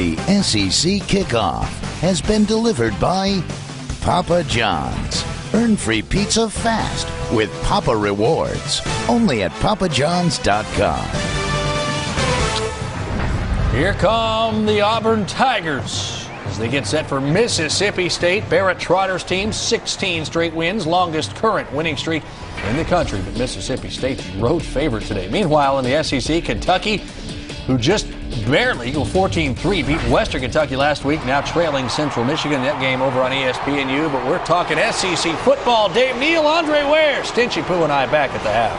The SEC Kickoff has been delivered by Papa John's. Earn free pizza fast with Papa Rewards. Only at papajohns.com. Here come the Auburn Tigers as they get set for Mississippi State. Barrett Trotter's team, 16 straight wins, longest current winning streak in the country. But Mississippi State's road favorite today. Meanwhile, in the SEC, Kentucky, who just barely go 14-3, beat Western Kentucky last week, now trailing Central Michigan. That game over on ESPNU. But we're talking SEC football. Dave Neal, Andre Ware, Stinchy Pooh and I back at the half.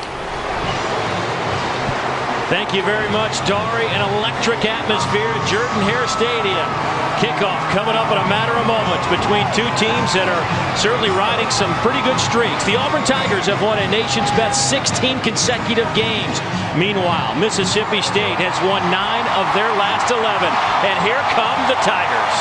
Thank you very much, Dari. An electric atmosphere at Jordan-Hare Stadium. Kickoff coming up in a matter of moments between two teams that are certainly riding some pretty good streaks. The Auburn Tigers have won a nation's best 16 consecutive games. Meanwhile, Mississippi State has won 9 of their last 11. And here come the Tigers.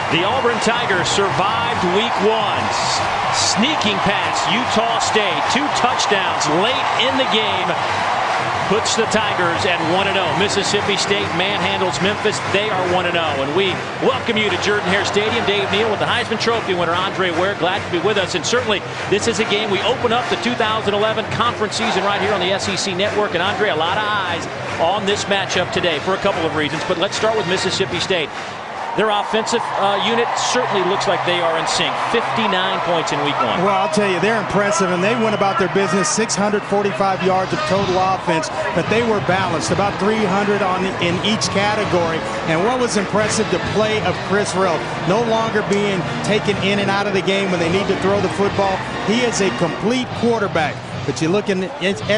The Auburn Tigers survived week 1. Sneaking past Utah State. 2 touchdowns late in the game. Puts the Tigers at 1-0. Mississippi State manhandles Memphis. They are 1-0. And we welcome you to Jordan-Hare Stadium. Dave Neal with the Heisman Trophy winner Andre Ware. Glad to be with us. And certainly this is a game we open up the 2011 conference season right here on the SEC Network. And Andre, a lot of eyes on this matchup today for a couple of reasons. But let's start with Mississippi State. Their offensive unit certainly looks like they are in sync. 59 points in week 1. Well, I'll tell you, they're impressive, and they went about their business. 645 yards of total offense, but they were balanced, about 300 in each category. And what was impressive, the play of Chris Relf, no longer being taken in and out of the game when they need to throw the football. He is a complete quarterback. But you look in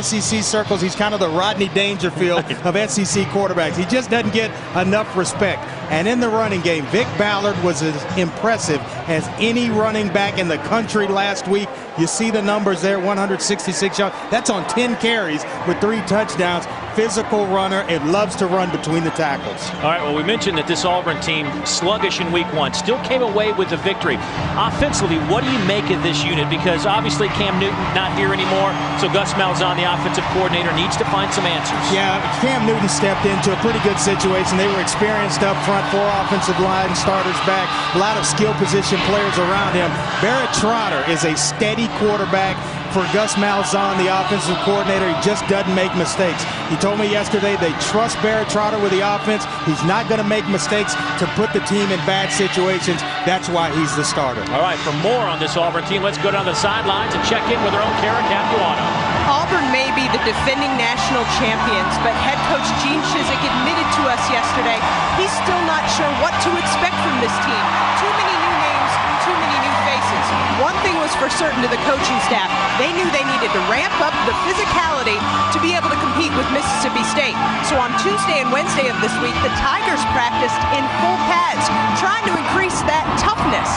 SEC circles, he's kind of the Rodney Dangerfield of SEC quarterbacks. He just doesn't get enough respect. And in the running game, Vic Ballard was as impressive as any running back in the country last week. You see the numbers there, 166 yards. That's on 10 carries with 3 touchdowns. Physical runner. It loves to run between the tackles. All right, well, we mentioned that this Auburn team, sluggish in week 1, still came away with the victory. Offensively, what do you make of this unit? Because obviously Cam Newton not here anymore, so Gus Malzahn, the offensive coordinator, needs to find some answers. Yeah, Cam Newton stepped into a pretty good situation. They were experienced up front, 4 offensive line starters back, a lot of skill position players around him. Barrett Trotter is a steady quarterback for Gus Malzahn, the offensive coordinator. He just doesn't make mistakes. He told me yesterday they trust Barrett Trotter with the offense. He's not going to make mistakes to put the team in bad situations. That's why he's the starter. All right, for more on this Auburn team, let's go down the sidelines and check in with our own Kara Capuano. Auburn may be the defending national champions, but head coach Gene Chizik admitted to us yesterday he's still not sure what to expect from this team. Too many new names, too many new faces. One thing was for certain to the coaching staff. They knew they needed to ramp up the physicality to be able to compete with Mississippi State. So on Tuesday and Wednesday of this week, the Tigers practiced in full pads, trying to increase that toughness.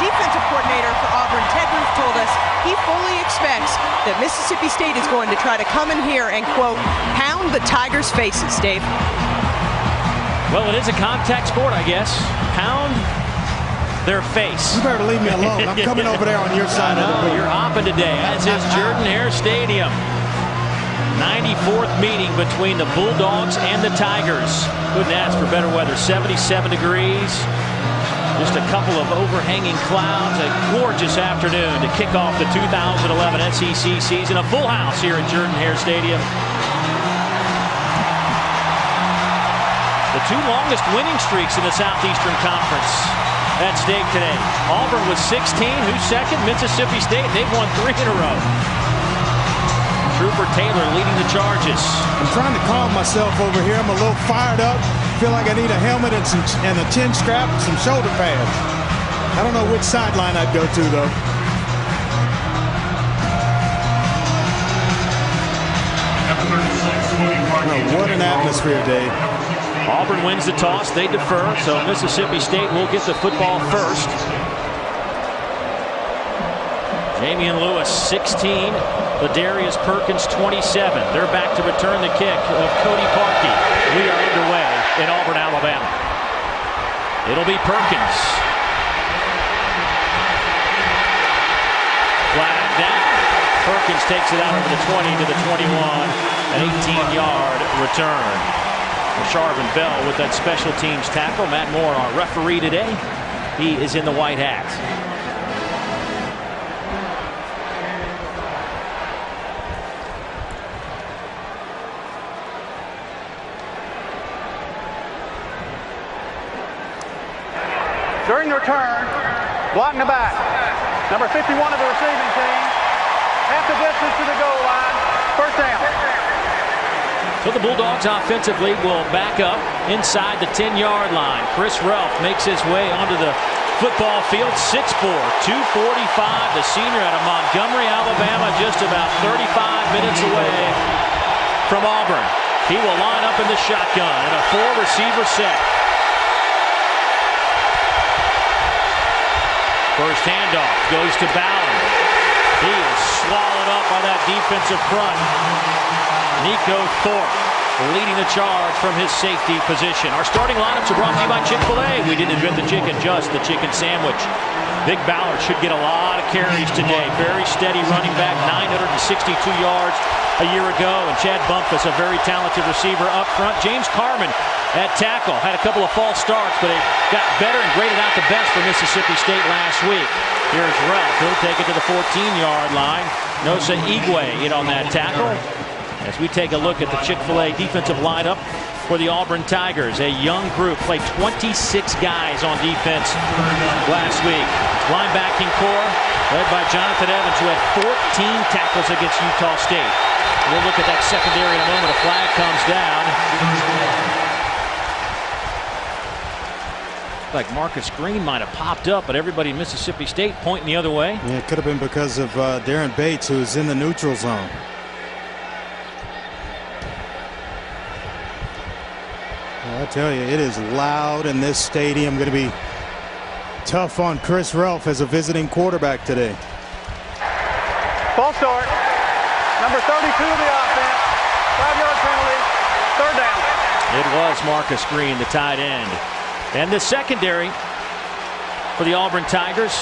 Defensive coordinator for Auburn, Ted Roof, told us he fully expects that Mississippi State is going to try to come in here and, quote, pound the Tigers' faces, Dave. Well, it is a contact sport, I guess. Pound their face. You better leave me alone. I'm coming over there on your side of the booth. You're hopping today, as is Jordan-Hare Stadium. 94th meeting between the Bulldogs and the Tigers. Couldn't ask for better weather. 77 degrees. Just a couple of overhanging clouds. A gorgeous afternoon to kick off the 2011 SEC season. A full house here at Jordan-Hare Stadium. The 2 longest winning streaks in the Southeastern Conference at stake today. Auburn was 16. Who's second? Mississippi State. They've won 3 in a row. Trooper Taylor leading the charges. I'm trying to calm myself over here. I'm a little fired up. Feel like I need a helmet and a chin strap and some shoulder pads. I don't know which sideline I'd go to, though. Oh, what an atmosphere, Dave. Auburn wins the toss. They defer, so Mississippi State will get the football first. Damian Lewis, 16. Ladarius Perkins, 27. They're back to return the kick of Cody Parkey. We are underway in Auburn, Alabama. It'll be Perkins. Flag down. Perkins takes it out over the 20 to the 21. An 18-yard return. Sharvin Bell with that special teams tackle. Matt Moore, our referee today. He is in the white hat. During the return, blocking the back. Number 51 of the receiving team. Half the distance to the goal line. First down. So the Bulldogs offensively will back up inside the 10-yard line. Chris Relf makes his way onto the football field. 6'4", 245. The senior out of Montgomery, Alabama, just about 35 minutes away from Auburn. He will line up in the shotgun in a 4-receiver set. First handoff goes to Ballard. He is swallowed up by that defensive front. Nico Thorpe leading the charge from his safety position. Our starting lineups are brought to you by Chick-fil-A. We didn't invent the chicken, just the chicken sandwich. Big Ballard should get a lot of carries today. Very steady running back, 962 yards a year ago. And Chad Bumpus, a very talented receiver up front. James Carman at tackle. Had a couple of false starts, but it got better and graded out the best for Mississippi State last week. Here's Relf. He'll take it to the 14-yard line. Nosa Igwe in on that tackle. As we take a look at the Chick-fil-A defensive lineup for the Auburn Tigers. A young group, played 26 guys on defense last week. Linebacking core led by Jonathan Evans, who had 14 tackles against Utah State. We'll look at that secondary in a moment. A flag comes down. Like Marcus Green might have popped up, but everybody in Mississippi State pointing the other way. Yeah, it could have been because of Darren Bates, who is in the neutral zone. Well, I tell you, it is loud in this stadium. Going to be tough on Chris Relf as a visiting quarterback today. False start. Number 32 of the offense. 5-yard penalty. Third down. It was Marcus Green, the tight end. And the secondary for the Auburn Tigers.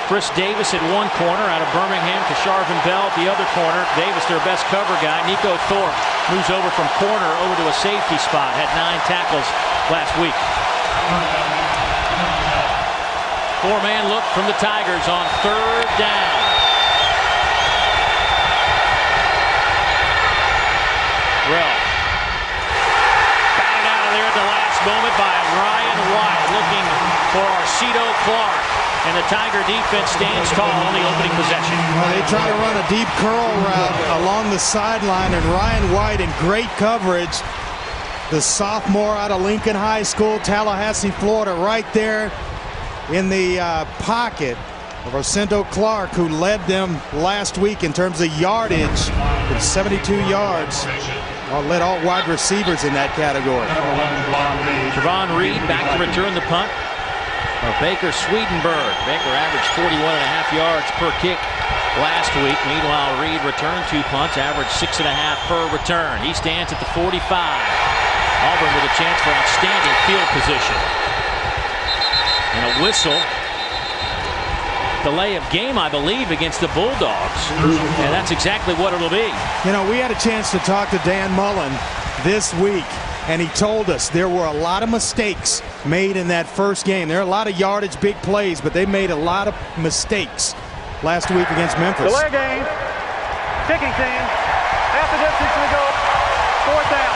Chris Davis at one corner out of Birmingham to Sharvin Bell at the other corner. Davis, their best cover guy. Nico Thorpe moves over from corner over to a safety spot. Had 9 tackles last week. 4-man look from the Tigers on third down. Relf. Batted out of there at the last moment by Ryan White, looking for Arcito Clark. And the Tiger defense stands tall on the opening possession. Well, they try to run a deep curl route along the sideline, and Ryan White in great coverage. The sophomore out of Lincoln High School, Tallahassee, Florida, right there in the pocket of Arcito Clark, who led them last week in terms of yardage with 72 yards. Led all wide receivers in that category. Javon Reed back to return the punt. Baker Swedenberg. Baker averaged 41.5 yards per kick last week. Meanwhile, Reed returned 2 punts, averaged 6.5 per return. He stands at the 45. Auburn with a chance for outstanding field position. And a whistle. Delay of game, I believe, against the Bulldogs. And that's exactly what it'll be. You know, we had a chance to talk to Dan Mullen this week, and he told us there were a lot of mistakes made in that first game. There are a lot of yardage, big plays, but they made a lot of mistakes last week against Memphis. Delay game. Kicking team. Half the distance to go. Fourth down.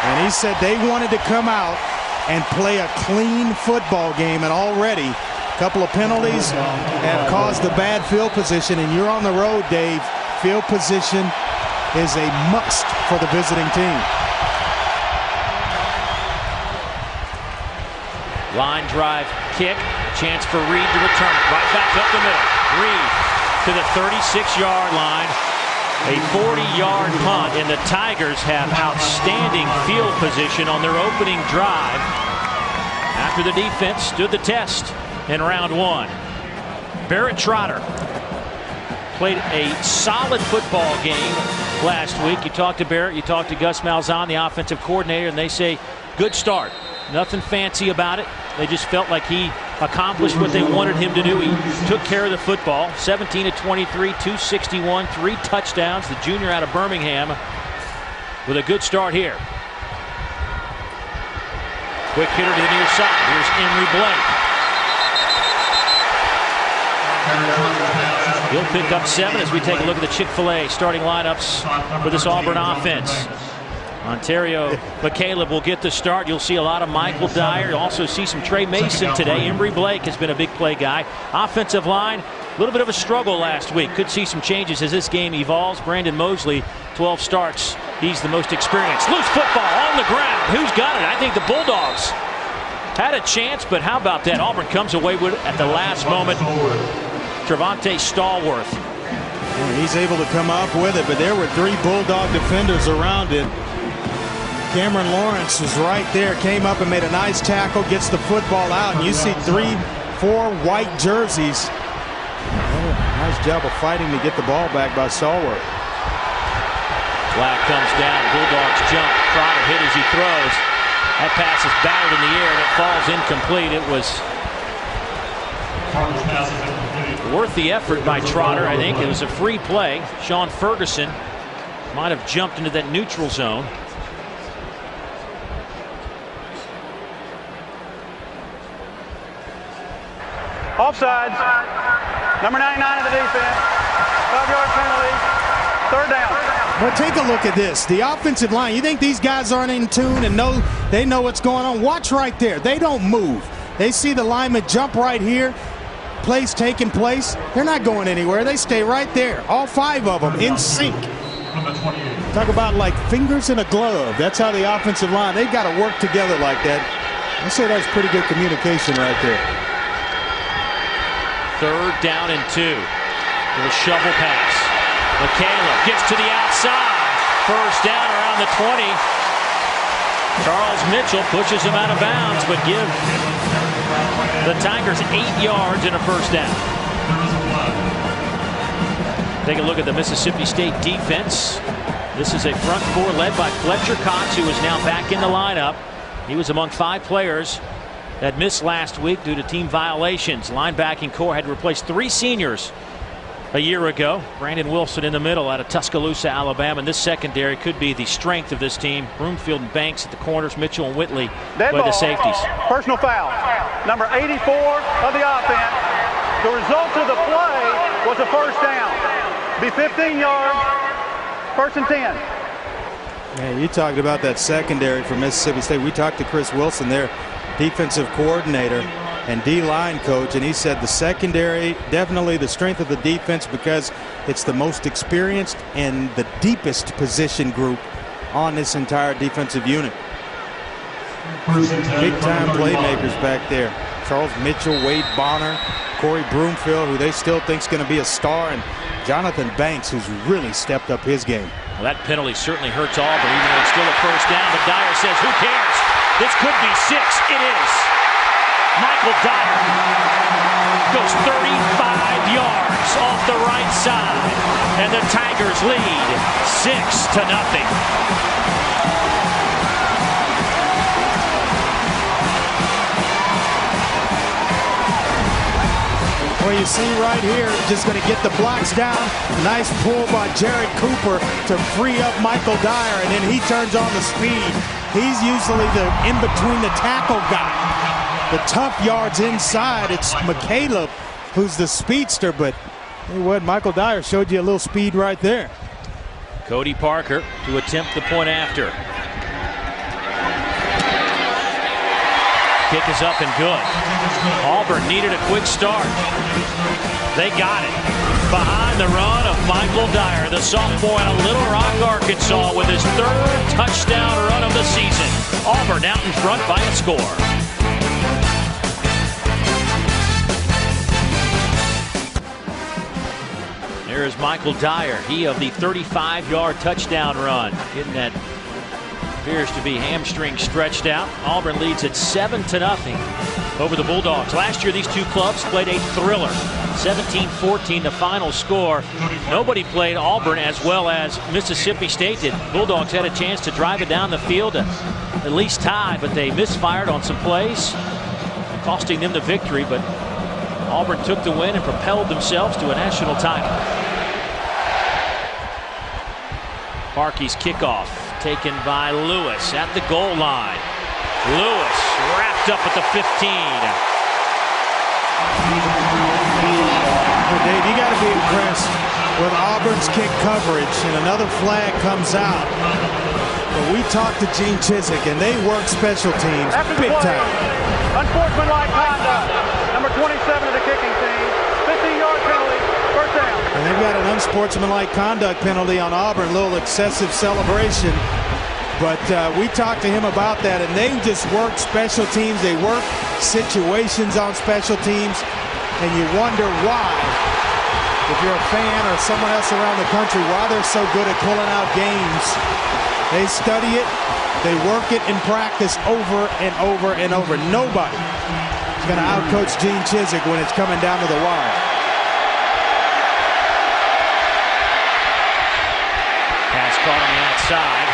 And he said they wanted to come out and play a clean football game, and already a couple of penalties have caused the bad field position. And you're on the road, Dave. Field position is a must for the visiting team. Line drive kick. Chance for Reed to return it. Right back up the middle. Reed to the 36-yard line. A 40-yard punt, and the Tigers have outstanding field position on their opening drive after the defense stood the test in round 1. Barrett Trotter played a solid football game last week. You talked to Barrett, you talked to Gus Malzahn, the offensive coordinator, and they say good start. Nothing fancy about it. They just felt like he accomplished what they wanted him to do. He took care of the football. 17 of 23, 261, 3 touchdowns. The junior out of Birmingham with a good start here. Quick hitter to the near side. Here's Emory Blake. He'll pick up 7 as we take a look at the Chick-fil-A starting lineups for this Auburn offense. Ontario McCaleb will get the start. You'll see a lot of Michael Dyer. You'll also see some Trey Mason today. Emory Blake has been a big play guy. Offensive line, a little bit of a struggle last week. Could see some changes as this game evolves. Brandon Mosley, 12 starts. He's the most experienced. Loose football on the ground. Who's got it? I think the Bulldogs had a chance, but how about that? Auburn comes away with it at the last moment. Trevante Stallworth. Well, he's able to come up with it, but there were 3 Bulldog defenders around it. Cameron Lawrence was right there, came up and made a nice tackle, gets the football out, and you see 3, 4 white jerseys. Nice job of fighting to get the ball back by Stallworth. Flag comes down. Bulldogs jump. Trotter hit as he throws. That pass is battled in the air and it falls incomplete. It was worth the effort by Trotter. I think it was a free play. Sean Ferguson might have jumped into that neutral zone. Offsides. Number 99 of the defense. 5-yard penalty. 3rd down. Well, take a look at this. The offensive line. You think these guys aren't in tune and they know what's going on? Watch right there. They don't move. They see the lineman jump right here. Plays taking place. They're not going anywhere. They stay right there. All 5 of them in sync. Talk about like fingers in a glove. That's how the offensive line. They've got to work together like that. I say that's pretty good communication right there. 3rd down and 2. Little shovel pass. McCaleb gets to the outside. 1st down around the 20. Charles Mitchell pushes him out of bounds, but give the Tigers 8 yards and a 1st down. Take a look at the Mississippi State defense. This is a front 4 led by Fletcher Cox, who is now back in the lineup. He was among 5 players that missed last week due to team violations. Linebacking core had to replace 3 seniors a year ago. Brandon Wilson in the middle out of Tuscaloosa, Alabama. And this secondary could be the strength of this team. Broomfield and Banks at the corners. Mitchell and Whitley play the safeties. Personal foul. Number 84 of the offense. The result of the play was a 1st down. Be 15 yards. 1st and 10. Yeah, you talked about that secondary for Mississippi State. We talked to Chris Wilson, their defensive coordinator and D-line coach, and he said the secondary definitely the strength of the defense because it's the most experienced and the deepest position group on this entire defensive unit. Big time playmakers back there. Charles Mitchell, Wade Bonner, Corey Broomfield, who they still think is going to be a star, and Jonathan Banks, who's really stepped up his game. Well, that penalty certainly hurts Auburn, even though it's still a 1st down. But Dyer says, who cares? This could be 6. It is. Michael Dyer goes 35 yards off the right side, and the Tigers lead 6-0. Well, you see right here, just going to get the blocks down. Nice pull by Jared Cooper to free up Michael Dyer, and then he turns on the speed. He's usually the in-between the tackle guy. The tough yards inside, it's McCaleb who's the speedster, but hey, what, Michael Dyer showed you a little speed right there. Cody Parker to attempt the point after. Kick is up and good. Auburn needed a quick start. They got it. Behind the run of Michael Dyer, the sophomore out of Little Rock, Arkansas, with his 3rd touchdown run of the season. Auburn out in front by a score. There's Michael Dyer, he of the 35-yard touchdown run, getting that Appears to be hamstring stretched out. Auburn leads at 7-0 over the Bulldogs. Last year, these two clubs played a thriller. 17-14 the final score. Nobody played Auburn as well as Mississippi State did. Bulldogs had a chance to drive it down the field to at least tie, but they misfired on some plays, costing them the victory. But Auburn took the win and propelled themselves to a national title. Parkey's kickoff taken by Lewis at the goal line. Lewis wrapped up at the 15. Well, Dave, you got to be impressed with Auburn's kick coverage, and another flag comes out. But we talked to Gene Chizik, and they work special teams big time. Unsportsmanlike conduct. Number 27 of the kicking team. 15-yard penalty. First down. And they've got an unsportsmanlike conduct penalty on Auburn. A little excessive celebration. But we talked to him about that, and they just work special teams. They work situations on special teams, and you wonder why, if you're a fan or someone else around the country, why they're so good at pulling out games. They study it, they work it in practice over and over and over. Nobody is going to outcoach Gene Chizik when it's coming down to the wire. Pass caught on the outside.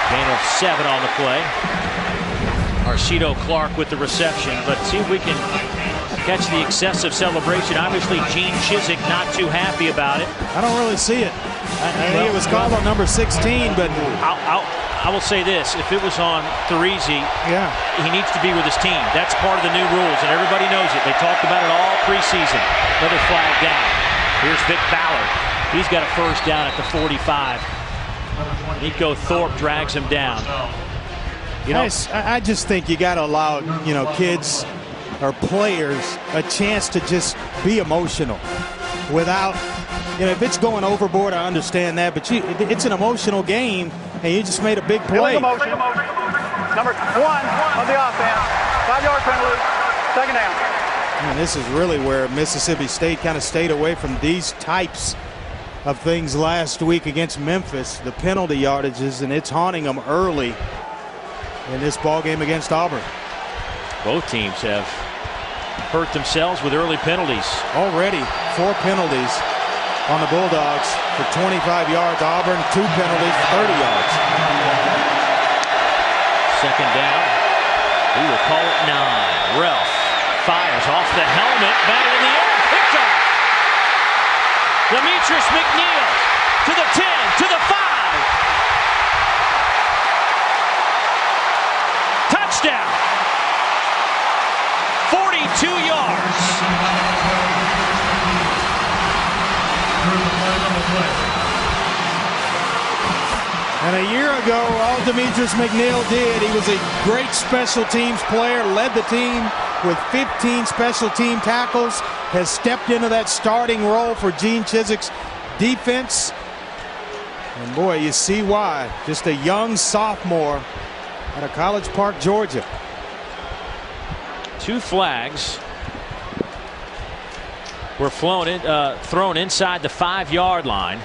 Gain of 7 on the play. Arcito Clark with the reception, but see if we can catch the excessive celebration. Obviously, Gene Chizik not too happy about it. I don't really see it. I think it was called on number 16, but I will say this: if it was on Thurisi, yeah, he needs to be with his team. That's part of the new rules, and everybody knows it. They talked about it all preseason. Another flag down. Here's Vic Ballard. He's got a first down at the 45. Nico Thorpe drags him down. You know, I just think you got to allow, kids or players a chance to just be emotional without, if it's going overboard, I understand that, but it's an emotional game, and you just made a big play. Number 1 of the offense, 5-yard penalty, second down. And this is really where Mississippi State kind of stayed away from these types of things last week against Memphis, the penalty yardages, and it's haunting them early in this ball game against Auburn. Both teams have hurt themselves with early penalties. Already 4 penalties on the Bulldogs for 25 yards. Auburn 2 penalties for 30 yards. Second down. We will call it 9. Ralph fires off the helmet, batted in the air, picked off. Demetrius McNeil to the 10, to the 5. Touchdown. 42 yards. And a year ago, all Demetrius McNeil did, he was a great special teams player, led the team with 15 special team tackles, has stepped into that starting role for Gene Chizik's defense. And boy, you see why. Just a young sophomore out of College Park, Georgia. 2 flags were thrown inside the 5-yard line.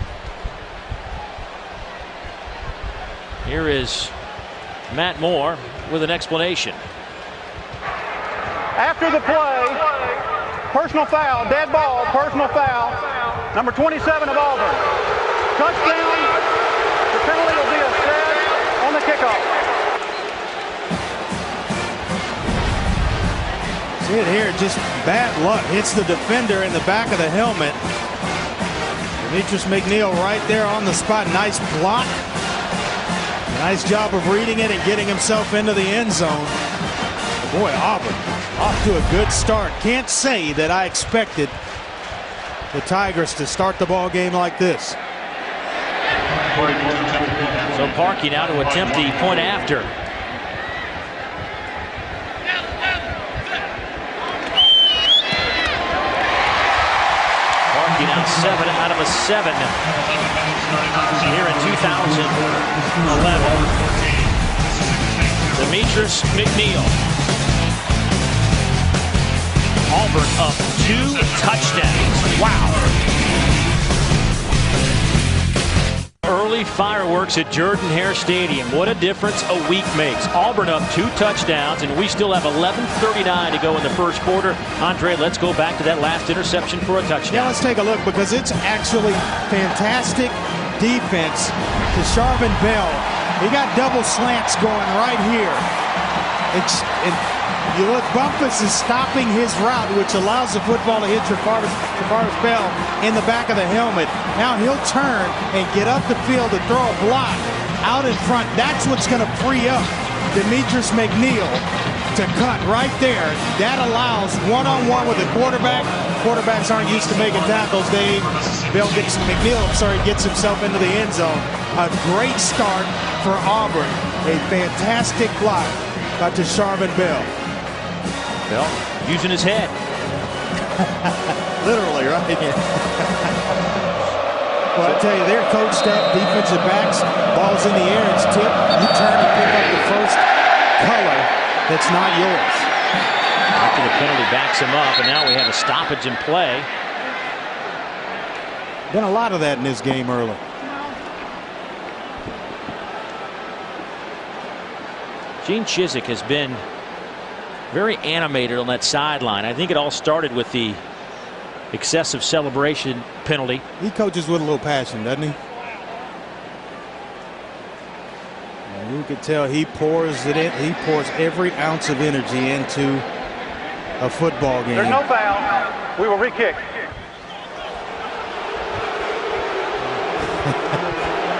Here is Matt Moore with an explanation. After the play, personal foul, dead ball, personal foul, number 27 of Auburn. Touchdown. The penalty will be assessed on the kickoff. See it here, just bad luck. Hits the defender in the back of the helmet. Demetrius McNeil right there on the spot. Nice block. Nice job of reading it and getting himself into the end zone. Boy, Auburn off to a good start. Can't say that I expected the Tigers to start the ball game like this. So Parkey now to attempt the point after. Parkey now 7 out of 7 here in 2011. Demetrius McNeil. Auburn up 2 touchdowns. Wow. Early early fireworks at Jordan-Hare Stadium. What a difference a week makes. Auburn up 2 touchdowns, and we still have 11:39 to go in the first quarter. Andre, let's go back to that last interception for a touchdown. Yeah, let's take a look, because it's actually fantastic defense to Sharvin Bell. He got double slants going right here. You look, Bumpus is stopping his route, which allows the football to hit Travis Bell in the back of the helmet. Now he'll turn and get up the field to throw a block out in front. That's what's going to free up Demetrius McNeil to cut right there. That allows one-on-one with the quarterback. Quarterbacks aren't used to making tackles. McNeil gets himself into the end zone. A great start for Auburn. A fantastic block by Sharvin Bell. Bell using his head. Literally, right? Well, I tell you, they're coached up defensive backs. Ball's in the air, it's tipped. You turn and pick up the first color that's not yours. After the penalty backs him up, and now we have a stoppage in play. Been a lot of that in this game early. Gene Chizik has been very animated on that sideline. I think it all started with the excessive celebration penalty. He coaches with a little passion, doesn't he? And you can tell he pours it in. He pours every ounce of energy into a football game. There's no foul. We will re-kick.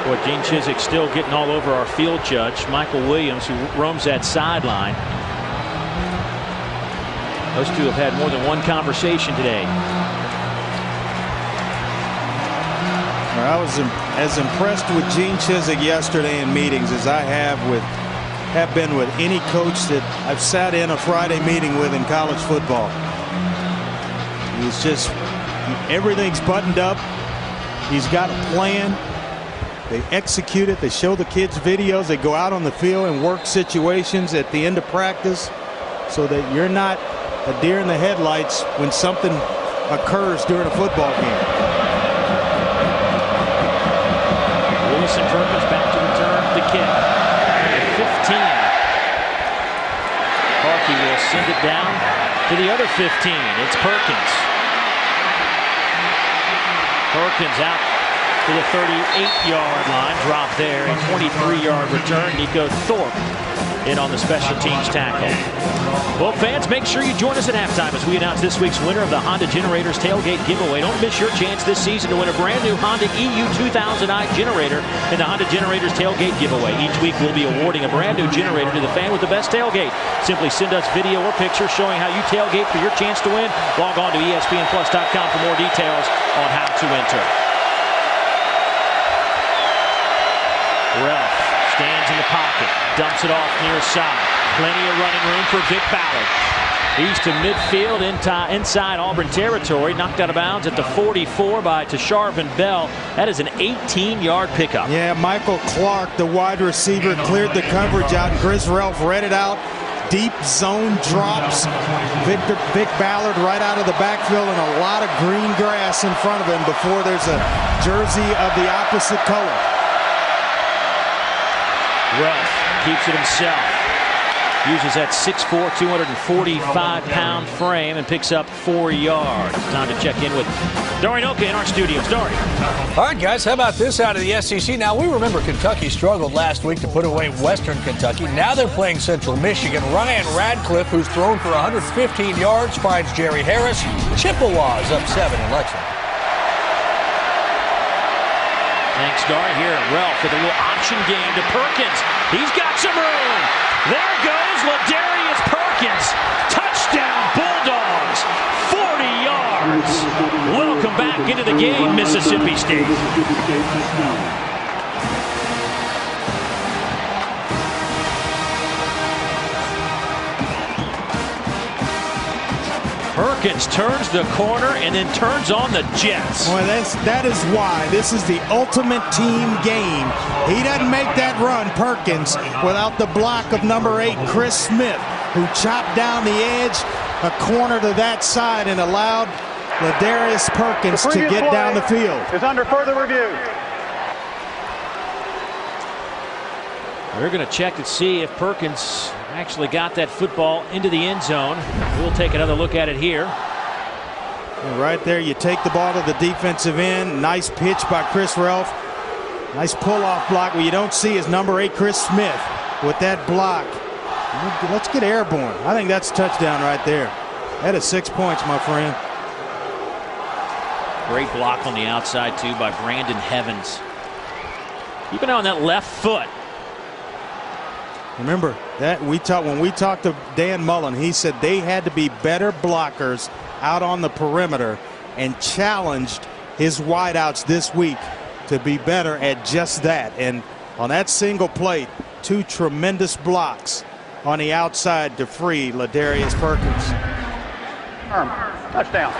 Boy, Gene Chizik still getting all over our field judge, Michael Williams, who roams that sideline. Those two have had more than one conversation today. I was as impressed with Gene Chizik yesterday in meetings as I have been with any coach that I've sat in a Friday meeting with in college football. He's just, everything's buttoned up. He's got a plan. They execute it. They show the kids videos. They go out on the field and work situations at the end of practice so that you're not a deer in the headlights when something occurs during a football game. Wilson Perkins back to return the kick. 15. Parkey will send it down to the other 15. It's Perkins. Perkins out to the 38-yard line. Drop there. A 23-yard return. Nico Thorpe in on the special teams tackle. Well, fans, make sure you join us at halftime as we announce this week's winner of the Honda Generators Tailgate Giveaway. Don't miss your chance this season to win a brand new Honda EU 2000i generator in the Honda Generators Tailgate Giveaway. Each week we'll be awarding a brand new generator to the fan with the best tailgate. Simply send us video or pictures showing how you tailgate for your chance to win. Log on to ESPNplus.com for more details on how to enter. Ralph stands in the pocket, dumps it off near side. Plenty of running room for Vic Ballard. He's to midfield inside Auburn territory. Knocked out of bounds at the 44 by Sharvin Bell. That is an 18-yard pickup. Yeah, Michael Clark, the wide receiver, cleared the coverage out, and Chris Ralph read it out. Deep zone drops. Vic Ballard right out of the backfield, and a lot of green grass in front of him before there's a jersey of the opposite color. Ralph keeps it himself. Uses that 6'4", 245-pound frame and picks up 4 yards. Time to check in with Dorian Oka in our studios. Dorian. All right, guys, how about this out of the SEC? Now, we remember Kentucky struggled last week to put away Western Kentucky. Now they're playing Central Michigan. Ryan Radcliffe, who's thrown for 115 yards, finds Jerry Harris. Chippewas up 7 in Lexington. Thanks, Dorian. Here, Ralph with a little option game to Perkins. He's got some room. There goes Ladarius Perkins. Touchdown, Bulldogs. 40 yards. Welcome back into the game, Mississippi State. Perkins turns the corner and then turns on the Jets. Well, that is why this is the ultimate team game. He doesn't make that run, Perkins, without the block of number 8, Chris Smith, who chopped down the edge, a corner to that side, and allowed Ladarius Perkins to get down the field. Is under further review. They're going to check to see if Perkins actually got that football into the end zone. We'll take another look at it here. And right there, you take the ball to the defensive end. Nice pitch by Chris Relf. Nice pull-off block. What you don't see is number 8, Chris Smith, with that block. Let's get airborne. I think that's a touchdown right there. That is 6 points, my friend. Great block on the outside, too, by Brandon Heavens. Keep an eye on that left foot. Remember that when we talked to Dan Mullen, he said they had to be better blockers out on the perimeter and challenged his wideouts this week to be better at just that. And on that single play, 2 tremendous blocks on the outside to free Ladarius Perkins. Touchdown.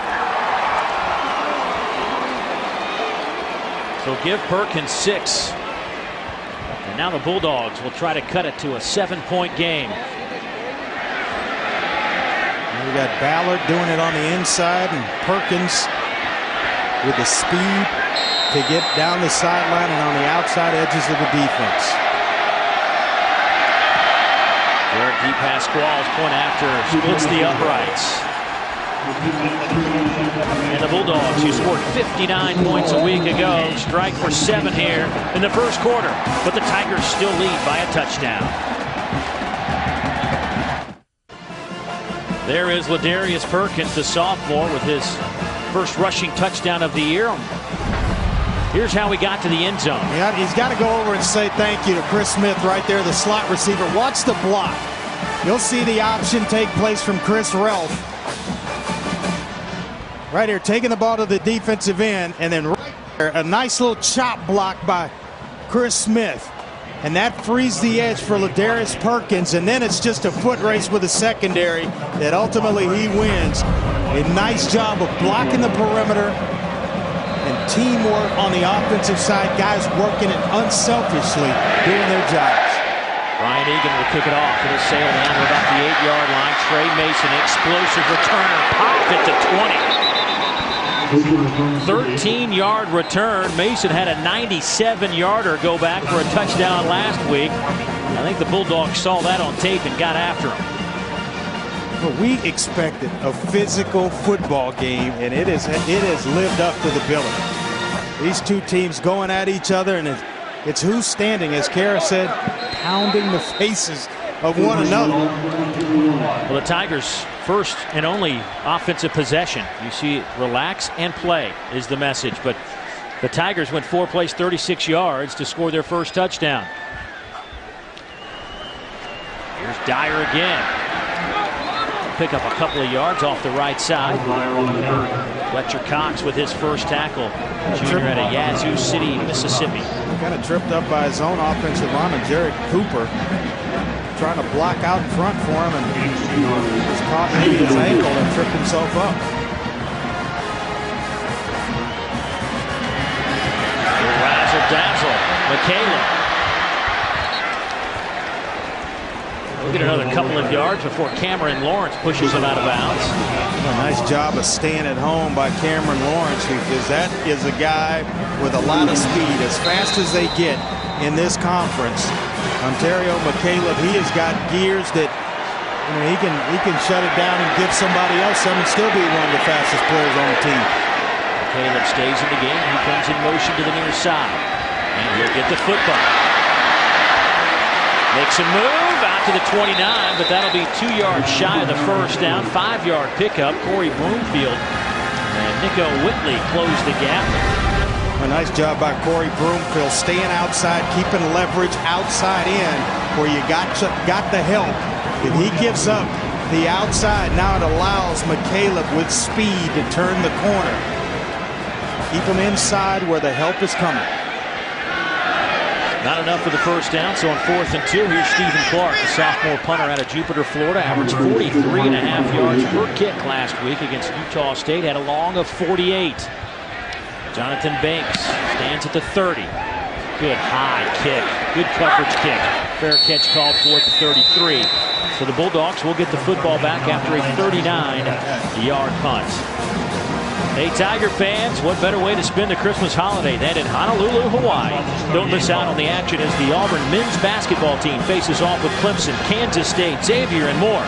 So give Perkins 6. And now the Bulldogs will try to cut it to a 7-point game. And we got Ballard doing it on the inside, and Perkins with the speed to get down the sideline and on the outside edges of the defense. Garrett deep pass Squalls, point after, splits the uprights. And the Bulldogs, who scored 59 points a week ago, strike for 7 here in the first quarter. But the Tigers still lead by a touchdown. There is Ladarius Perkins, the sophomore, with his first rushing touchdown of the year. Here's how he got to the end zone. Yeah, he's got to go over and say thank you to Chris Smith right there, the slot receiver. Watch the block. You'll see the option take place from Chris Relf. Right here, taking the ball to the defensive end, and then right there, a nice little chop block by Chris Smith. And that frees the edge for Ladarius Perkins, and then it's just a foot race with the secondary that ultimately he wins. A nice job of blocking the perimeter and teamwork on the offensive side. Guys working it unselfishly, doing their jobs. Ryan Egan will kick it off. It'll sail down to about the 8-yard line. Trey Mason, explosive returner, popped it to 20. 13-yard return. Mason had a 97-yarder go back for a touchdown last week. I think the Bulldogs saw that on tape and got after him. Well, we expected a physical football game, and it has lived up to the billing. These two teams going at each other, and it's who's standing, as Kara said, pounding the faces of one another. Well, the Tigers' first and only offensive possession. You see, relax and play is the message. But the Tigers went 4 plays, 36 yards to score their first touchdown. Here's Dyer again. Pick up a couple of yards off the right side. Fletcher Cox with his first tackle. Junior out of Yazoo City, Mississippi. Kind of tripped up by his own offensive lineman, Jared Cooper, trying to block out in front for him, and just caught maybe his ankle and tripped himself up. Razzle-dazzle. Michaela. We'll get another couple of yards before Cameron Lawrence pushes him out of bounds. A nice job of staying at home by Cameron Lawrence, because that is a guy with a lot of speed, as fast as they get in this conference. Ontario McCaleb, he has got gears that, you know, he can shut it down and give somebody else some and still be one of the fastest players on the team. McCaleb stays in the game. He comes in motion to the near side, and he'll get the football. Makes a move out to the 29, but that'll be 2 yards shy of the first down. 5-yard pickup. Corey Broomfield and Nico Whitley close the gap. A nice job by Corey Broomfield, staying outside, keeping leverage outside in where you got the help. If he gives up the outside, now it allows McCaleb with speed to turn the corner. Keep him inside where the help is coming. Not enough for the first down, so on 4th and 2, here's Stephen Clark, the sophomore punter out of Jupiter, Florida. Averaged 43.5 yards per kick last week against Utah State. Had a long of 48. Jonathan Banks stands at the 30. Good high kick. Good coverage kick. Fair catch called for at the 33. So the Bulldogs will get the football back after a 39-yard punt. Hey, Tiger fans, what better way to spend the Christmas holiday than in Honolulu, Hawaii? Don't miss out on the action as the Auburn men's basketball team faces off with Clemson, Kansas State, Xavier, and more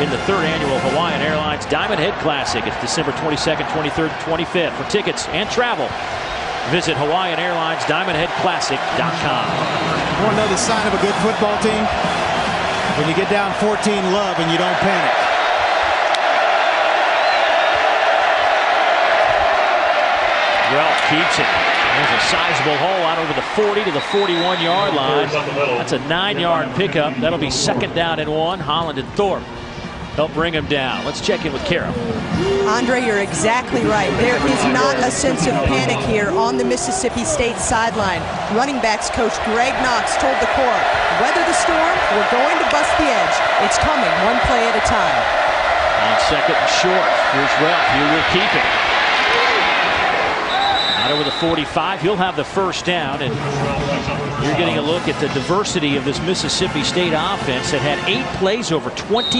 in the 3rd annual Hawaiian Airlines Diamond Head Classic. It's December 22nd, 23rd, and 25th. For tickets and travel, visit HawaiianAirlinesDiamondHeadClassic.com. You want to know the sign of a good football team? When you get down 14-love and you don't panic. Ralph keeps it. There's a sizable hole out over the 40 to the 41-yard line. That's a 9-yard pickup. That'll be 2nd down and 1. Holland and Thorpe help bring him down. Let's check in with Carol. Andre, you're exactly right. There is not a sense of panic here on the Mississippi State sideline. Running backs coach Greg Knox told the corps, weather the storm, we're going to bust the edge. It's coming one play at a time. On 2nd and short, here's Ralph. He will keep it. Out over the 45, he'll have the 1st down, and you're getting a look at the diversity of this Mississippi State offense that had 8 plays over 25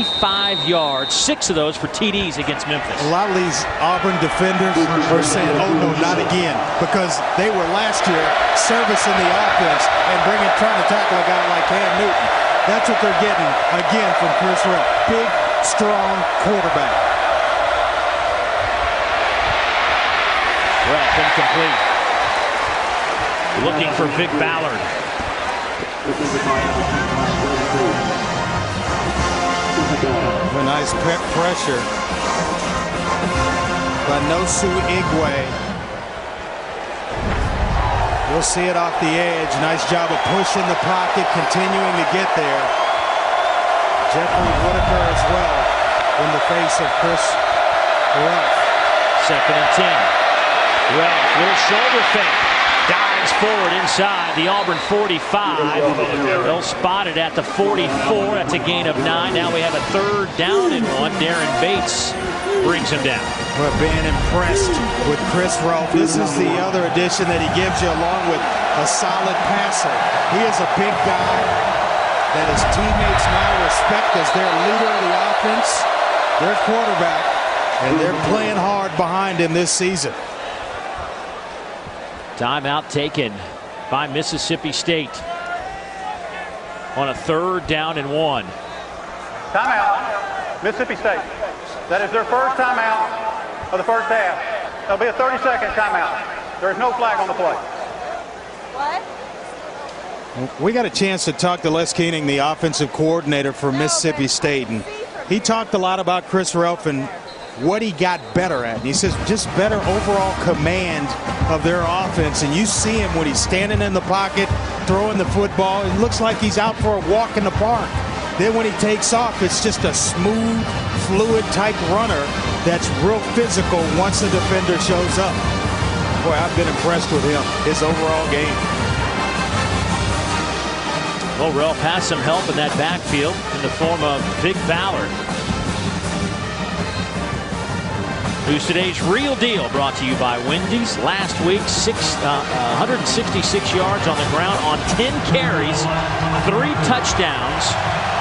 yards, 6 of those for TDs against Memphis. A lot of these Auburn defenders are saying, oh no, not again, because they were last year servicing the offense and trying to tackle a guy like Cam Newton. That's what they're getting again from Chris Ralph. Big, strong quarterback. Ralph incomplete. Looking for Vic Ballard. A nice pressure by Nosu Igwe. You'll see it off the edge. Nice job of pushing the pocket, continuing to get there. Jeffrey Whitaker as well in the face of Chris Ralph. 2nd and 10. Ralph, little shoulder fake. Dives forward inside the Auburn 45. They'll spot it at the 44. That's a gain of 9. Now we have a 3rd down and 1. Darren Bates brings him down. Well, being impressed with Chris Ralph. This is the other addition that he gives you along with a solid passer. He is a big guy that his teammates now respect as their leader of the offense, their quarterback, and they're playing hard behind him this season. Timeout taken by Mississippi State on a 3rd down and 1. Timeout, Mississippi State. That is their first timeout of the first half. There'll be a 30-second timeout. There is no flag on the play. What? We got a chance to talk to Les Keening, the offensive coordinator for Mississippi State, and he talked a lot about Chris Ralph and what he got better at. And he says just better overall command of their offense. And you see him when he's standing in the pocket, throwing the football. It looks like he's out for a walk in the park. Then when he takes off, it's just a smooth, fluid type runner that's real physical once the defender shows up. Boy, I've been impressed with him, his overall game. Well, Ralph has some help in that backfield in the form of Vic Ballard. Who's today's Real Deal, brought to you by Wendy's. Last week, 166 yards on the ground on 10 carries, 3 touchdowns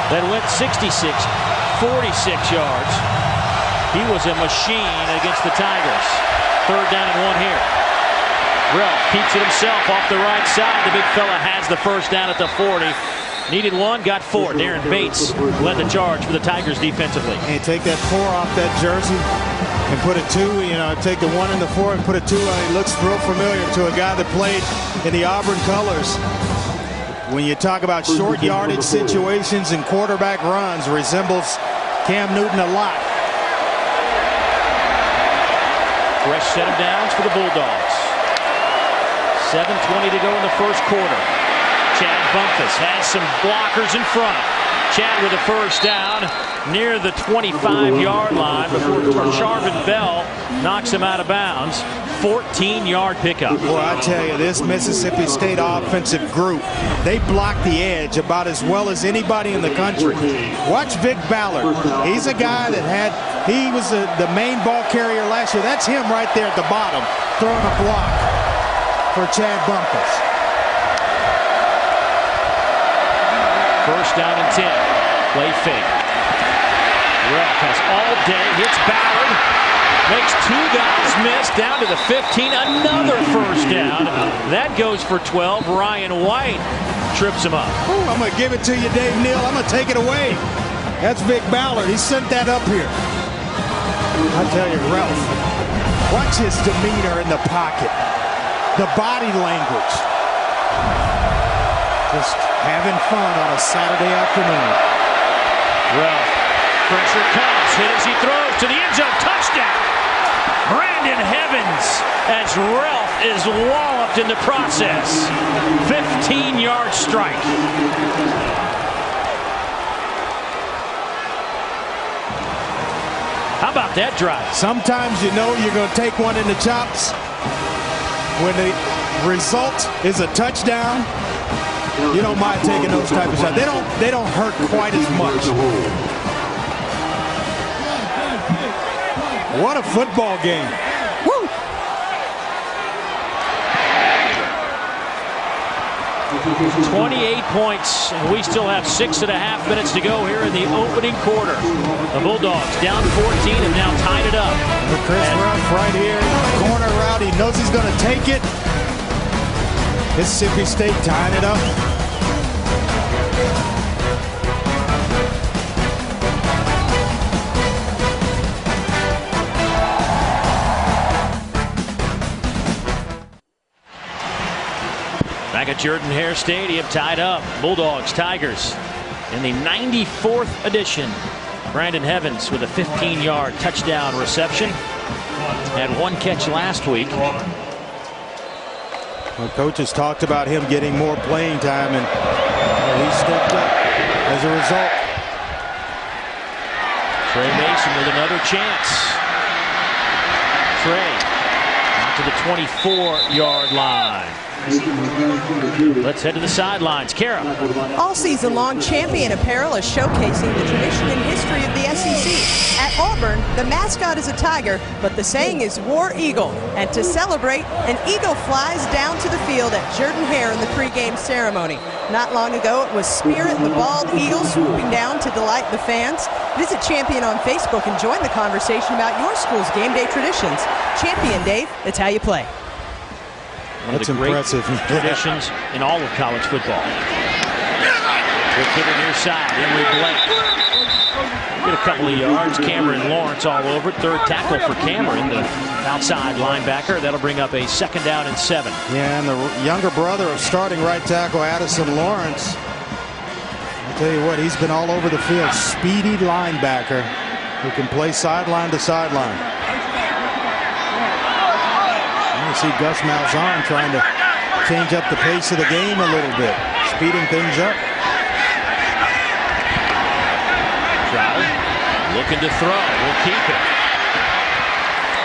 that went 66, 46 yards. He was a machine against the Tigers. 3rd down and 1 here. Ralph keeps it himself off the right side. The big fella has the 1st down at the 40. Needed 1, got 4. Darren Bates led the charge for the Tigers defensively. And take that 4 off that jersey and put a 2, take the 1 and the 4 and put a 2 on. It looks real familiar to a guy that played in the Auburn colors. When you talk about short yardage situations and quarterback runs, resembles Cam Newton a lot. Fresh set of downs for the Bulldogs. 7:20 to go in the 1st quarter. Chad Bumpus has some blockers in front. Chad with a 1st down near the 25-yard line before Charvin Bell knocks him out of bounds. 14-yard pickup. Boy, I tell you, this Mississippi State offensive group, they block the edge about as well as anybody in the country. Watch Vic Ballard. He's a guy that he was the main ball carrier last year. That's him right there at the bottom, throwing a block for Chad Bumpus. 1st down and 10. Play fake. Ralph has all day. Hits Ballard. Makes 2 guys miss, down to the 15. Another first down. That goes for 12. Ryan White trips him up. Ooh, I'm going to give it to you, Dave Neal. I'm going to take it away. That's Vic Ballard. He sent that up here. I tell you, Ralph, watch his demeanor in the pocket. The body language. Just having fun on a Saturday afternoon. Ralph, pressure comes. Hit as he throws to the end zone. Touchdown. Brandon Evans as Ralph is walloped in the process. 15-yard strike. How about that drive? Sometimes you know you're going to take one in the chops. When the result is a touchdown, you don't mind taking those type of shots. They don't hurt quite as much. What a football game. Woo! 28 points, and we still have 6.5 minutes to go here in the opening quarter. The Bulldogs down 14 and now tied it up. Chris Ruff right here, corner route. He knows he's going to take it. Mississippi State tying it up. Back at Jordan-Hare Stadium, tied up. Bulldogs, Tigers in the 94th edition. Brandon Evans with a 15-yard touchdown reception. Had 1 catch last week. Well, coaches talked about him getting more playing time, and he stepped up as a result. Trey Mason with another chance. Trey out to the 24-yard line. Let's head to the sidelines. Kara. All season long, Champion Apparel is showcasing the tradition and history of the SEC. At Auburn, the mascot is a tiger, but the saying is War Eagle. And to celebrate, an eagle flies down to the field at Jordan-Hare in the pregame ceremony. Not long ago, it was Spirit, the bald eagle, swooping down to delight the fans. Visit Champion on Facebook and join the conversation about your school's game day traditions. Champion, Dave, it's how you play. One of the great traditions in all of college football. Good hitter near side. Emory Blake. Get a couple of yards. Cameron Lawrence all over. Third tackle for Cameron, the outside linebacker. That'll bring up a 2nd down and 7. Yeah, and the younger brother of starting right tackle Addison Lawrence. I'll tell you what, he's been all over the field. Speedy linebacker who can play sideline to sideline. See Gus Malzahn trying to change up the pace of the game a little bit, speeding things up. Trout looking to throw. We'll keep it.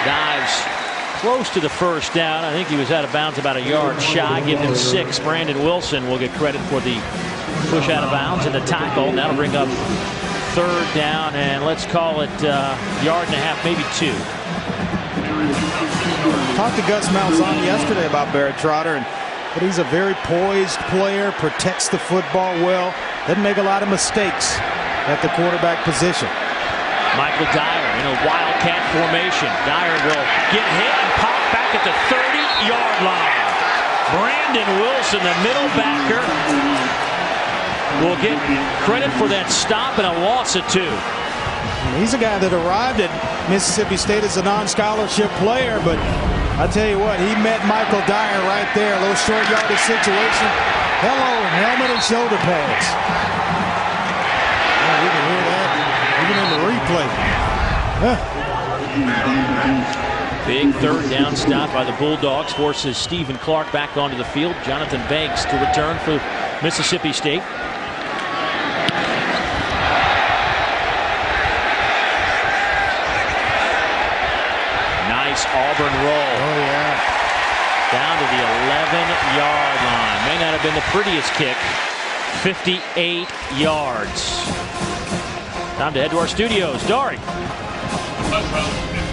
Dives close to the first down. I think he was out of bounds about a yard shy. Give him 6. Brandon Wilson will get credit for the push out of bounds and the tackle. That'll bring up 3rd down, and let's call it yard and a half, maybe 2. Talked to Gus Malzahn yesterday about Barrett Trotter, but he's a very poised player, protects the football well, doesn't make a lot of mistakes at the quarterback position. Michael Dyer in a wildcat formation. Dyer will get hit and pop back at the 30-yard line. Brandon Wilson, the middle backer, will get credit for that stop and a loss of 2. He's a guy that arrived at Mississippi State as a non-scholarship player, but I tell you what, he met Michael Dyer right there. A little short yardage situation. Hello, helmet and shoulder pads. Oh, you can hear that even in the replay. Big 3rd down stop by the Bulldogs forces Stephen Clark back onto the field. Jonathan Banks to return for Mississippi State. Auburn roll. Oh, yeah. Down to the 11-yard line. May not have been the prettiest kick. 58 yards. Time to head to our studios. Dari.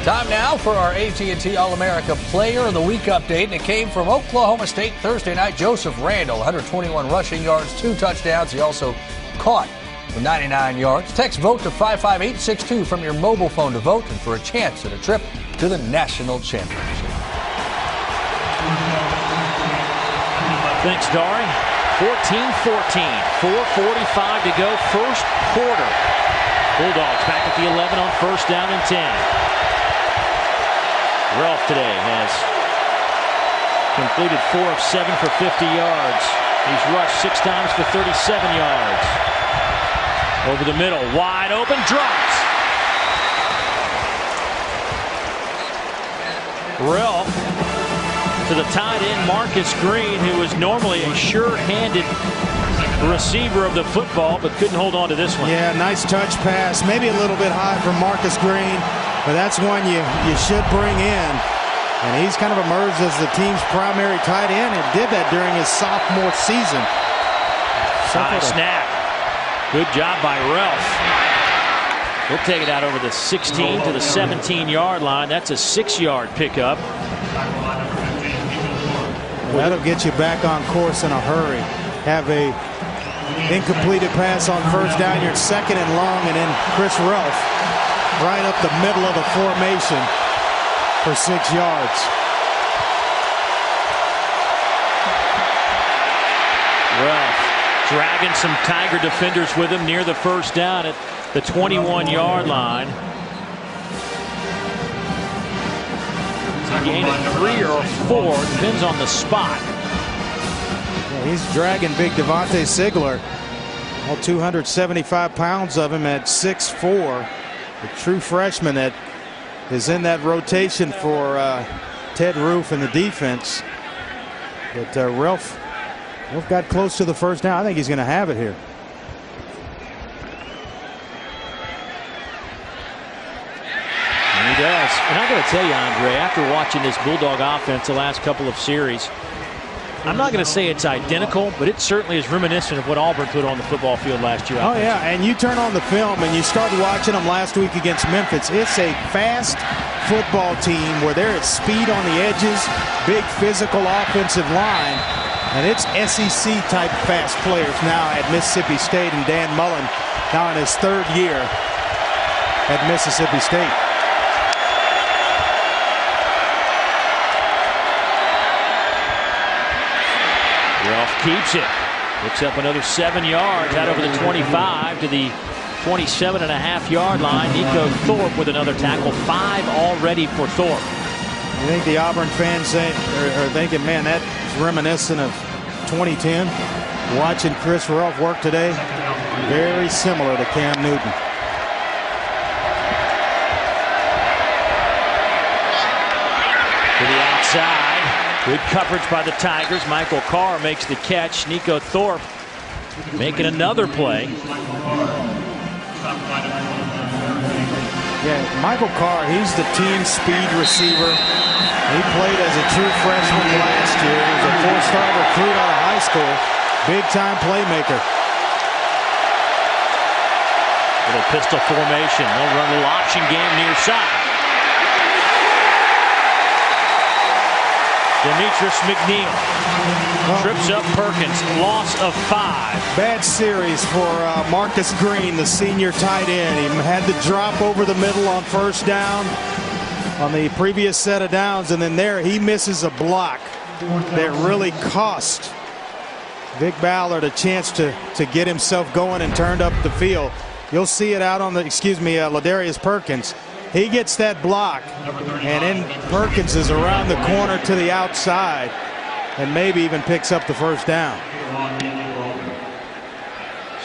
Time now for our AT&T All-America Player of the Week update, and it came from Oklahoma State Thursday night. Joseph Randall, 121 rushing yards, 2 touchdowns. He also caught for 99 yards. Text VOTE to 55862 from your mobile phone to vote and for a chance at a trip to the national championship. Thanks, Dari. 14-14, 4:45 to go, first quarter. Bulldogs back at the 11 on first down and 10. Ralph today has completed 4 of 7 for 50 yards. He's rushed 6 times for 37 yards. Over the middle, wide open, drops. Ralph to the tight end Marcus Green, who is normally a sure-handed receiver of the football, but couldn't hold on to this one. Yeah, nice touch pass. Maybe a little bit high from Marcus Green, but that's one you should bring in. And he's kind of emerged as the team's primary tight end and did that during his sophomore season. High snap. Good job by Ralph. He'll take it out over the 16 to the 17-yard line. That's a 6-yard pickup. That'll get you back on course in a hurry. Have a incompleted pass on first down. You're second and long, and then Chris Ralph right up the middle of the formation for 6 yards. Ralph dragging some Tiger defenders with him near the first down at the 21-yard line. He gained it 3 or 4, depends on the spot. Yeah, he's dragging big Devontae Sigler, all 275 pounds of him at 6'4", the true freshman that is in that rotation for Ted Roof and the defense. But Ralph got close to the first down. I think he's going to have it here. And he does. And I got to tell you, Andre, after watching this Bulldog offense the last couple of series, I'm not going to say it's identical, but it certainly is reminiscent of what Auburn put on the football field last year. Oh, yeah, and you turn on the film and you start watching them last week against Memphis. It's a fast football team where there is speed on the edges, big physical offensive line, and it's SEC-type fast players now at Mississippi State, and Dan Mullen now in his 3rd year at Mississippi State. Ralph keeps it. Picks up another 7 yards out over the 25 to the 27.5-yard line. Nico Thorpe with another tackle. 5 already for Thorpe. I think the Auburn fans are thinking, man, that's reminiscent of 2010. Watching Chris Ralph work today, very similar to Cam Newton. To the outside. Good coverage by the Tigers. Michael Carr makes the catch. Nico Thorpe making another play. Yeah, Michael Carr, he's the team speed receiver. He played as a true freshman last year. He was a 4-star recruit out of high school. Big-time playmaker. Little pistol formation. They'll run a little option game near side. Demetrius McNeil trips up Perkins. Loss of 5. Bad series for Marcus Green, the senior tight end. He had the drop over the middle on first down on the previous set of downs, and then there he misses a block that really cost Vic Ballard a chance to get himself going and turned up the field. You'll see it out on the, Ladarius Perkins. He gets that block, and then Perkins is around the corner to the outside and maybe even picks up the first down.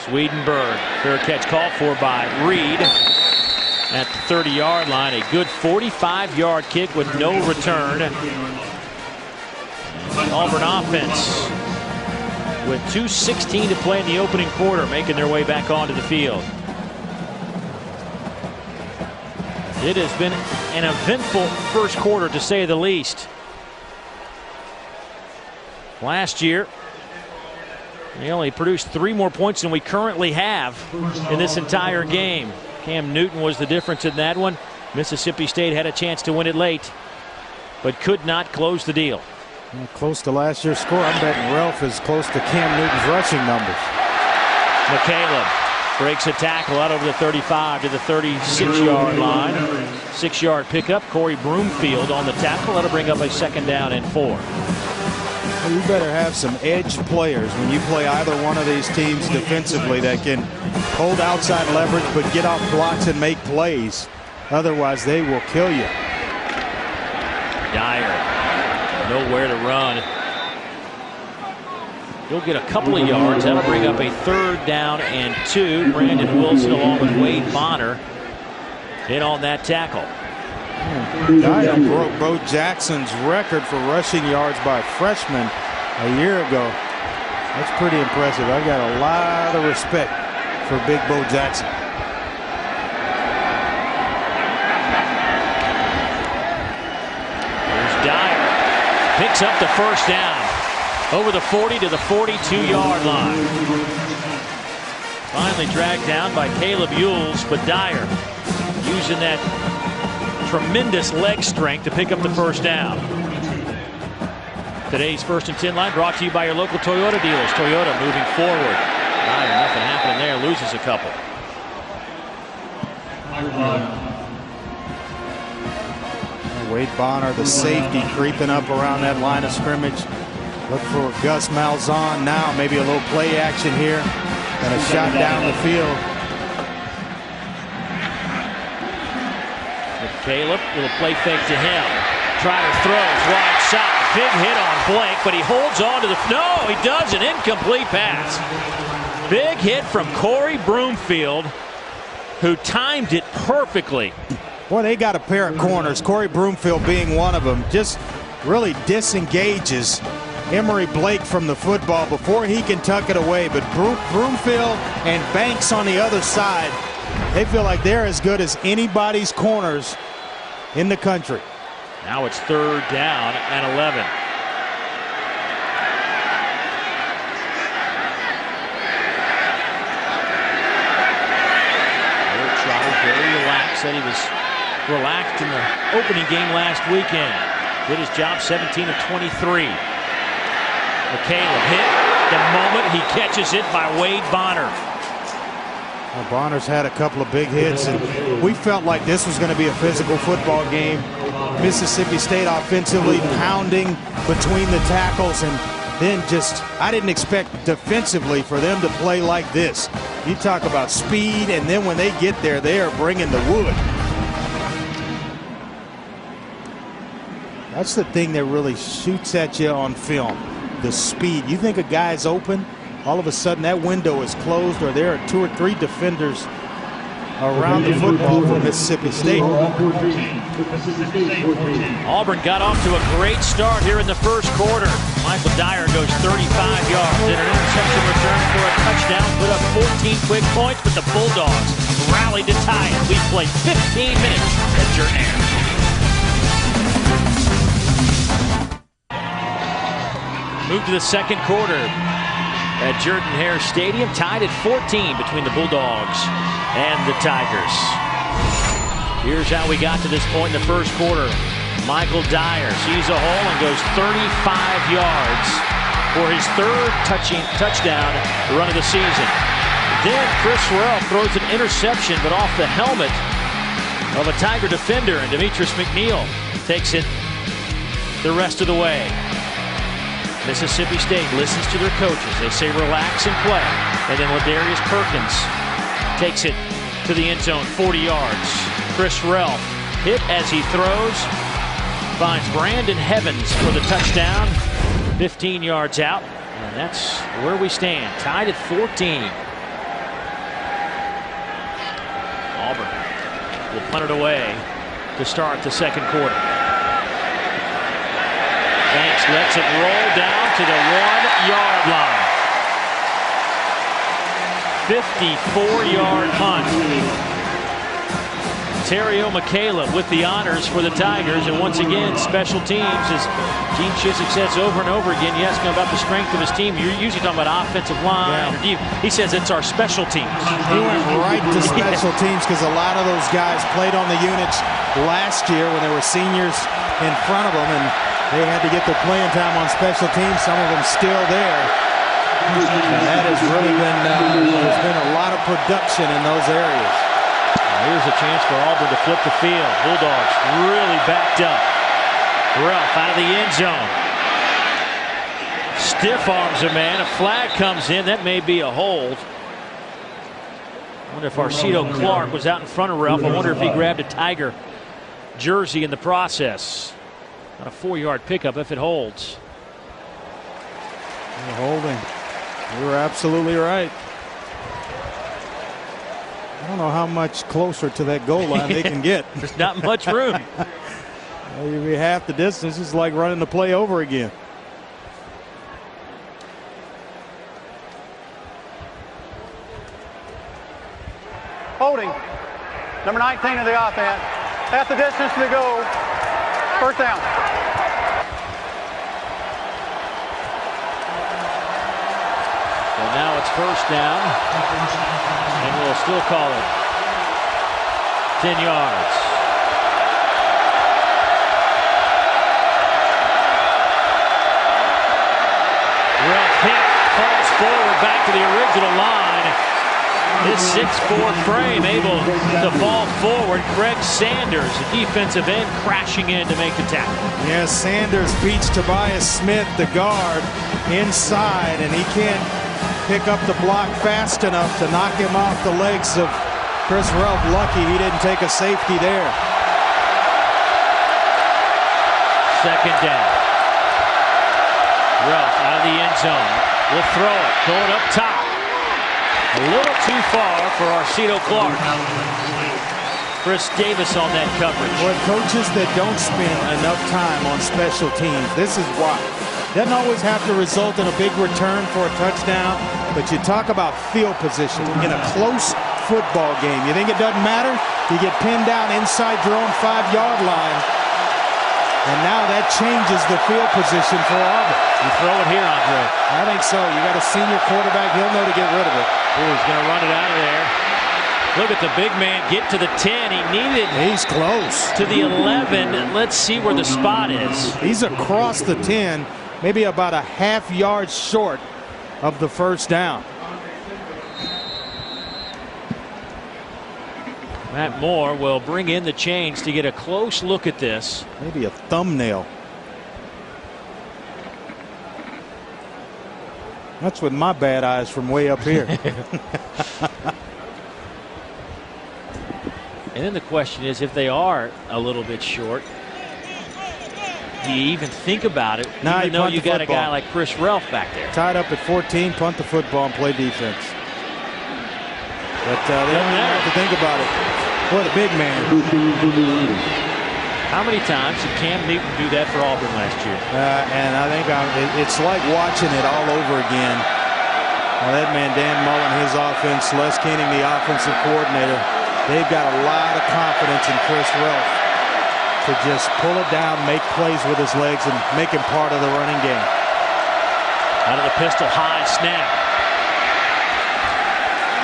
Swedenberg, fair catch called for by Reed at the 30-yard line. A good 45-yard kick with no return. The Auburn offense with 2:16 to play in the opening quarter, making their way back onto the field. It has been an eventful first quarter, to say the least. Last year, they only produced 3 more points than we currently have in this entire game. Cam Newton was the difference in that one. Mississippi State had a chance to win it late, but could not close the deal. Close to last year's score. I'm betting Ralph is close to Cam Newton's rushing numbers. McCaleb Breaks a tackle out over the 35 to the 36-yard line. 6-yard pickup. Corey Broomfield on the tackle. That'll bring up a 2nd down and 4. Well, you better have some edge players when you play either one of these teams defensively that can hold outside leverage but get off blocks and make plays. Otherwise, they will kill you. Dyer, nowhere to run. He'll get a couple of yards. That'll bring up a 3rd down and 2. Brandon Wilson along with Wade Bonner in on that tackle. Dyer broke Bo Jackson's record for rushing yards by a freshman a year ago. That's pretty impressive. I've got a lot of respect for Big Bo Jackson. There's Dyer. Picks up the 1st down. Over the 40 to the 42-yard line. Finally dragged down by Caleb Ewells, but Dyer using that tremendous leg strength to pick up the 1st down. Today's 1st and 10 line brought to you by your local Toyota dealers. Toyota moving forward. Dyer, nothing happening there, loses a couple. Wade Bonner, the safety, creeping up around that line of scrimmage. Look for Gus Malzahn now. Maybe a little play action here. And a shot down the field. With Caleb, little play fake to him. Trotter throws, wide side. Big hit on Blake, but he holds on to the... No, he does, an incomplete pass. Big hit from Corey Broomfield, who timed it perfectly. Boy, they got a pair of corners. Corey Broomfield being one of them. Just really disengages Emory Blake from the football before he can tuck it away. But Broomfield and Banks on the other side, they feel like they're as good as anybody's corners in the country. Now it's 3rd down and 11. Trotter very relaxed. Said he was relaxed in the opening game last weekend. Did his job, 17 of 23. McCaleb hit the moment he catches it by Wade Bonner. Well, Bonner's had a couple of big hits, and we felt like this was going to be a physical football game. Mississippi State offensively pounding between the tackles, and then just, I didn't expect defensively for them to play like this. You talk about speed, and then when they get there, they are bringing the wood. That's the thing that really shoots at you on film. The speed. You think a guy's open, all of a sudden that window is closed, or there are 2 or 3 defenders around the football for Mississippi State. Auburn got off to a great start here in the 1st quarter. Michael Dyer goes 35 yards, did an interception return for a touchdown, put up 14 quick points, but the Bulldogs rallied to tie it. We played 15 minutes at Jordan-Hare. Move to the 2nd quarter at Jordan-Hare Stadium, tied at 14 between the Bulldogs and the Tigers. Here's how we got to this point in the 1st quarter. Michael Dyer sees a hole and goes 35 yards for his 3rd touchdown run of the season. Then Chris Ralph throws an interception, but off the helmet of a Tiger defender, and Demetrius McNeil takes it the rest of the way. Mississippi State listens to their coaches. They say relax and play. And then Ladarius Perkins takes it to the end zone, 40 yards. Chris Ralph hit as he throws. Finds Brandon Evans for the touchdown. 15 yards out. And that's where we stand. Tied at 14. Auburn will punt it away to start the 2nd quarter. Banks lets it roll down to the 1-yard line. 54-yard punt. Terrio McCaleb with the honors for the Tigers, and once again special teams, as Gene Chizik says over and over again. You ask him about the strength of his team, you're usually talking about offensive line. Yeah. He says it's our special teams. He went right to special teams because a lot of those guys played on the units last year when there were seniors in front of them, and they had to get their playing time on special teams. Some of them still there. And that has really been, there's been a lot of production in those areas. Here's a chance for Auburn to flip the field. Bulldogs really backed up. Ralph out of the end zone. Stiff arms a man. A flag comes in. That may be a hold. I wonder if Arcito Clark was out in front of Ralph. I wonder if he grabbed a Tiger jersey in the process. Not a 4-yard pickup if it holds. They're holding. You're absolutely right. I don't know how much closer to that goal line they can get. There's not much room. Maybe half the distance. Is like running the play over again. Holding. Number 19 of the offense. Half the distance to the goal. First down. So now it's first down. And we'll still call it 10 yards. Ralph hit, falls forward back to the original line. This 6'4" frame able to fall forward. Greg Sanders, a defensive end, crashing in to make the tackle. Yes, Sanders beats Tobias Smith, the guard, inside, and he can't pick up the block fast enough to knock him off the legs of Chris Ralph. Lucky he didn't take a safety there. Second down. Ralph out of the end zone. Will throw it. Going up top. A little too far for Arcito Clark. Chris Davis on that coverage. Boy, coaches that don't spend enough time on special teams, this is why. Doesn't always have to result in a big return for a touchdown, but you talk about field position in a close football game. You think it doesn't matter? You get pinned down inside your own 5-yard line, and now that changes the field position for Auburn. You throw it here, Andre. I think so. You got a senior quarterback. He'll know to get rid of it. Ooh, he's going to run it out of there. Look at the big man get to the 10. He needed. He's close. To the 11. Let's see where the spot is. He's across the 10, maybe about a half-yard short of the first down. Matt Moore will bring in the chains to get a close look at this. Maybe a thumbnail. That's with my bad eyes from way up here. And then the question is, if they are a little bit short, do you even think about it? Nah, even though you got football. a guy like Chris Ralph back there. Tied up at 14, punt the football and play defense. But they don't even have to think about it. Boy, the big man. How many times did Cam Newton do that for Auburn last year? And I think it's like watching it all over again. Now that man, Dan Mullen, his offense, Les Keening, the offensive coordinator, they've got a lot of confidence in Chris Ralph to just pull it down, make plays with his legs, and make him part of the running game. Out of the pistol, high snap.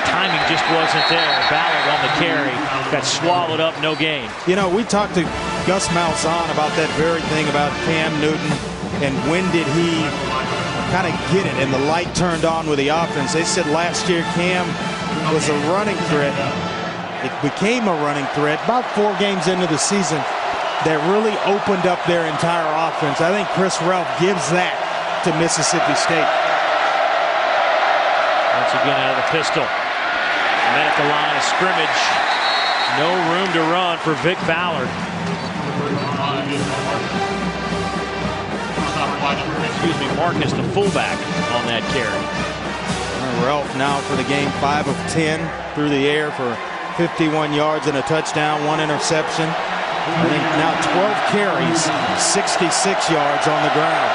Timing just wasn't there. Ballard on the carry. Got swallowed up, no gain. You know, we talked to Gus Malzahn about that very thing about Cam Newton and when did he kind of get it and the light turned on with the offense. They said last year Cam was a running threat. It became a running threat about 4 games into the season that really opened up their entire offense. I think Chris Ralph gives that to Mississippi State. Once again out of the pistol. And at the line of scrimmage. No room to run for Vic Ballard. Excuse me, Marcus, the fullback, on that carry. Ralph now for the game 5 of 10 through the air for 51 yards and a touchdown, 1 interception. I think now 12 carries, 66 yards on the ground.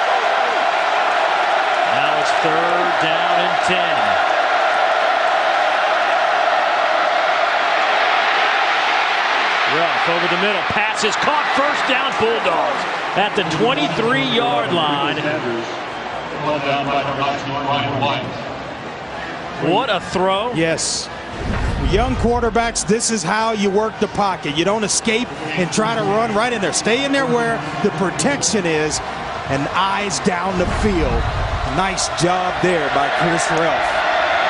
Now it's 3rd down and 10. Ralph over the middle, pass is caught, first down, Bulldogs at the 23-yard line. What a throw. Yes. Young quarterbacks, this is how you work the pocket. You don't escape and try to run right in there. Stay in there where the protection is and eyes down the field. Nice job there by Chris Relf.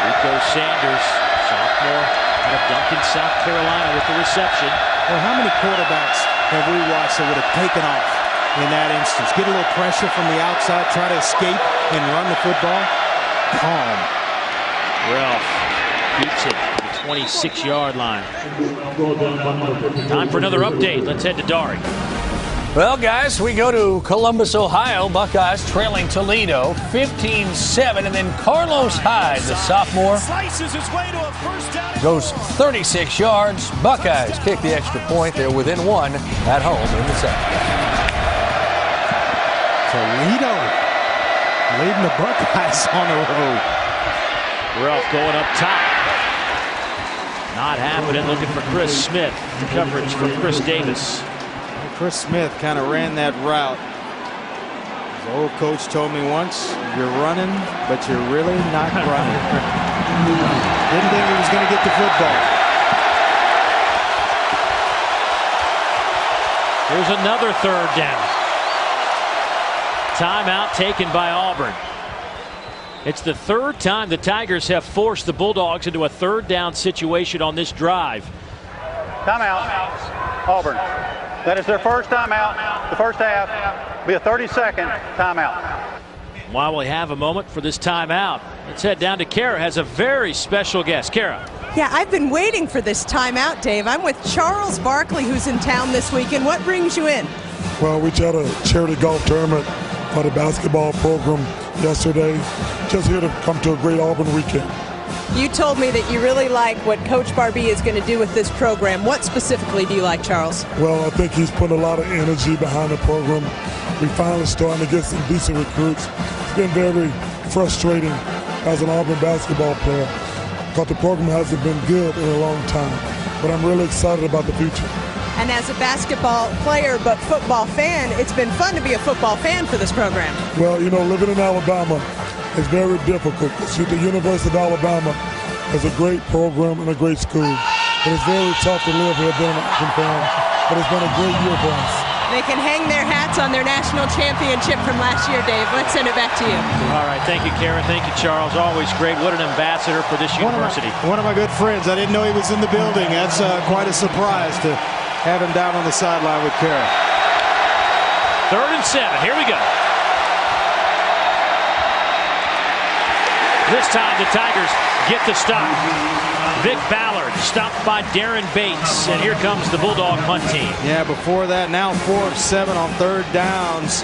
Rico Sanders, sophomore out of Duncan, South Carolina, with the reception. Well, how many quarterbacks have we watched that would have taken off in that instance? Get a little pressure from the outside, try to escape and run the football. Calm. Relf keeps it at the 26-yard line. Time for another update. Let's head to Dari. Well, guys, we go to Columbus, Ohio. Buckeyes trailing Toledo 15-7, and then Carlos Hyde, the sophomore, goes 36 yards. Buckeyes kick the extra point. They're within one at home in the second. Toledo leading the Buckeyes on the road. Relf going up top. Not happening. Looking for Chris Smith. The coverage for Chris Davis. Chris Smith kind of ran that route. His old coach told me once, you're running, but you're really not running. Didn't think he was going to get the football. Here's another third down. Timeout taken by Auburn. It's the third time the Tigers have forced the Bulldogs into a third down situation on this drive. Timeout. Auburn. That is their first timeout. The first half will be a 30-second timeout. While we have a moment for this timeout, let's head down to Kara. Has a very special guest. Kara. Yeah, I've been waiting for this timeout, Dave. I'm with Charles Barkley, who's in town this weekend. What brings you in? Well, we had a charity golf tournament for the basketball program yesterday. Just here to come to a great Auburn weekend. You told me that you really like what Coach Barbie is going to do with this program. What specifically do you like, Charles? Well, I think he's put a lot of energy behind the program. We finally starting to get some decent recruits. It's been very frustrating as an Auburn basketball player because the program hasn't been good in a long time. But I'm really excited about the future. And as a basketball player but football fan, it's been fun to be a football fan for this program. Well, you know, living in Alabama is very difficult. The University of Alabama is a great program and a great school. But it's very tough to live here being an Auburn fan. But it's been a great year for us. They can hang their hats on their national championship from last year, Dave. Let's send it back to you. All right. Thank you, Karen. Thank you, Charles. Always great. What an ambassador for this university. One of my good friends. I didn't know he was in the building. That's quite a surprise to have him down on the sideline with Kara. 3rd and 7. Here we go. This time the Tigers get the stop. Vic Ballard stopped by Darren Bates, and here comes the Bulldog punt team. Yeah, before that, now 4 of 7 on third downs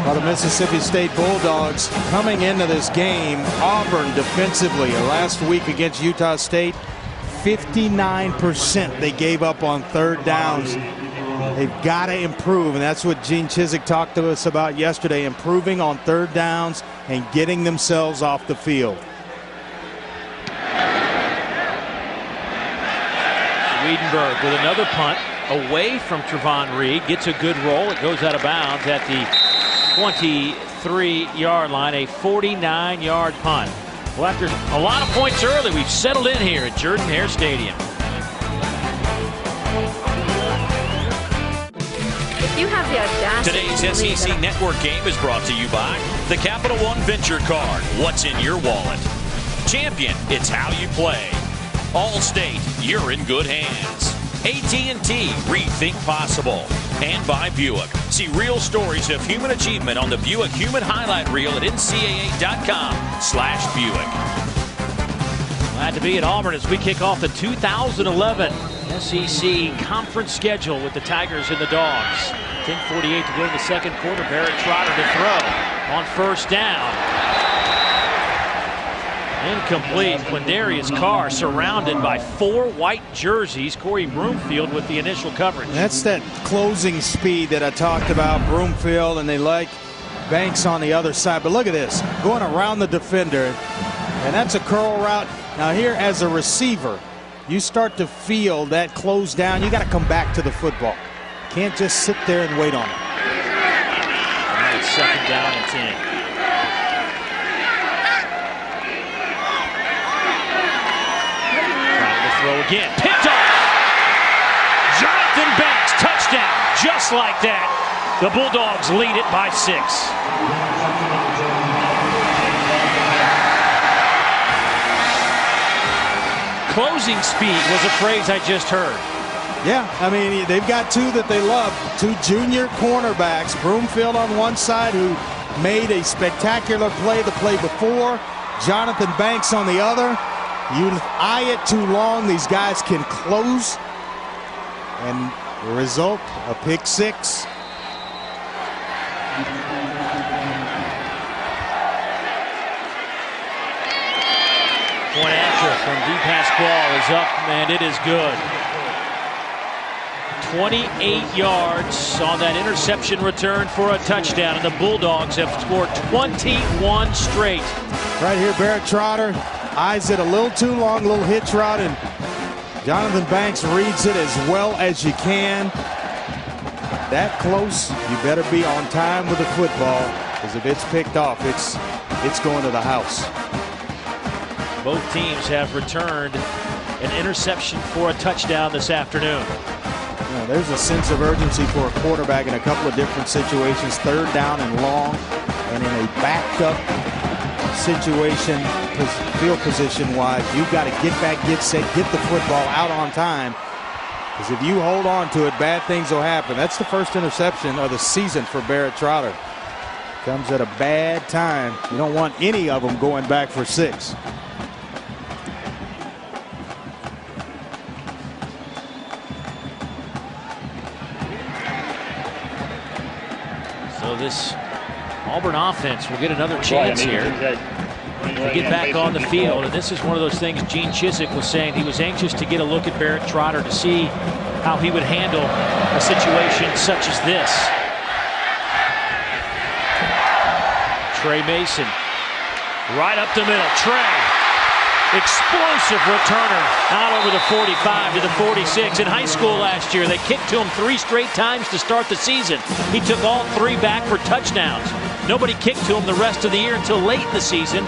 by the Mississippi State Bulldogs. Coming into this game, Auburn defensively, last week against Utah State, 59% they gave up on third downs. They've got to improve, and that's what Gene Chizik talked to us about yesterday, improving on third downs and getting themselves off the field. Wiedenberg with another punt away from Trevon Reed. Gets a good roll. It goes out of bounds at the 23-yard line. A 49-yard punt. Well, after a lot of points early, we've settled in here at Jordan-Hare Stadium. You have the audacity. Today's SEC Network game is brought to you by the Capital One Venture Card. What's in your wallet? Champion, it's how you play. Allstate, you're in good hands. AT&T, rethink possible. And by Buick. See real stories of human achievement on the Buick Human Highlight Reel at ncaa.com/Buick. Glad to be at Auburn as we kick off the 2011 SEC conference schedule with the Tigers and the Dogs. 10:48 to go in the second quarter. Barrett Trotter to throw on first down. Incomplete. Quindarius Carr surrounded by 4 white jerseys. Corey Broomfield with the initial coverage. That's that closing speed that I talked about. Broomfield, and they like Banks on the other side. But look at this, going around the defender, and that's a curl route. Now here as a receiver, you start to feel that close down. You got to come back to the football. Can't just sit there and wait on it. Now it's 2nd down and 10. Throw again. Picked off. Jonathan Banks, touchdown. Just like that, the Bulldogs lead it by 6. Closing speed was a phrase I just heard. Yeah, I mean, they've got two that they love, two junior cornerbacks. Broomfield on one side, who made a spectacular play the play before. Jonathan Banks on the other. You eye it too long, these guys can close. And the result, a pick six. Point after from DePasquale is up, and it is good. 28 yards on that interception return for a touchdown, and the Bulldogs have scored 21 straight. Right here, Barrett Trotter eyes it a little too long, a little hitch route, and Jonathan Banks reads it as well as you can. That close, you better be on time with the football, because if it's picked off, it's going to the house. Both teams have returned an interception for a touchdown this afternoon. There's a sense of urgency for a quarterback in a couple of different situations. Third down and long, and in a backed up situation, field position wise, you've got to get back, get set, get the football out on time. Because if you hold on to it, bad things will happen. That's the first interception of the season for Barrett Trotter. Comes at a bad time. You don't want any of them going back for six. So this Auburn offense will get another chance here to get back on the field. And this is one of those things Gene Chizik was saying. He was anxious to get a look at Barrett Trotter to see how he would handle a situation such as this. Trey Mason right up the middle. Trey, explosive returner out over the 45 to the 46. In high school last year, they kicked to him 3 straight times to start the season. He took all 3 back for touchdowns. Nobody kicked to him the rest of the year until late in the season.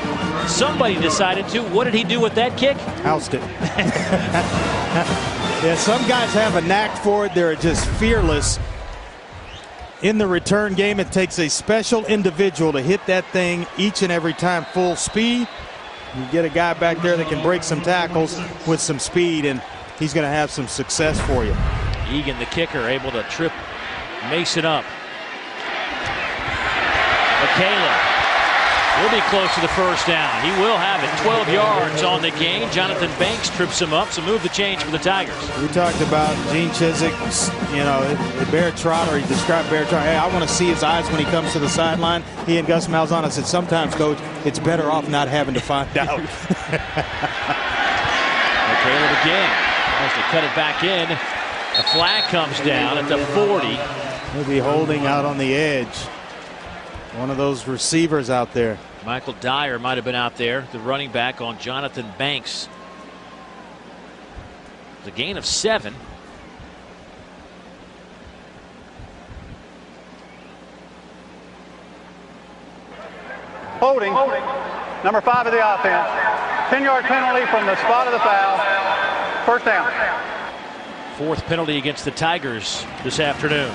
Somebody decided to. What did he do with that kick? Housed it. Yeah, some guys have a knack for it. They're just fearless. In the return game, it takes a special individual to hit that thing each and every time full speed. You get a guy back there that can break some tackles with some speed, and he's going to have some success for you. Egan, the kicker, able to trip Mason up. McCaleb will be close to the first down. He will have it. 12 yards on the game. Jonathan Banks trips him up, so move the change for the Tigers. We talked about Gene Chizik, Barrett Trotter. He described Barrett Trotter. Hey, I want to see his eyes when he comes to the sideline. He and Gus Malzahn said, sometimes, Coach, it's better off not having to find out. McCaleb again has to cut it back in. A flag comes down at the 40. He'll be holding out on the edge. One of those receivers out there. Michael Dyer might have been out there, the running back on Jonathan Banks. The gain of 7. Holding, number 5 of the offense. 10-yard penalty from the spot of the foul. First down. 4th penalty against the Tigers this afternoon.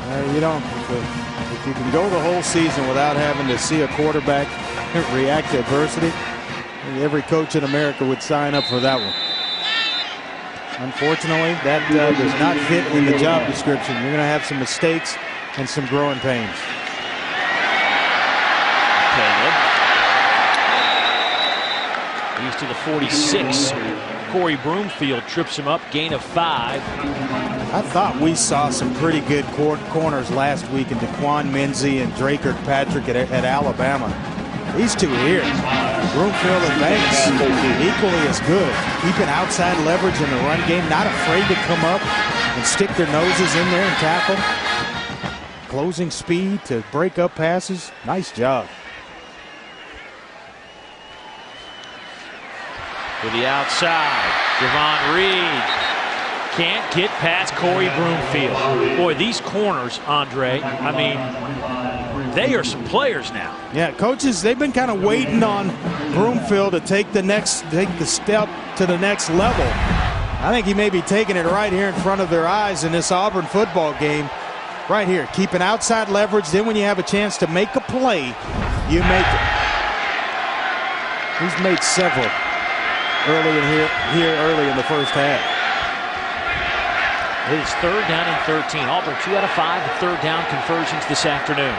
If you can go the whole season without having to see a quarterback react to adversity, every coach in America would sign up for that one. Unfortunately, that does not fit in the job description. You're going to have some mistakes and some growing pains. Caleb. He's to the 46. Corey Broomfield trips him up, gain of 5. I thought we saw some pretty good corners last week in DeQuan Menzie and Drake Kirkpatrick at Alabama. These two here, Broomfield and Banks, equally as good. Keeping outside leverage in the run game, not afraid to come up and stick their noses in there and tackle. Closing speed to break up passes. Nice job. To the outside, Javon Reed can't get past Corey Broomfield. Boy, these corners, Andre, I mean, they are some players now. Yeah, coaches, they've been kind of waiting on Broomfield to take the step to the next level. I think he may be taking it right here in front of their eyes in this Auburn football game. Right here, keeping outside leverage. Then when you have a chance to make a play, you make it. He's made several. early in the first half. It is 3rd down and 13. Auburn 2 out of 5 third down conversions this afternoon.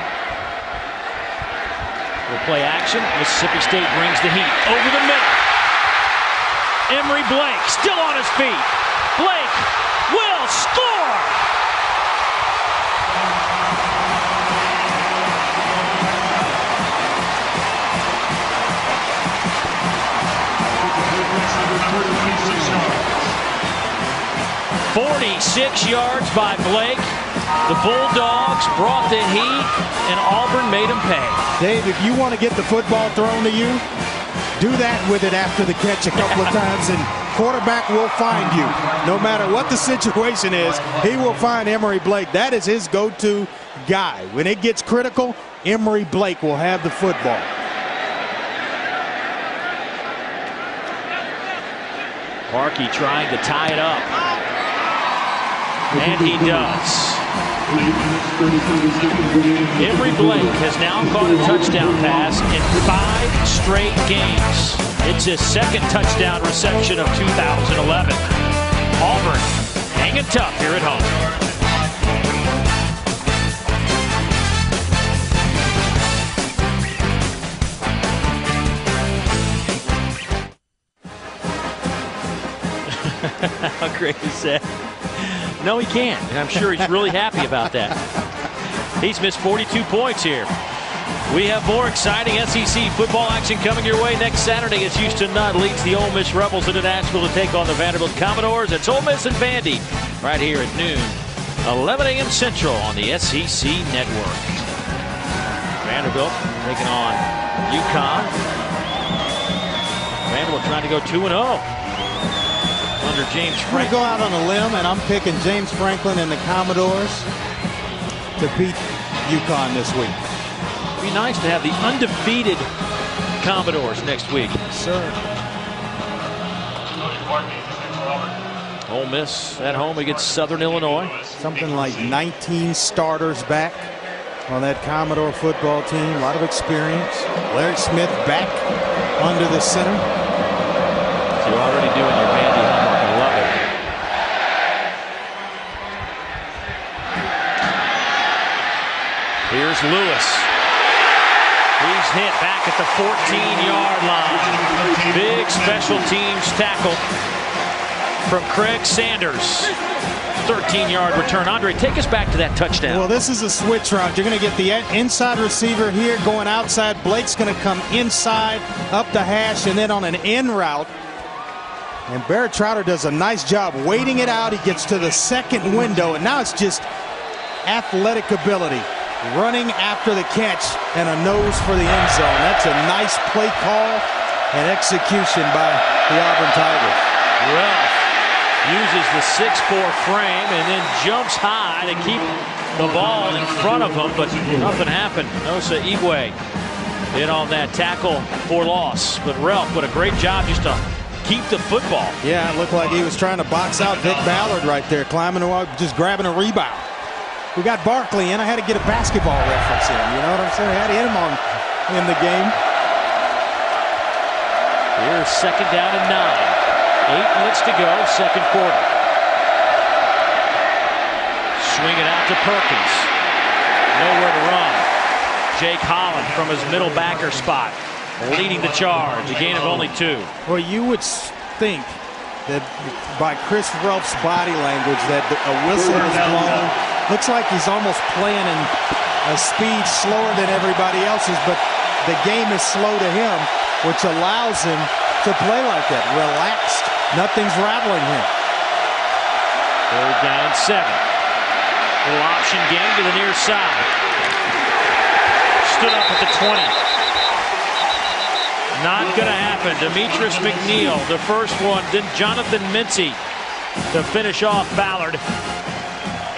We'll play action. Mississippi State brings the heat over the middle. Emory Blake still on his feet. Blake will score. "46 yards by Blake. The Bulldogs brought the heat, and Auburn made them pay." Dave, if you want to get the football thrown to you, do that with it after the catch a couple of times, and quarterback will find you. No matter what the situation is, he will find Emory Blake. That is his go-to guy. When it gets critical, Emory Blake will have the football. Parkey trying to tie it up. And he does. Emory Blake has now caught a touchdown pass in 5 straight games. It's his 2nd touchdown reception of 2011. Auburn hanging tough here at home. How great is that? No, he can't, and I'm sure he's really happy about that. He's missed 42 points here. We have more exciting SEC football action coming your way next Saturday as Houston Nutt leads the Ole Miss Rebels into Nashville to take on the Vanderbilt Commodores. It's Ole Miss and Vandy right here at noon, 11 a.m. Central on the SEC Network. Vanderbilt taking on UConn. Vanderbilt trying to go 2-0. Under James Franklin. I'm going to go out on a limb, and I'm picking James Franklin and the Commodores to beat UConn this week. It'd be nice to have the undefeated Commodores next week. Sir. Ole Miss at home against Southern Illinois. Something like 19 starters back on that Commodore football team. A lot of experience. Larry Smith back under the center. So you're already doing your Vandy homework. I love it. Here's Lewis. He's hit back at the 14-yard line. Big special teams tackle from Craig Sanders. 13-yard return. Andre, take us back to that touchdown. Well, this is a switch route. You're going to get the inside receiver here going outside. Blake's going to come inside, up the hash, and then on an in route. And Barrett Trotter does a nice job waiting it out. He gets to the second window, and now it's just athletic ability. Running after the catch and a nose for the end zone. That's a nice play call and execution by the Auburn Tigers. Ralph uses the 6'4" frame and then jumps high to keep the ball in front of him, but nothing happened. Nosa Igwe hit on that tackle for loss. But Ralph, what a great job just to keep the football. Yeah, it looked like he was trying to box out Vic Ballard right there, climbing the wall, just grabbing a rebound. We got Barkley in. I had to get a basketball reference in. You know what I'm saying? I had him in the game. Here's 2nd down and 9. 8 minutes to go, 2nd quarter. Swing it out to Perkins. Nowhere to run. Jake Holland from his middle backer spot, leading the charge. A gain of only 2. Well, you would think that by Chris Relf's body language that a whistle is blown. Looks like he's almost playing in a speed slower than everybody else's, but the game is slow to him, which allows him to play like that. Relaxed. Nothing's rattling him. 3rd down and 7. Little option game to the near side. Stood up at the 20. Not going to happen. Demetrius McNeil, the first one. Then Jonathan Mincy to finish off Ballard.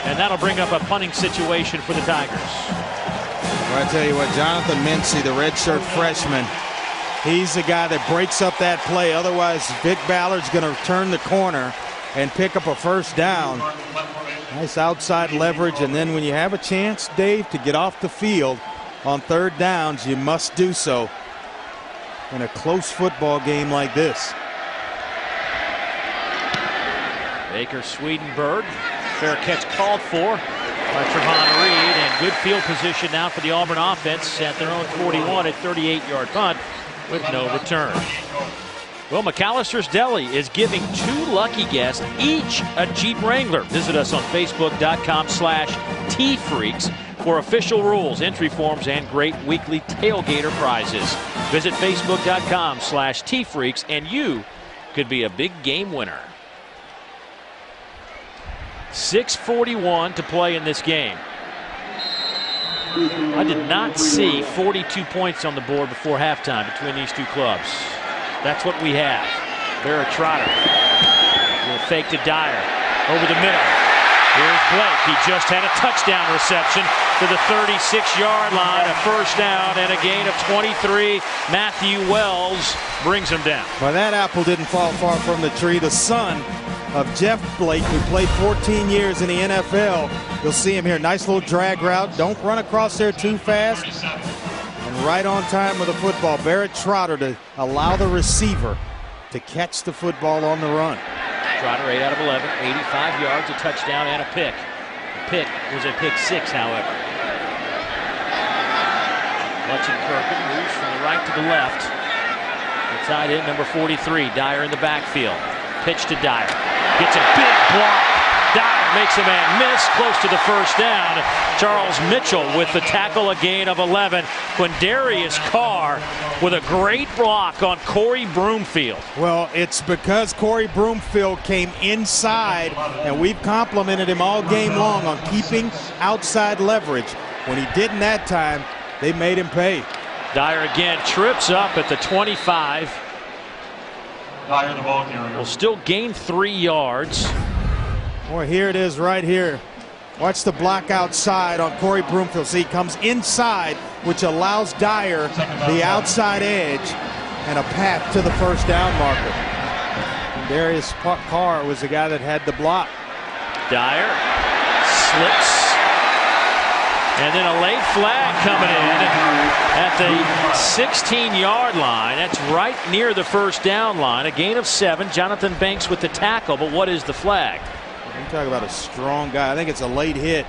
And that'll bring up a punting situation for the Tigers. Well, I tell you what, Jonathan Mincy, the redshirt freshman, he's the guy that breaks up that play. Otherwise, Vic Ballard's going to turn the corner and pick up a first down. Nice outside leverage. And then when you have a chance, Dave, to get off the field on 3rd downs, you must do so in a close football game like this. Baker Swedenberg. Fair catch called for by Trevon Reed, and good field position now for the Auburn offense at their own 41 at 38-yard punt with no return. Well, McAllister's Deli is giving 2 lucky guests each a Jeep Wrangler. Visit us on Facebook.com/TFreaks for official rules, entry forms, and great weekly tailgater prizes. Visit Facebook.com/TFreaks and you could be a big game winner. 6:41 to play in this game. I did not see 42 points on the board before halftime between these two clubs. That's what we have. Barrett Trotter will fake to Dyer over the middle. Here's Blake. He just had a touchdown reception to the 36-yard line, a first down and a gain of 23. Matthew Wells brings him down. Well, that apple didn't fall far from the tree. The son of Jeff Blake, who played 14 years in the NFL. You'll see him here. Nice little drag route. Don't run across there too fast. And right on time with the football. Barrett Trotter to allow the receiver to catch the football on the run. Trotter 8 out of 11, 85 yards, a touchdown, and a pick. The pick was a pick 6, however. Kirkland moves from the right to the left. The tight end, number 43, Dyer in the backfield. Pitch to Dyer. Gets a big block. Dyer makes a man miss, close to the first down. Charles Mitchell with the tackle, a gain of 11. Quindarius Carr with a great block on Corey Broomfield. Well, it's because Corey Broomfield came inside, and we've complimented him all game long on keeping outside leverage. When he didn't that time, they made him pay. Dyer again trips up at the 25. Will still gain 3 yards. Boy, here it is right here. Watch the block outside on Corey Broomfield. See, he comes inside, which allows Dyer the outside edge and a path to the first down marker. And Darius Carr was the guy that had the block. Dyer slips. And then a late flag coming in at the 16-yard line. That's right near the first down line. A gain of 7. Jonathan Banks with the tackle, but what is the flag? You talk about a strong guy. I think it's a late hit.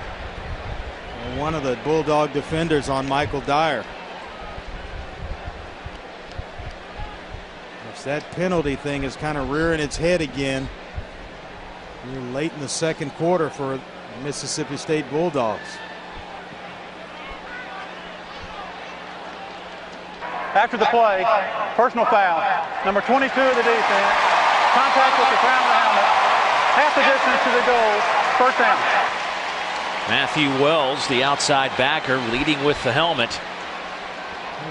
One of the Bulldog defenders on Michael Dyer. If that penalty thing is kind of rearing its head again. We're late in the second quarter for the Mississippi State Bulldogs. After the play, personal foul. Number 22 of the defense. Contact with the crown of the helmet. Half the distance to the goal. First down. Matthew Wells, the outside backer, leading with the helmet.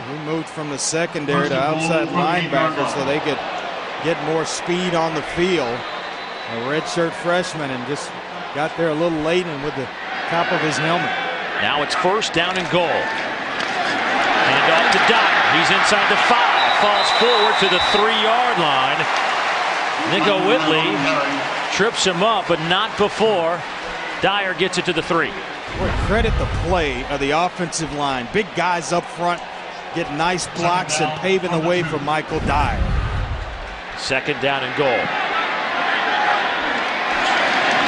He moved from the secondary to outside linebacker so they could get more speed on the field. A redshirt freshman, and just got there a little late and with the top of his helmet. Now it's first down and goal. And off to Dyer. He's inside the 5. Falls forward to the 3-yard line. Nico Whitley trips him up, but not before Dyer gets it to the 3. Boy, credit the play of the offensive line. Big guys up front get nice blocks and paving the way for Michael Dyer. Second down and goal.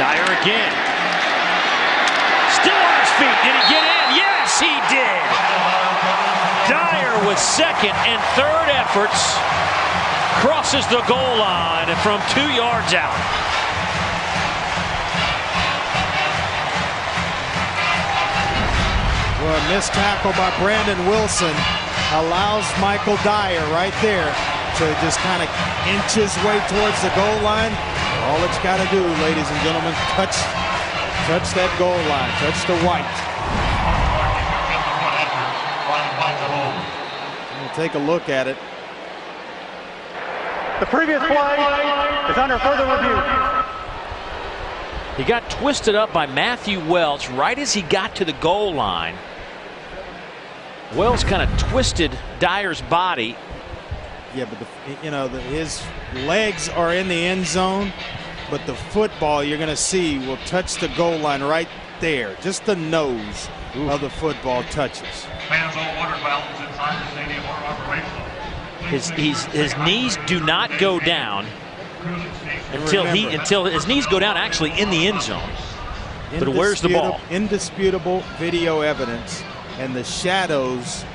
Dyer again. Still on his feet. Did he get in? Yes, he did. Dyer with second and third efforts crosses the goal line from 2 yards out. Well, a missed tackle by Brandon Wilson allows Michael Dyer right there to just kind of inch his way towards the goal line. All it's got to do, ladies and gentlemen, touch that goal line, touch the white. We'll take a look at it. The previous play is under further review. He got twisted up by Matthew Wells right as he got to the goal line. Wells kind of twisted Dyer's body. Yeah, but his legs are in the end zone, but the football you're going to see will touch the goal line right there. Just the nose of the football touches. Fans all water fountains inside the stadium are operational. His knees do not go down. until his knees go down actually in the end zone. But where's the ball? Indisputable video evidence, and the shadows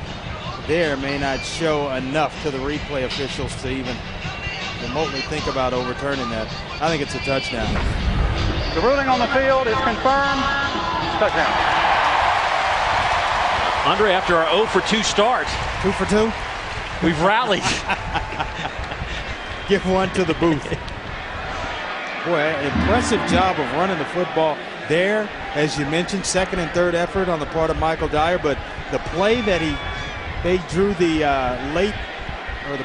there may not show enough to the replay officials to even remotely think about overturning that. I think it's a touchdown. The ruling on the field is confirmed. Touchdown. Andre, after our 0 for 2 start. 2 for 2? We've rallied. Give one to the booth. Boy, impressive job of running the football there. As you mentioned, second and third effort on the part of Michael Dyer. But the play that they drew the the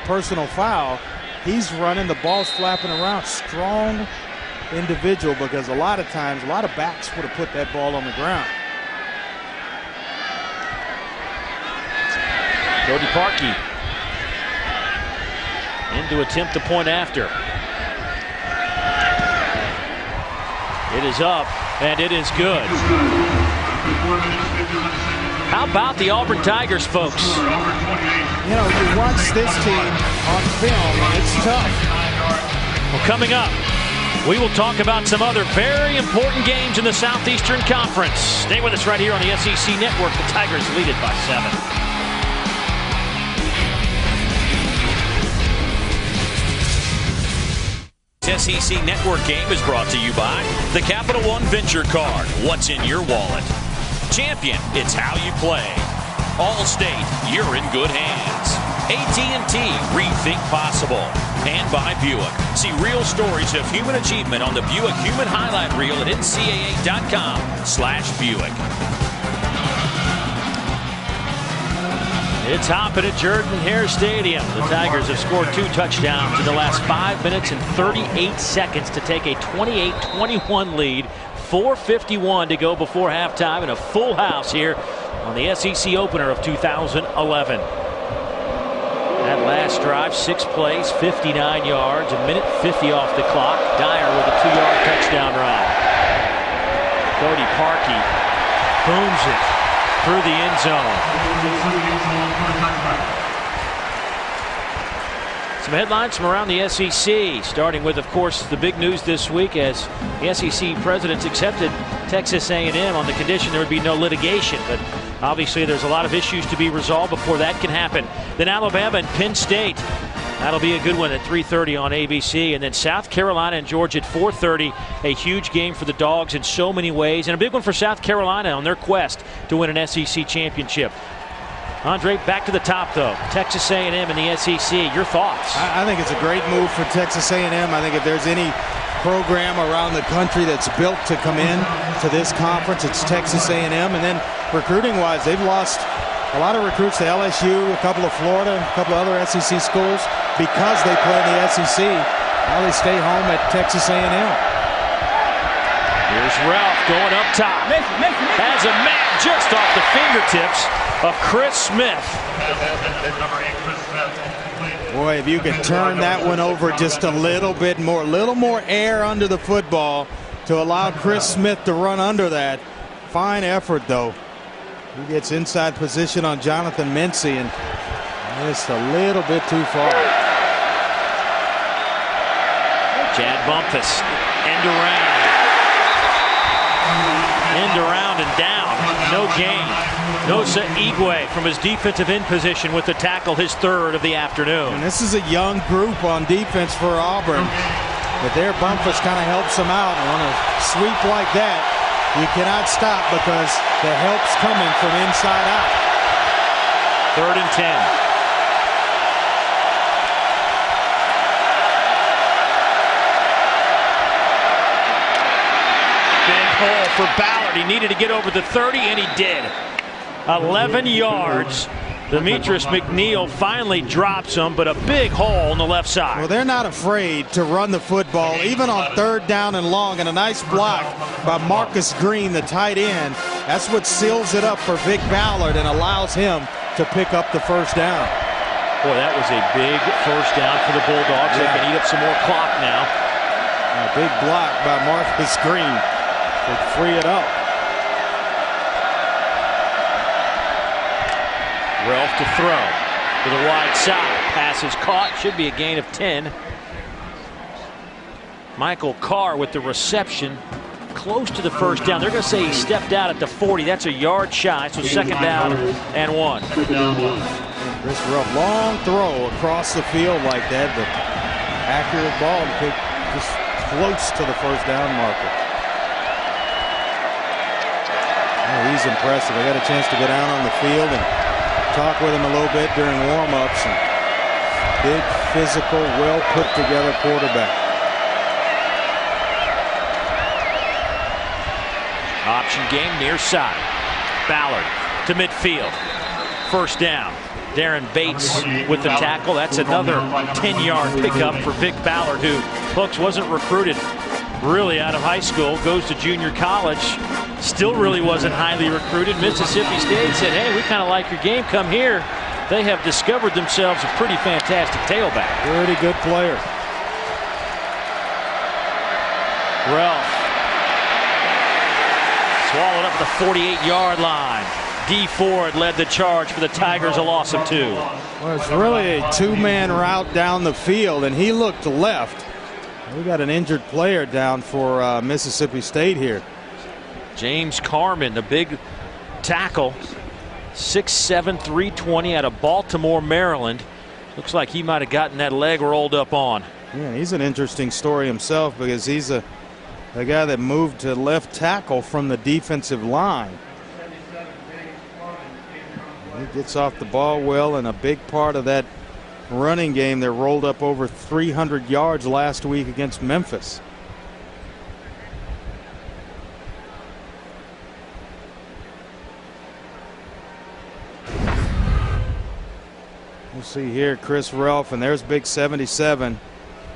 personal foul, he's running, the ball's flapping around. Strong individual, because a lot of times, a lot of backs would have put that ball on the ground. Cody Parkey in to attempt the point after. It is up, and it is good. How about the Auburn Tigers, folks? You know, you watch this team on film, and it's tough. Well, coming up, we will talk about some other very important games in the Southeastern Conference. Stay with us right here on the SEC Network. The Tigers lead it by 7. SEC Network game is brought to you by the Capital One Venture Card. What's in your wallet? Champion, it's how you play. Allstate, you're in good hands. AT&T, rethink possible. And by Buick. See real stories of human achievement on the Buick Human Highlight Reel at ncaa.com/Buick. It's hopping at Jordan-Hare Stadium. The Tigers have scored 2 touchdowns in the last 5 minutes and 38 seconds to take a 28-21 lead. 4:51 to go before halftime, and a full house here on the SEC opener of 2011. That last drive, 6 plays, 59 yards, a minute 50 off the clock. Dyer with a 2-yard touchdown run. Cody Parkey booms it through the end zone. Some headlines from around the SEC, starting with, of course, the big news this week as the SEC presidents accepted Texas A&M on the condition there would be no litigation. But obviously there's a lot of issues to be resolved before that can happen. Then Alabama and Penn State. That'll be a good one at 3:30 on ABC. And then South Carolina and Georgia at 4:30. A huge game for the Dogs in so many ways. And a big one for South Carolina on their quest to win an SEC championship. Andre, back to the top, though. Texas A&M and the SEC. Your thoughts? I think it's a great move for Texas A&M. I think if there's any program around the country that's built to come in to this conference, it's Texas A&M. And then recruiting-wise, they've lost a lot of recruits to LSU, a couple of Florida, a couple of other SEC schools because they play in the SEC. Now they stay home at Texas A&M. Here's Ralph going up top. Has a man just off the fingertips of Chris Smith. Boy, if you could turn that one over just a little bit more, little more air under the football to allow Chris Smith to run under that. Fine effort, though. He gets inside position on Jonathan Mincy and just a little bit too far. Chad Bumpus, end around. End around and down. No gain. Nosa Igwe from his defensive end position with the tackle, his 3rd of the afternoon. And this is a young group on defense for Auburn. But there Bumpus kind of helps them out. And on a sweep like that, you cannot stop because the help's coming from inside out. 3rd and 10. Big hole for Ballard. He needed to get over the 30, and he did. 11 yards. Demetrius McNeil finally drops him, but a big hole on the left side. Well, they're not afraid to run the football, even on 3rd down and long, and a nice block by Marcus Green, the tight end. That's what seals it up for Vic Ballard and allows him to pick up the 1st down. Boy, that was a big 1st down for the Bulldogs. They can eat up some more clock now. A big block by Marcus Green to free it up. Ralph to throw to the wide side. Pass is caught. Should be a gain of 10. Michael Carr with the reception close to the first down. They're going to say he stepped out at the 40. That's a yard shy, so second down and 1. Chris Ruff, long throw across the field like that, but accurate ball to pick just close to the first down marker. Oh, he's impressive. I got a chance to go down on the field and talk with him a little bit during warm-ups. Big, physical, well put together quarterback. Option game near side. Ballard to midfield. First down. Darren Bates with the tackle. That's another 10-yard pickup for Vic Ballard, who, folks, wasn't recruited really out of high school, goes to junior college, still really wasn't highly recruited. Mississippi State said, hey, we kind of like your game, come here. They have discovered themselves a pretty fantastic tailback. Pretty good player. Ralph swallowed up at the 48-yard line. D. Ford led the charge for the Tigers, a loss of 2. Well, it's really a two-man route down the field, and he looked left. We got an injured player down for Mississippi State here. James Carman, the big tackle, 6'7", 320 out of Baltimore, Maryland. Looks like he might have gotten that leg rolled up on. Yeah, he's an interesting story himself because he's a guy that moved to left tackle from the defensive line. He gets off the ball well, and a big part of that running game that rolled up over 300 yards last week against Memphis. We'll see here Chris Ralph, and there's big 77.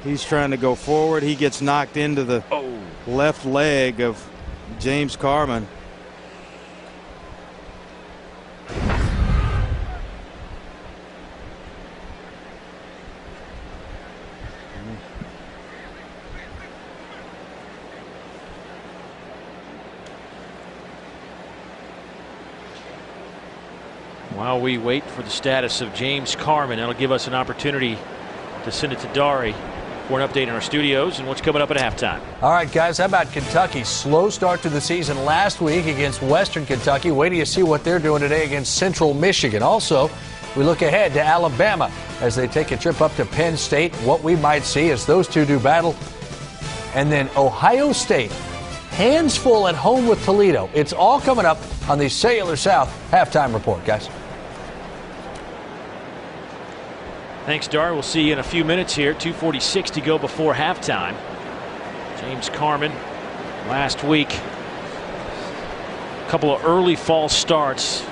He's trying to go forward. He gets knocked into the left leg of James Carman. While we wait for the status of James Carman, that'll give us an opportunity to send it to Dari for an update in our studios and what's coming up at halftime. All right, guys, how about Kentucky's slow start to the season last week against Western Kentucky? Wait till you see what they're doing today against Central Michigan. Also, we look ahead to Alabama as they take a trip up to Penn State, what we might see as those two do battle. And then Ohio State, hands full at home with Toledo. It's all coming up on the Cellular South Halftime Report, guys. Thanks, Dar. We'll see you in a few minutes here. 2:46 to go before halftime. James Carman last week, a couple of early false starts.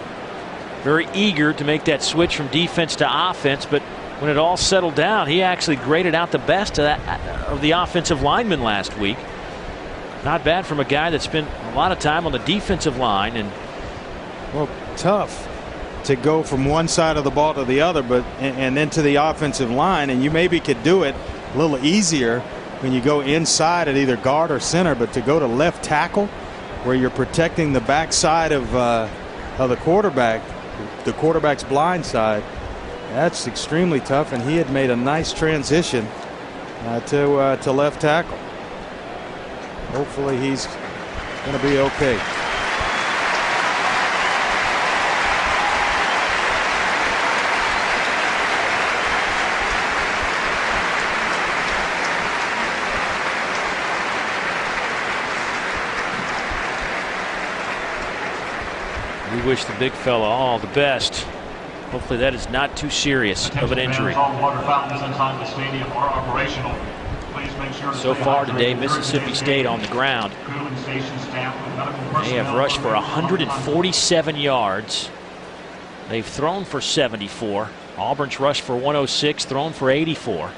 Very eager to make that switch from defense to offense, but when it all settled down, he actually graded out the best of the offensive linemen last week. Not bad from a guy that spent a lot of time on the defensive line. And well, tough to go from one side of the ball to the other, but and then to the offensive line, and you maybe could do it a little easier when you go inside at either guard or center, but to go to left tackle where you're protecting the backside of the quarterback, the quarterback's blind side, that's extremely tough, and he had made a nice transition to left tackle. Hopefully he's going to be okay. we wish the big fella all the best. Hopefully that is not too serious of an injury. All water fountains inside the stadium are operational. Please make sure so far today, Mississippi State on the ground. They have rushed for 147 yards. They've thrown for 74. Auburn's rushed for 106, thrown for 84.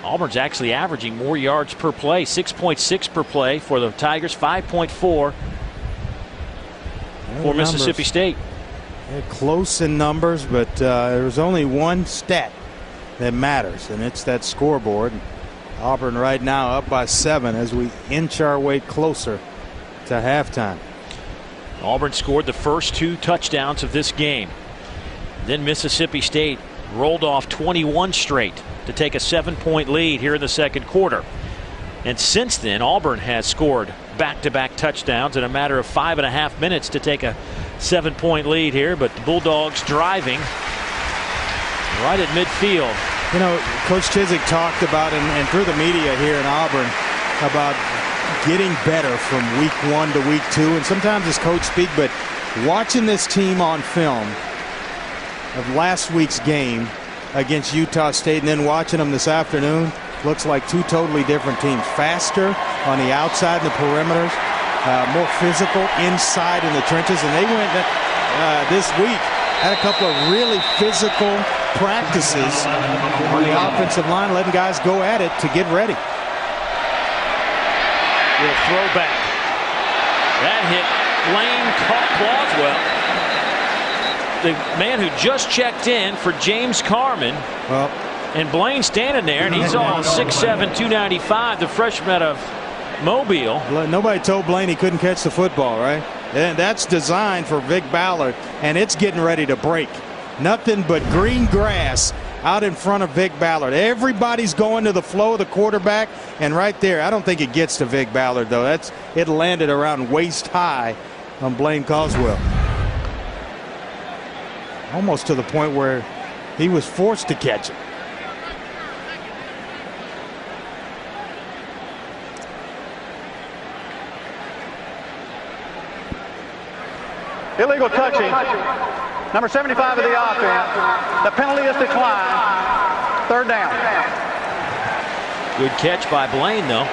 Auburn's actually averaging more yards per play, 6.6 per play for the Tigers, 5.4 for Mississippi State. They're close in numbers, but there's only one stat that matters, and it's that scoreboard. Auburn right now up by 7 as we inch our way closer to halftime. Auburn scored the first 2 touchdowns of this game. Then Mississippi State rolled off 21 straight to take a 7-point lead here in the second quarter. And since then, Auburn has scored back-to-back touchdowns in a matter of 5.5 minutes to take a 7-point lead here. But the Bulldogs driving right at midfield. You know, Coach Chiswick talked about, and through the media here in Auburn, about getting better from week 1 to week 2. And sometimes as coach speak, but watching this team on film of last week's game against Utah State and then watching them this afternoon, looks like two totally different teams. Faster on the outside and the perimeters, more physical inside in the trenches. And they went this week, had a couple of really physical practices on the offensive line, letting guys go at it to get ready. Little throwback. That hit Blaine Caldwell, the man who just checked in for James Carman. Well, and Blaine standing there, and he's all 6'7", 295, the freshman out of Mobile. Nobody told Blaine he couldn't catch the football, right? And that's designed for Vic Ballard, and it's getting ready to break. Nothing but green grass out in front of Vic Ballard. Everybody's going to the flow of the quarterback, and right there, I don't think it gets to Vic Ballard, though. It landed around waist high on Blaine Caldwell. Almost to the point where he was forced to catch it. Illegal touching. Number 75 of the offense. The penalty is declined. Third down. Good catch by Blaine, though.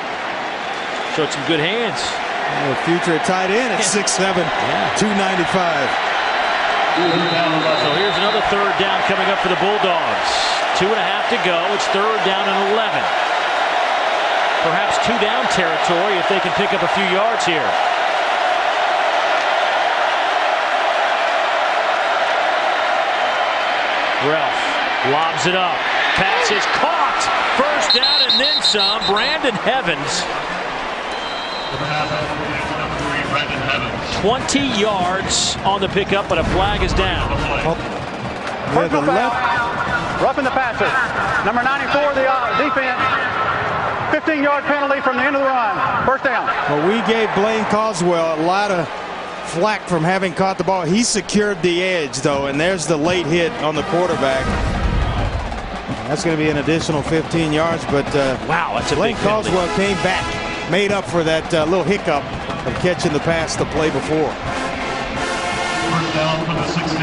Showed some good hands. Future tight end at 6'7", 295. So here's another third down coming up for the Bulldogs. 2.5 to go. It's third down and 11. Perhaps 2 down territory if they can pick up a few yards here. Ralph lobs it up. Pass is caught. First down and then some. Brandon Evans. 20 yards on the pickup, but a flag is down. Personal foul. Roughing the passer. Number 94 of the defense. 15-yard penalty from the end of the run. First down. Well, we gave Blaine Caldwell a lot of flack from having caught the ball. He secured the edge, though, and there's the late hit on the quarterback. That's going to be an additional 15 yards, but wow, that's a Blaine big penalty. Caldwell came back, made up for that little hiccup of catching the pass the play before. First down for the 16.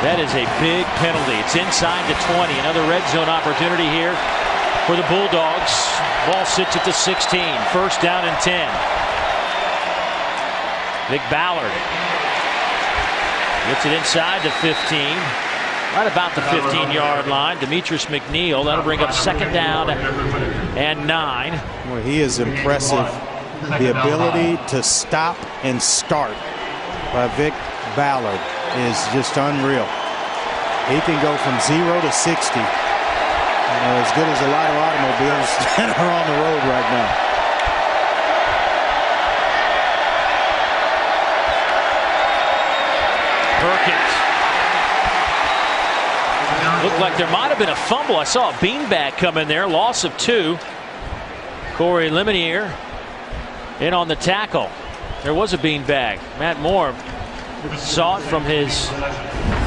That is a big penalty. It's inside the 20. Another red zone opportunity here for the Bulldogs. Ball sits at the 16. First down and 10. Vic Ballard gets it inside the 15. Right about the 15-yard line. Demetrius McNeil. That'll bring up second down and 9. Well, he is impressive. The ability to stop and start by Vic Ballard is just unreal. He can go from 0 to 60. As good as a lot of automobiles that are on the road right now. Perkins. Looked like there might have been a fumble. I saw a beanbag come in there. Loss of 2. Corey Lemonier in on the tackle. There was a beanbag. Matt Moore saw it from his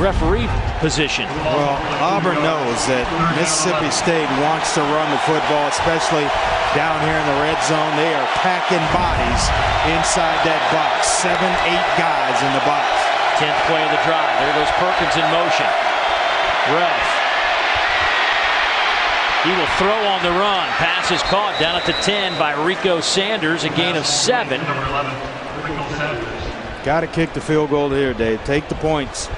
referee position. Well, Auburn knows that Mississippi State wants to run the football, especially down here in the red zone. They are packing bodies inside that box. 7, 8 guys in the box. 10th play of the drive. There goes Perkins in motion. Ralph. He will throw on the run. Pass is caught down at the 10 by Rico Sanders. A gain of 7. Got to kick the field goal here, Dave. Take the points.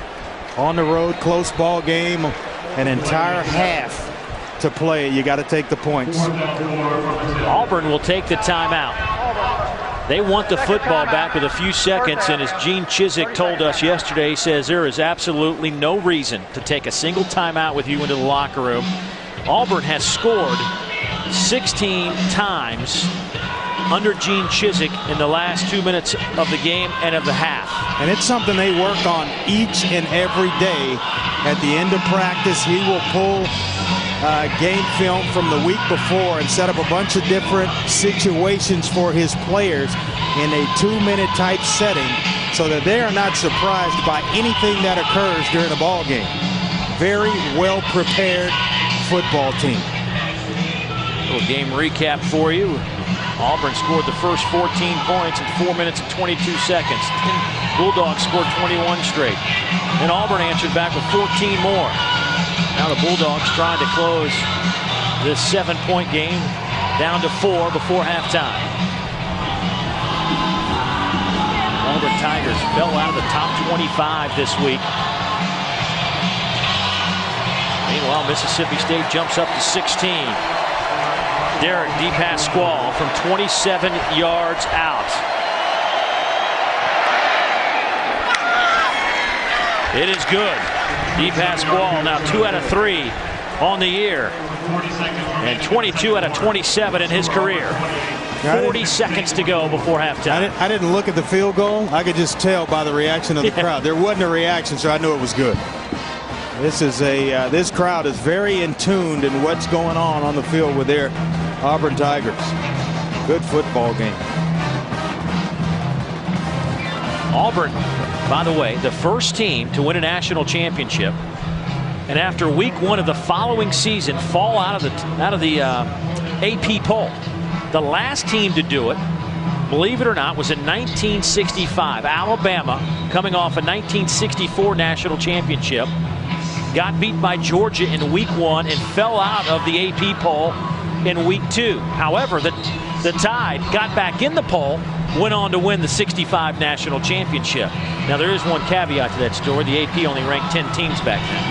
On the road, close ball game. An entire half to play. You got to take the points. Auburn will take the timeout. They want the football back with a few seconds, and as Gene Chiswick told us yesterday, he says there is absolutely no reason to take a single timeout with you into the locker room. Auburn has scored 16 times under Gene Chiswick in the last 2 minutes of the game and of the half. And it's something they work on each and every day At the end of practice, he will pull game film from the week before and set up a bunch of different situations for his players in a 2-minute type setting so that they are not surprised by anything that occurs during a ball game. Very well prepared football team. Little game recap for you. Auburn scored the first 14 points in 4 minutes and 22 seconds. Bulldogs scored 21 straight. And Auburn answered back with 14 more. Now the Bulldogs trying to close this 7-point game down to 4 before halftime. Auburn Tigers fell out of the top 25 this week. Meanwhile, Mississippi State jumps up to 16. Derek deep pass squall from 27 yards out. It is good. Deep pass squall now 2 out of 3 on the year. And 22 out of 27 in his career. 40 seconds to go before halftime. I didn't look at the field goal. I could just tell by the reaction of the crowd. There wasn't a reaction, so I knew it was good. This crowd is very in tuned in what's going on the field with their Auburn Tigers. Good football game. Auburn, by the way, the first team to win a national championship, and after week 1 of the following season, fall out of the AP poll. The last team to do it, believe it or not, was in 1965. Alabama, coming off a 1964 national championship, got beat by Georgia in week 1 and fell out of the AP poll in week 2. However, the Tide got back in the poll, went on to win the 65 national championship. Now, there is one caveat to that story. The AP only ranked 10 teams back then.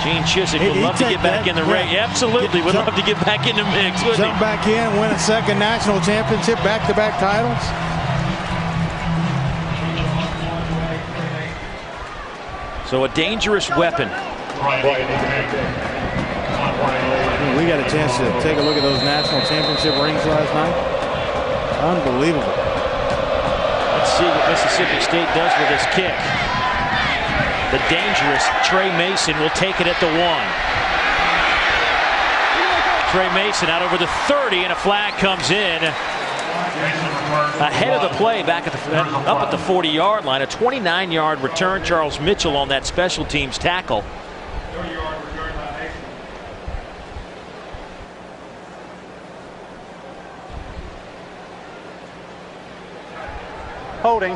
Gene Chiswick would love to get back in the race. Absolutely, would love to get back in the mix. Jump back in, win a second national championship, back-to-back titles. So a dangerous weapon. We got a chance to take a look at those national championship rings last night. Unbelievable. Let's see what Mississippi State does with this kick. The dangerous Trey Mason will take it at the 1. Trey Mason out over the 30, and a flag comes in ahead of the play back at up at the 40-yard line. A 29-yard return. Charles Mitchell on that special teams tackle. Holding.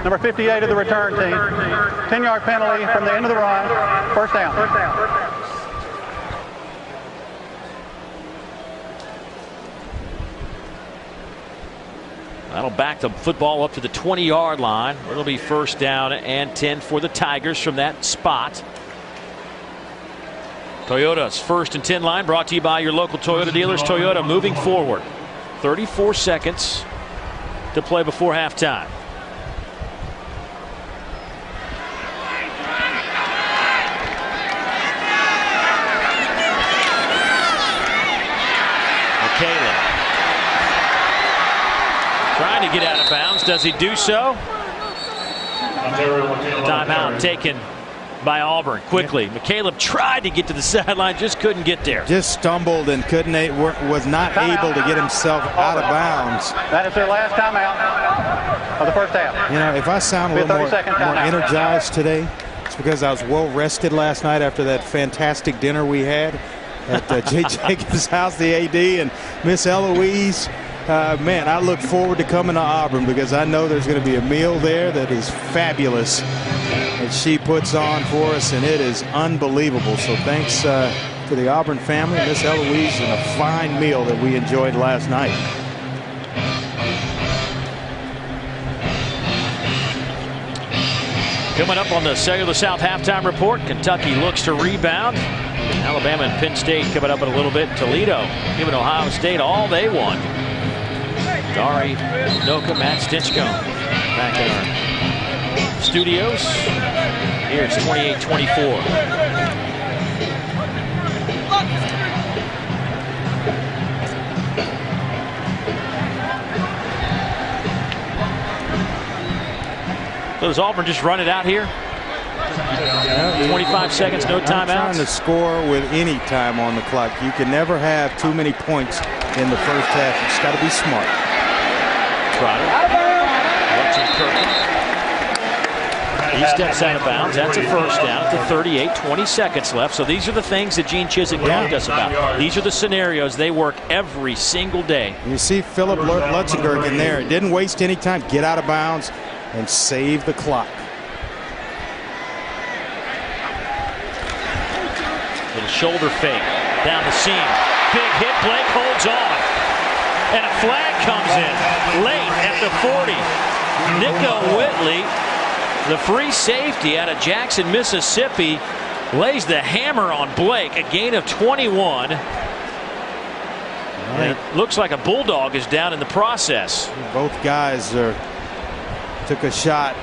Number 58 of the return team. 10-yard penalty from the end of the run. First down. That'll back the football up to the 20-yard line. It'll be first down and 10 for the Tigers from that spot. Toyota's first and 10 line brought to you by your local Toyota dealers. Toyota moving forward. 34 seconds to play before halftime. McCaleb trying to get out of bounds. Does he do so? Timeout taken by Auburn quickly. McCaleb tried to get to the sideline, just couldn't get there. Just stumbled and was not able to get himself out of bounds. That is their last timeout of the first half. You know, if I sound a little more energized today, it's because I was well rested last night after that fantastic dinner we had at Jay Jacobs' house, the AD, and Miss Eloise. Man, I look forward to coming to Auburn because I know there's going to be a meal there that is fabulous that she puts on for us, and it is unbelievable. So thanks to the Auburn family, Miss Eloise, and a fine meal that we enjoyed last night. Coming up on the Cellular South halftime report, Kentucky looks to rebound. Alabama and Penn State coming up in a little bit. Toledo giving Ohio State all they want. Dari Noka, Matt Stinchcomb back in our studios. Here it's 28-24. So does Auburn just run it out here? 25 seconds, no timeouts. Trying to score with any time on the clock. You can never have too many points in the first half. You just got to be smart. Trotter. He steps out of bounds. That's a first down at the 38. 20 seconds left. So these are the things that Gene Chizik talked us about. These are the scenarios they work every single day. You see Philip Lutzenberg in there. Didn't waste any time. Get out of bounds and save the clock. Little shoulder fake down the seam. Big hit. Blake holds on. And a flag comes in late at the 40. Nico Whitley, the free safety out of Jackson, Mississippi, lays the hammer on Blake. A gain of 21. And it looks like a Bulldog is down in the process. Both guys took a shot.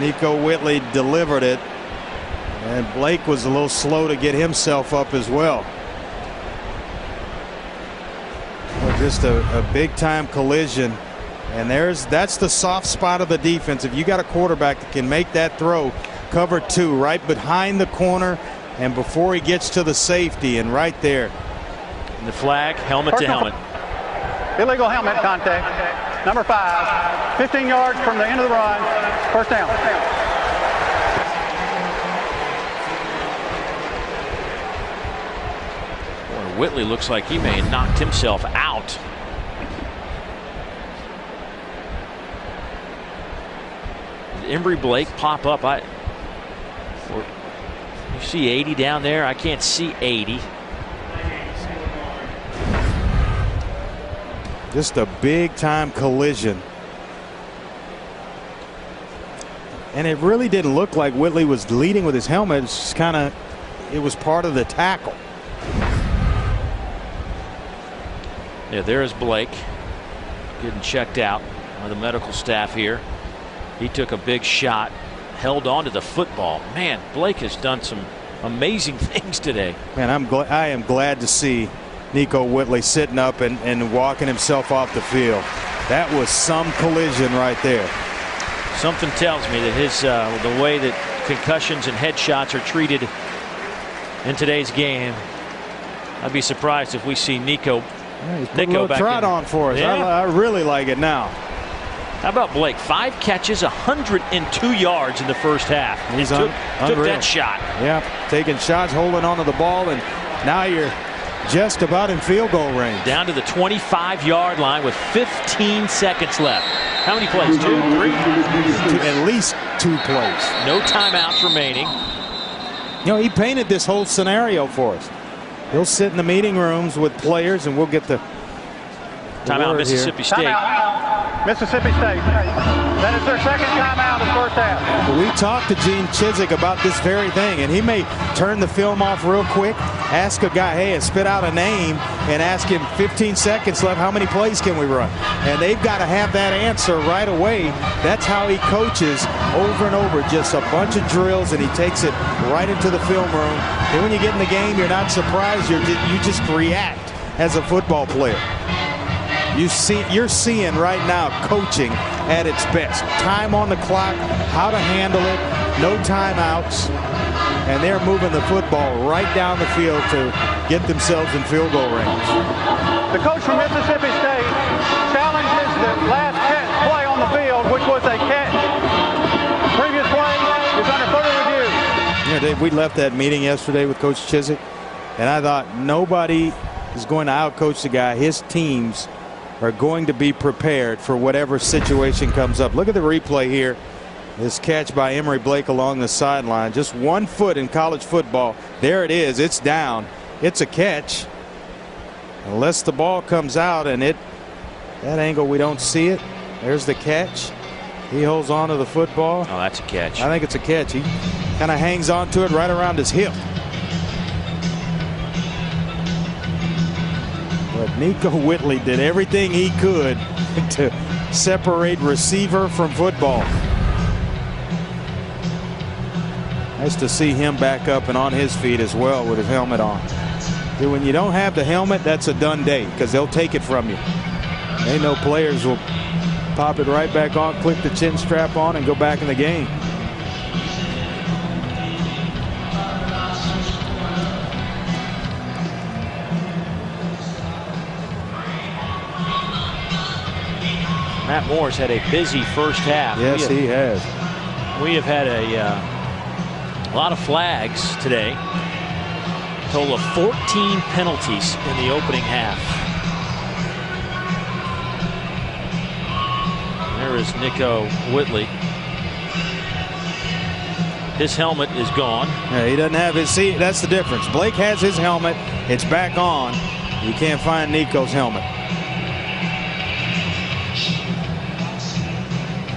Nico Whitley delivered it. And Blake was a little slow to get himself up as well. Just a big-time collision. And that's the soft spot of the defense. If you got a quarterback that can make that throw, cover two, right behind the corner and before he gets to the safety, and right there. And the flag, helmet to helmet. Illegal helmet contact. Number 5. 15 yards from the end of the run. First down. Boy, Whitley looks like he may have knocked himself out. Embry Blake pop up. You see 80 down there. I can't see 80. Just a big time collision. And it really didn't look like Whitley was leading with his helmet. It's just kind of, it was part of the tackle. Yeah, there's Blake getting checked out by the medical staff here. He took a big shot, held on to the football. Man, Blake has done some amazing things today. Man, I am glad to see Nico Whitley sitting up and walking himself off the field. That was some collision right there. Something tells me that his the way that concussions and headshots are treated in today's game, I'd be surprised if we see Nico back trot on for us. Yeah. I really like it now. How about Blake? 5 catches, 102 yards in the first half. He took that shot. Yeah, taking shots, holding onto the ball, and now you're just about in field goal range. Down to the 25-yard line with 15 seconds left. How many plays? 2, 3? At least 2 plays. No timeouts remaining. You know, he painted this whole scenario for us. He'll sit in the meeting rooms with players, and we'll get the timeout. Mississippi State. Timeout. Mississippi State. That is their second timeout in the first half. We talked to Gene Chizik about this very thing, and he may turn the film off real quick, ask a guy, hey, spit out a name, and ask him 15 seconds left, how many plays can we run? And they've got to have that answer right away. That's how he coaches over and over, just a bunch of drills, and he takes it right into the film room. And when you get in the game, you're not surprised. You just react as a football player. You're seeing right now coaching at its best. Time on the clock, how to handle it, no timeouts, and they're moving the football right down the field to get themselves in field goal range. The coach from Mississippi State challenges the last play on the field, which was a catch. Previous play is under further review. Yeah, Dave, we left that meeting yesterday with Coach Chizik, and I thought nobody is going to outcoach the guy. His teams are going to be prepared for whatever situation comes up. Look at the replay here. This catch by Embry Blake along the sideline. Just 1 foot in college football. There it is. It's down. It's a catch. Unless the ball comes out and that angle we don't see it. There's the catch. He holds on to the football. Oh, that's a catch. I think it's a catch. He kind of hangs on to it right around his hip. But Nico Whitley did everything he could to separate receiver from football. Nice to see him back up and on his feet as well with his helmet on. When you don't have the helmet, that's a done day because they'll take it from you. They know players will pop it right back on, click the chin strap on, and go back in the game. Matt Moore's had a busy first half. Yes, he has. We have had a lot of flags today. A total of 14 penalties in the opening half. There is Nico Whitley. His helmet is gone. Yeah, he doesn't have his. See, that's the difference. Blake has his helmet. It's back on. You can't find Nico's helmet.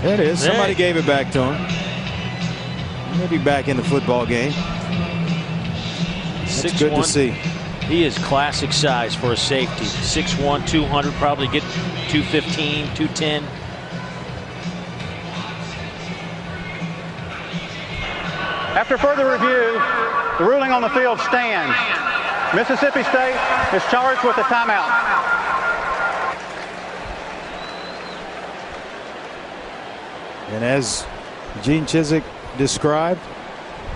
There it is. Somebody gave it back to him. Maybe back in the football game. It's good to see. He is classic size for a safety. 6'1", 200, probably get 215, 210. After further review, the ruling on the field stands. Mississippi State is charged with a timeout. And as Gene Chizik described,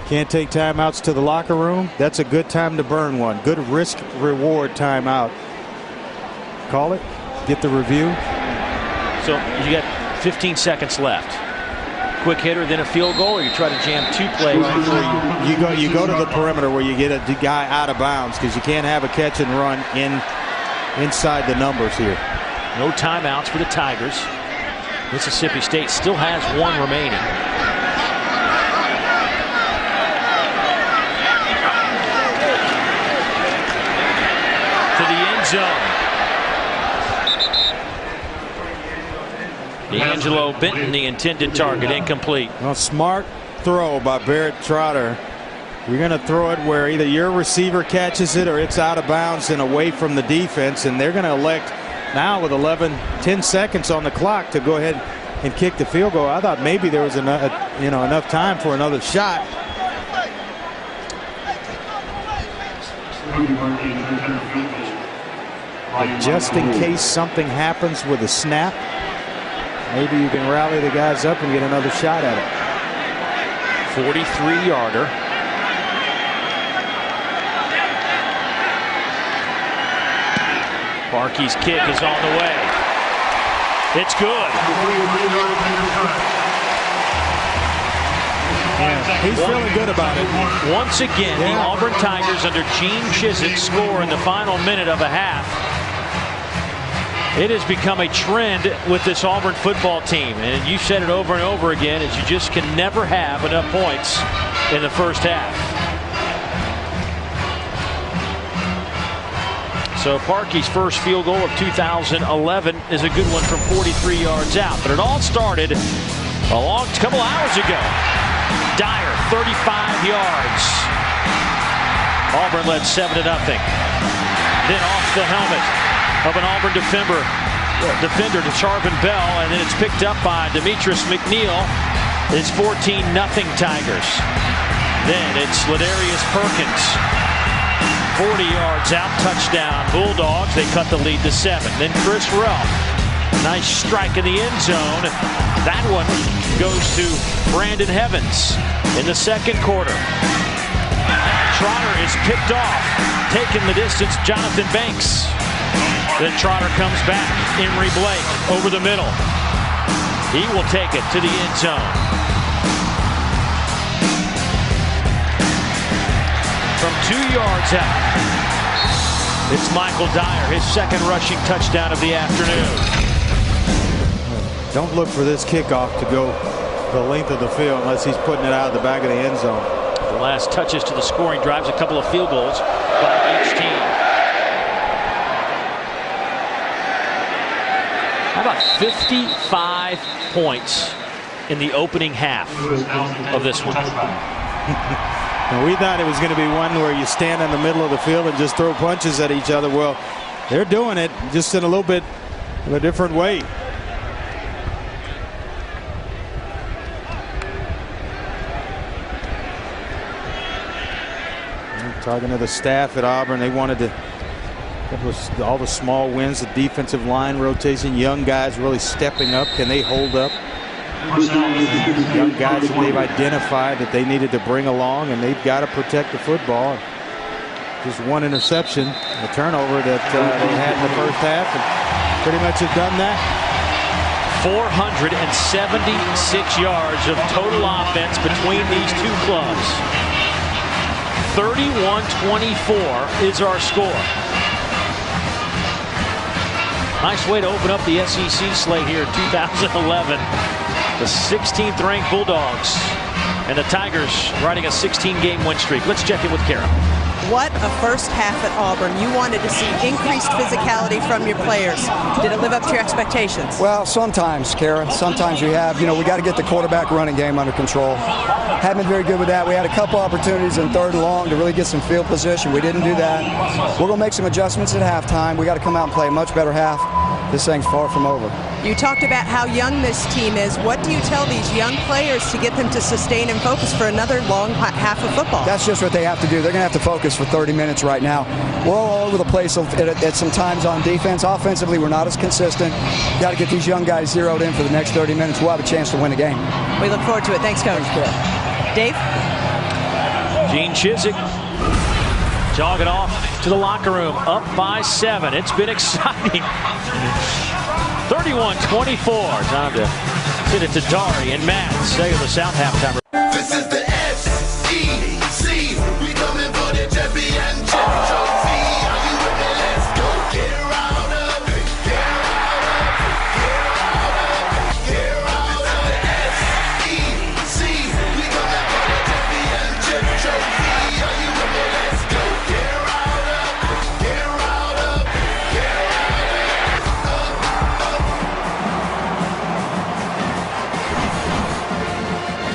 can't take timeouts to the locker room. That's a good time to burn one. Good risk-reward timeout. Call it. Get the review. So you got 15 seconds left. Quick hitter, then a field goal, or you try to jam 2 plays before you go to the perimeter where you get a guy out of bounds, because you can't have a catch and run inside the numbers here. No timeouts for the Tigers. Mississippi State still has 1 remaining. To the end zone. D'Angelo Benton, the intended target, incomplete. Well, smart throw by Barrett Trotter. You're going to throw it where either your receiver catches it or it's out of bounds and away from the defense, and they're going to elect now with 10 seconds on the clock to go ahead and kick the field goal. I thought maybe there was enough time for another shot. But just in case something happens with a snap, maybe you can rally the guys up and get another shot at it. 43-yarder. Parkey's kick is on the way. It's good. Yeah, he's feeling good about it. Once again, the Auburn Tigers under Gene Chizik score in the final minute of a half. It has become a trend with this Auburn football team, and you said it over and over again, is you just can never have enough points in the first half. So Parkey's first field goal of 2011 is a good one from 43 yards out. But it all started a couple hours ago. Dyer, 35 yards. Auburn led 7-0. Then off the helmet of an Auburn defender to Charvin Bell, and then it's picked up by Demetrius McNeil. It's 14-0 Tigers. Then it's Ladarius Perkins. 40 yards out, touchdown Bulldogs. They cut the lead to 7. Then Chris Ralph, nice strike in the end zone. That one goes to Brandon Evans in the second quarter. Trotter is picked off, taking the distance, Jonathan Banks. Then Trotter comes back, Emory Blake over the middle. He will take it to the end zone. From 2 yards out, it's Michael Dyer, his second rushing touchdown of the afternoon. Don't look for this kickoff to go the length of the field unless he's putting it out of the back of the end zone. The last touches to the scoring drives, a couple of field goals by each team. How about 55 points in the opening half of this one? And we thought it was going to be one where you stand in the middle of the field and just throw punches at each other. Well, they're doing it just in a little bit of a different way. I'm talking to the staff at Auburn, they wanted to All the small wins, the defensive line rotation, young guys really stepping up. Can they hold up? Young guys that they've identified that they needed to bring along, and they've got to protect the football. Just one interception, a turnover that they had in the first half, and pretty much have done that. 476 yards of total offense between these two clubs. 31-24 is our score. Nice way to open up the SEC slate here in 2011. The 16th ranked Bulldogs and the Tigers riding a 16-game win streak. Let's check in with Kara. What a first half at Auburn. You wanted to see increased physicality from your players. Did it live up to your expectations? Well, sometimes, Kara. Sometimes we have. We got to get the quarterback running game under control. Haven't been very good with that. We had a couple opportunities in 3rd and long to really get some field position. We didn't do that. We're going to make some adjustments at halftime. We got to come out and play a much better half. This thing's far from over. You talked about how young this team is. What do you tell these young players to get them to sustain and focus for another long half of football? That's just what they have to do. They're going to have to focus for 30 minutes right now. We're all over the place at some times on defense. Offensively, we're not as consistent. Got to get these young guys zeroed in for the next 30 minutes. We'll have a chance to win the game. We look forward to it. Thanks, Coach. Dave? Gene Chizik jogging off to the locker room, up by 7. It's been exciting. 31-24. Time to hit it to Dari and Matt. Say the South halftime. This is the SEC. We coming for the championship trophy. Are you with me? Let's go. Get around up. Get around up. Get around up. Get around up. SEC. We coming for the championship trophy. Are you with me? Let's go. Get around up. Get around up. Get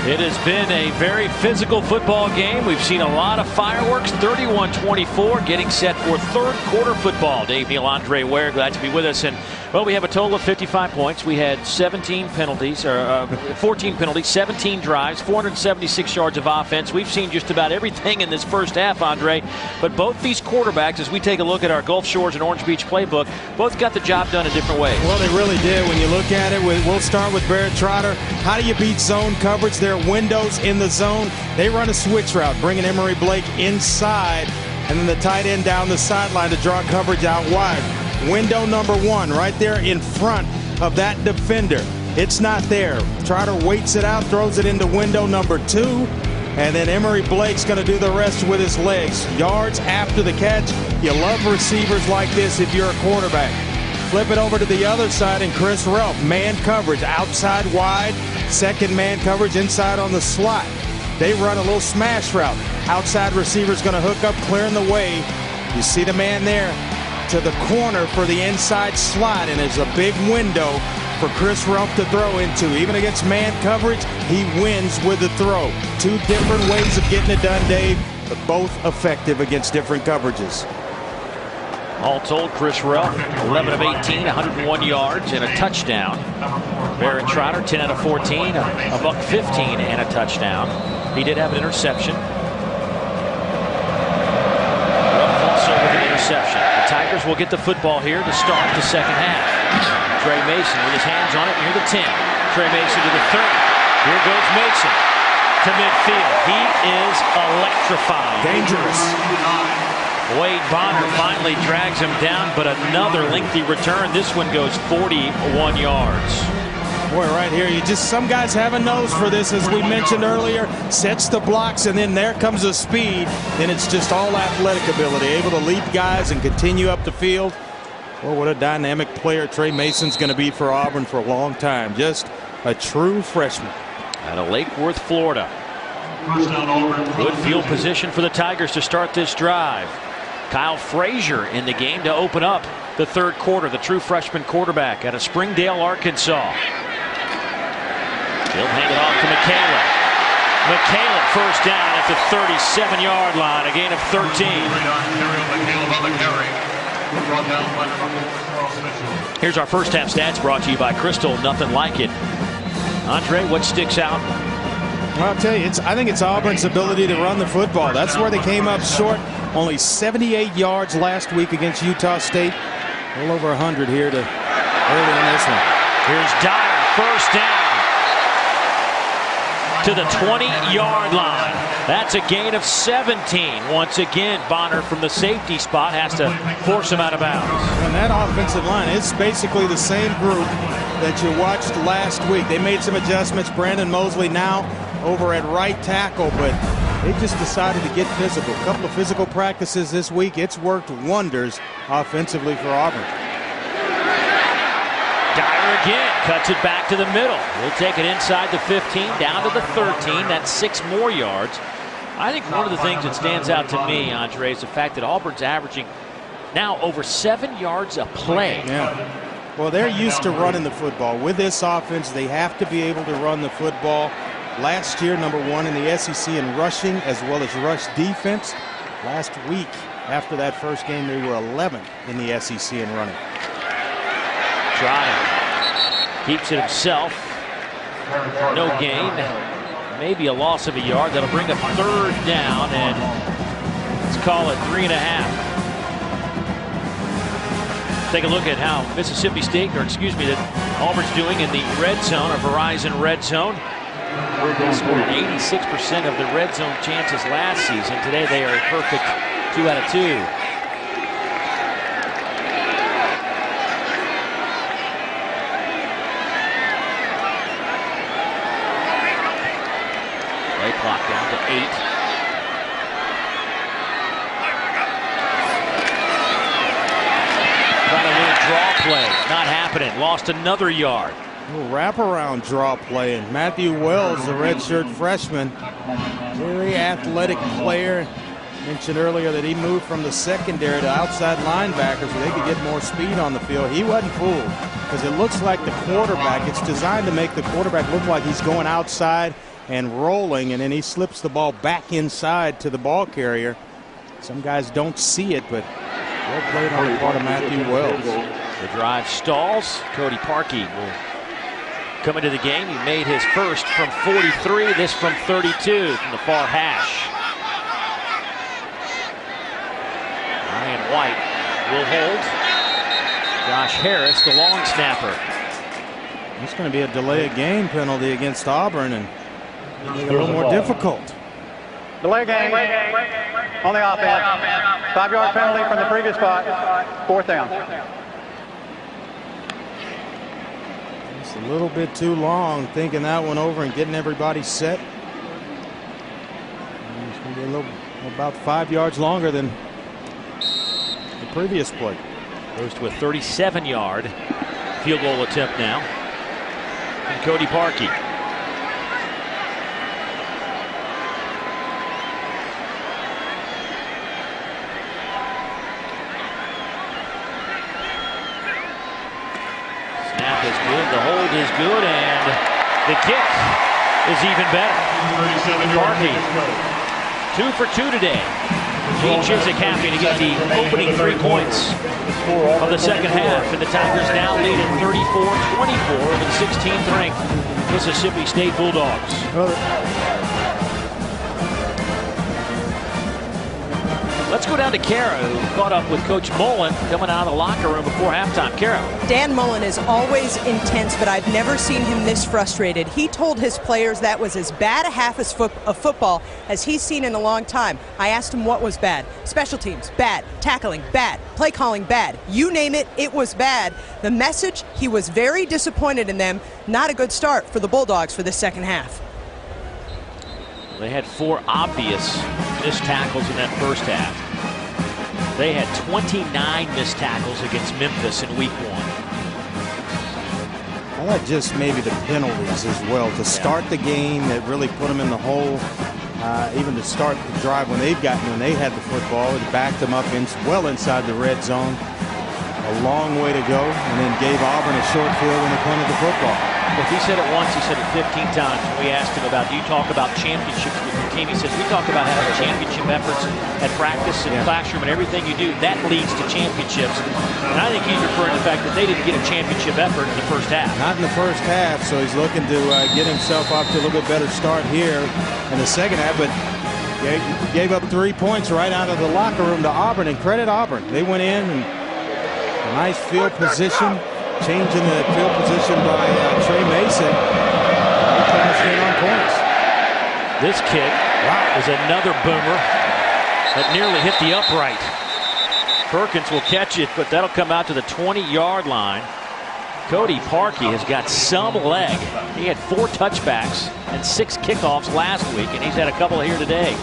It has been a very physical football game. We've seen a lot of fireworks. 31-24, getting set for 3rd quarter football. Dave Neal, Andre Ware, glad to be with us. And well, we have a total of 55 points. We had 14 penalties, 17 drives, 476 yards of offense. We've seen just about everything in this first half, Andre. But both these quarterbacks, as we take a look at our Gulf Shores and Orange Beach playbook, both got the job done in different ways. Well, they really did. When you look at it, we'll start with Barrett Trotter. How do you beat zone coverage? There are windows in the zone. They run a switch route, bringing Emory Blake inside, and then the tight end down the sideline to draw coverage out wide. Window number 1 right there in front of that defender. It's not there. Trotter waits it out, throws it into window number 2, and then Emory Blake's going to do the rest with his legs. Yards after the catch. You love receivers like this if you're a quarterback. Flip it over to the other side, and Chris Relf, man coverage, outside wide, second man coverage inside on the slot. They run a little smash route. Outside receiver's going to hook up, clearing the way. You see the man there to the corner for the inside slot, and there's a big window for Chris Relf to throw into. Even against man coverage, he wins with the throw. 2 different ways of getting it done, Dave, but both effective against different coverages. All told, Chris Relf, 11 of 18, 101 yards and a touchdown. Barrett Trotter, 10 out of 14, a buck 15 and a touchdown. He did have an interception. Relf also with an interception. The Tigers will get the football here to start the second half. Trey Mason with his hands on it near the 10. Trey Mason to the 30. Here goes Mason to midfield. He is electrifying. Dangerous. Wade Bonner finally drags him down, but another lengthy return. This one goes 41 yards. Boy, right here, some guys have a nose for this, as we mentioned earlier. Sets the blocks, and then there comes the speed. Then it's just all athletic ability, able to lead guys and continue up the field. Well, what a dynamic player Trey Mason's going to be for Auburn for a long time. Just a true freshman. Out of Lake Worth, Florida. Good field position for the Tigers to start this drive. Kyle Frazier in the game to open up the 3rd quarter, the true freshman quarterback out of Springdale, Arkansas. He'll hand it off to McCaleb. McCaleb first down at the 37-yard line, a gain of 13. Here's our first half stats brought to you by Crystal, nothing like it. Andre, what sticks out? Well, I'll tell you, I think it's Auburn's ability to run the football. That's where they came up short Only 78 yards last week against Utah State. A little over 100 here to early in this one. Here's Dyer, first down to the 20-yard line. That's a gain of 17. Once again, Bonner from the safety spot has to force him out of bounds. And that offensive line is basically the same group that you watched last week. They made some adjustments. Brandon Mosley now over at right tackle, but they just decided to get physical. A couple of physical practices this week. It's worked wonders offensively for Auburn. Dyer again cuts it back to the middle. We'll take it inside the 15, down to the 13. That's 6 more yards. I think one of the things that stands out to me, Andre, is the fact that Auburn's averaging now over 7 yards a play. Yeah. Well, they're used to running the football. With this offense, they have to be able to run the football. Last year, #1 in the SEC in rushing as well as rush defense. Last week, after that first game, they were 11th in the SEC in running. Trotting. Keeps it himself. No gain. Maybe a loss of a yard. That'll bring a 3rd down, and let's call it 3.5. Take a look at how Mississippi State, or excuse me, that Auburn's doing in the red zone, or Verizon red zone. They scored 86% of the red zone chances last season. Today they are a perfect 2 out of 2. Play clock down to 8. Trying a little draw play. Not happening. Lost another yard. Wraparound draw play, and Matthew Wells, the redshirt freshman, very athletic player. Mentioned earlier that he moved from the secondary to outside linebacker so they could get more speed on the field. He wasn't fooled because it looks like the quarterback, it's designed to make the quarterback look like he's going outside and rolling, and then he slips the ball back inside to the ball carrier. Some guys don't see it, but well played on the part of Matthew Wells. The drive stalls. Cody Parkey will come into the game. He made his first from 43, this from 32 from the far hash. Ryan White will hold. Josh Harris, the long snapper. It's going to be a delay of game penalty against Auburn and make it a little more difficult. Delay game on the offense. 5-yard penalty from the previous spot. 4th down. It's a little bit too long, thinking that one over and getting everybody set. It's going to be about 5 yards longer than the previous play. Goes to a 37-yard field goal attempt now. And Cody Parkey. Snap is good, the hold is good, and the kick is even better. Parkey, 2 for 2 today. Gene Chizik happy to get the opening 3 points of the second half, and the Tigers now lead at 34-24 over the 16th ranked Mississippi State Bulldogs. Let's go down to Kara, who caught up with Coach Mullen coming out of the locker room before halftime. Kara. Dan Mullen is always intense, but I've never seen him this frustrated. He told his players that was as bad a half of football as he's seen in a long time. I asked him what was bad. Special teams, bad. Tackling, bad. Play calling, bad. You name it, it was bad. The message, he was very disappointed in them. Not a good start for the Bulldogs for the second half. They had 4 obvious missed tackles in that first half. They had 29 missed tackles against Memphis in week 1. I like just maybe the penalties as well to start the game that really put them in the hole. Even to start the drive when they had the football, it backed them up well inside the red zone. A long way to go, and then gave Auburn a short field when they punted the football. If he said it once, he said it 15 times. When we asked him about, do you talk about championships with your team? He says, we talk about having championship efforts at practice and classroom and everything you do. That leads to championships. And I think he's referring to the fact that they didn't get a championship effort in the first half. Not in the first half, so he's looking to get himself off to a little bit better start here in the second half. But Gave up 3 points right out of the locker room to Auburn, and credit Auburn. They went in and a nice field position, changing the field position by Trey Mason. They cashed in on points. This kick is another boomer that nearly hit the upright. Perkins will catch it, but that'll come out to the 20-yard line. Cody Parkey has got some leg. He had 4 touchbacks and 6 kickoffs last week, and he's had a couple here today.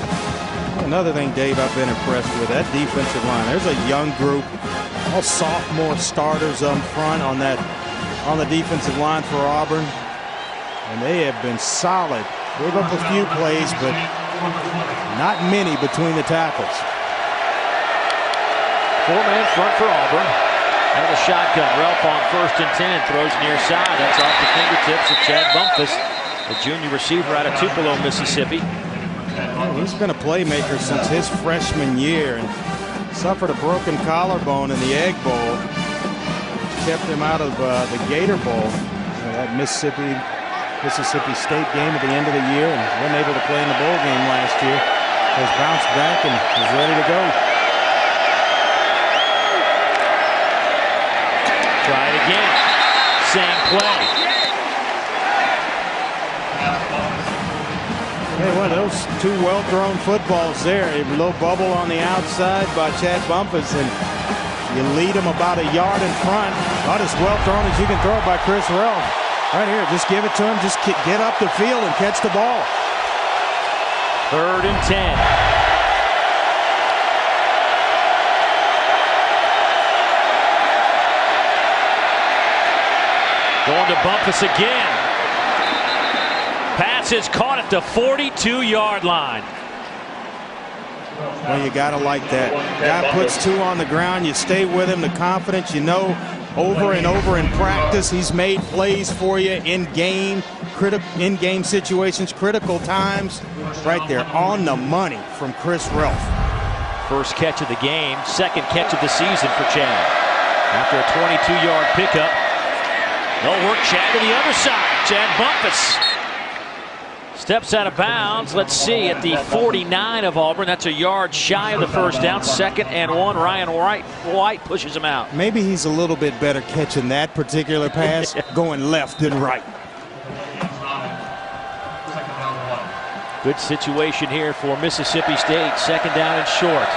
Another thing, Dave, I've been impressed with that defensive line. There's a young group, all sophomore starters up front on the defensive line for Auburn, and they have been solid. Gave up a few plays, but not many between the tackles. 4-man front for Auburn. Out of the shotgun, Ralph on 1st and 10, throws near side. That's off the fingertips of Chad Bumpus, the junior receiver out of Tupelo, Mississippi. He's been a playmaker since his freshman year and suffered a broken collarbone in the Egg Bowl, which kept him out of the Gator Bowl, that Mississippi State game at the end of the year, and wasn't able to play in the bowl game last year. Has bounced back and is ready to go. Try it again. Same play. Hey, well, those 2 well-thrown footballs there. A little bubble on the outside by Chad Bumpus, and you lead them about a yard in front. About as well thrown as you can throw it by Chris Ralph. Right here, just give it to him. Just get up the field and catch the ball. 3rd and 10. Going to Bumpus again. Pass is caught at the 42-yard line. Well, you got to like that. Guy puts 2 on the ground. You stay with him. The confidence, you know, over and over in practice, he's made plays for you in game situations, critical times. Right there on the money from Chris Ralph. First catch of the game, 2nd catch of the season for Chad. After a 22-yard pickup, they'll work Chad to the other side. Chad Bumpus steps out of bounds. Let's see, at the 49 of Auburn. That's a yard shy of the first down. 2nd and 1. Ryan White pushes him out. Maybe he's a little bit better catching that particular pass, going left than right. Good situation here for Mississippi State. 2nd down and short.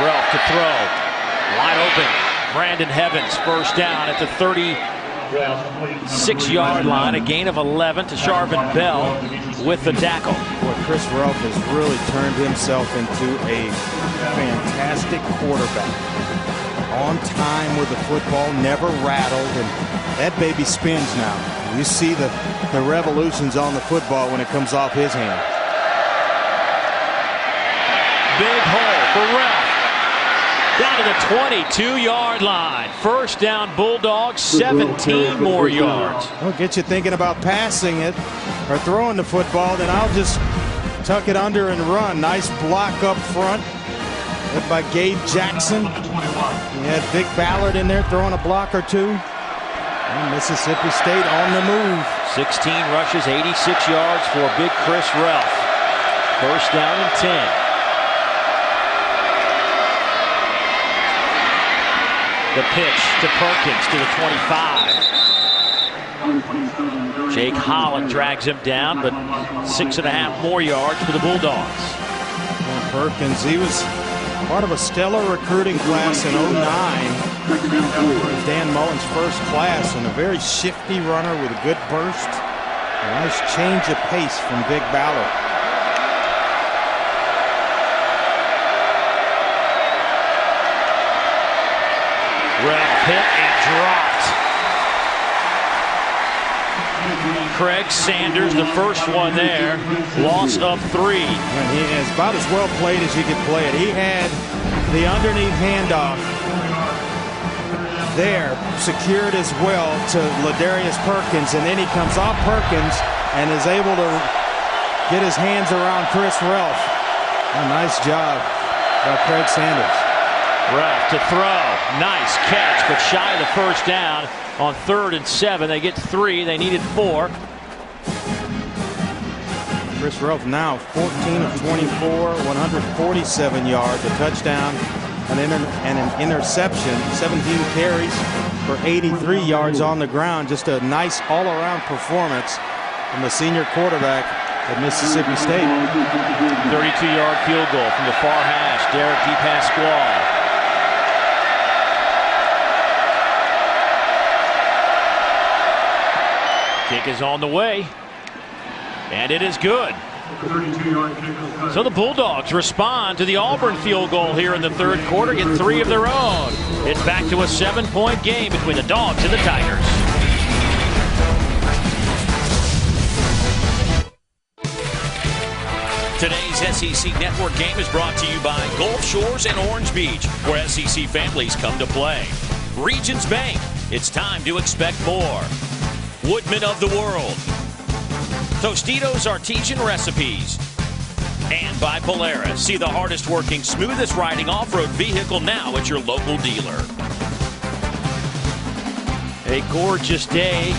Ralph to throw. Wide open. Brandon Evans, 1st down at the 36-yard line. A gain of 11 to Charvin Bell with the tackle. Boy, Chris Ralph has really turned himself into a fantastic quarterback. On time with the football, never rattled, and that baby spins now. You see the revolutions on the football when it comes off his hand. Big hole for Ralph. Down to the 22-yard line. 1st down Bulldogs, 17 more yards. Well, get you thinking about passing it or throwing the football, then I'll just tuck it under and run. Nice block up front by Gabe Jackson. He had Vic Ballard in there throwing a block or 2. And Mississippi State on the move. 16 rushes, 86 yards for big Chris Ralph. 1st down and 10. The pitch to Perkins to the 25. Jake Holland drags him down, but 6.5 more yards for the Bulldogs. Well, Perkins, he was part of a stellar recruiting class in 09. Dan Mullen's first class, and a very shifty runner with a good burst. A nice change of pace from Vic Ballard. Ralph hit and dropped. Craig Sanders, the first one there. Loss of 3. And he is about as well played as you could play it. He had the underneath handoff there, secured as well to Ladarius Perkins, and then he comes off Perkins and is able to get his hands around Chris Ralph. A nice job by Craig Sanders. Ralph to throw. Nice catch, but shy of the first down on 3rd and 7. They get 3. They needed 4. Chris Ruff now 14 of 24, 147 yards, a touchdown, and an interception, 17 carries for 83 yards on the ground. Just a nice all-around performance from the senior quarterback at Mississippi State. 32-yard field goal from the far hash. Derek DePasquale. Kick is on the way, and it is good. So the Bulldogs respond to the Auburn field goal here in the third quarter, get 3 of their own. It's back to a 7-point game between the Dogs and the Tigers. Today's SEC Network game is brought to you by Gulf Shores and Orange Beach, where SEC families come to play. Regions Bank, it's time to expect more. Woodman of the World. Tostitos Artesian Recipes. And by Polaris. See the hardest working, smoothest riding off-road vehicle now at your local dealer. A gorgeous day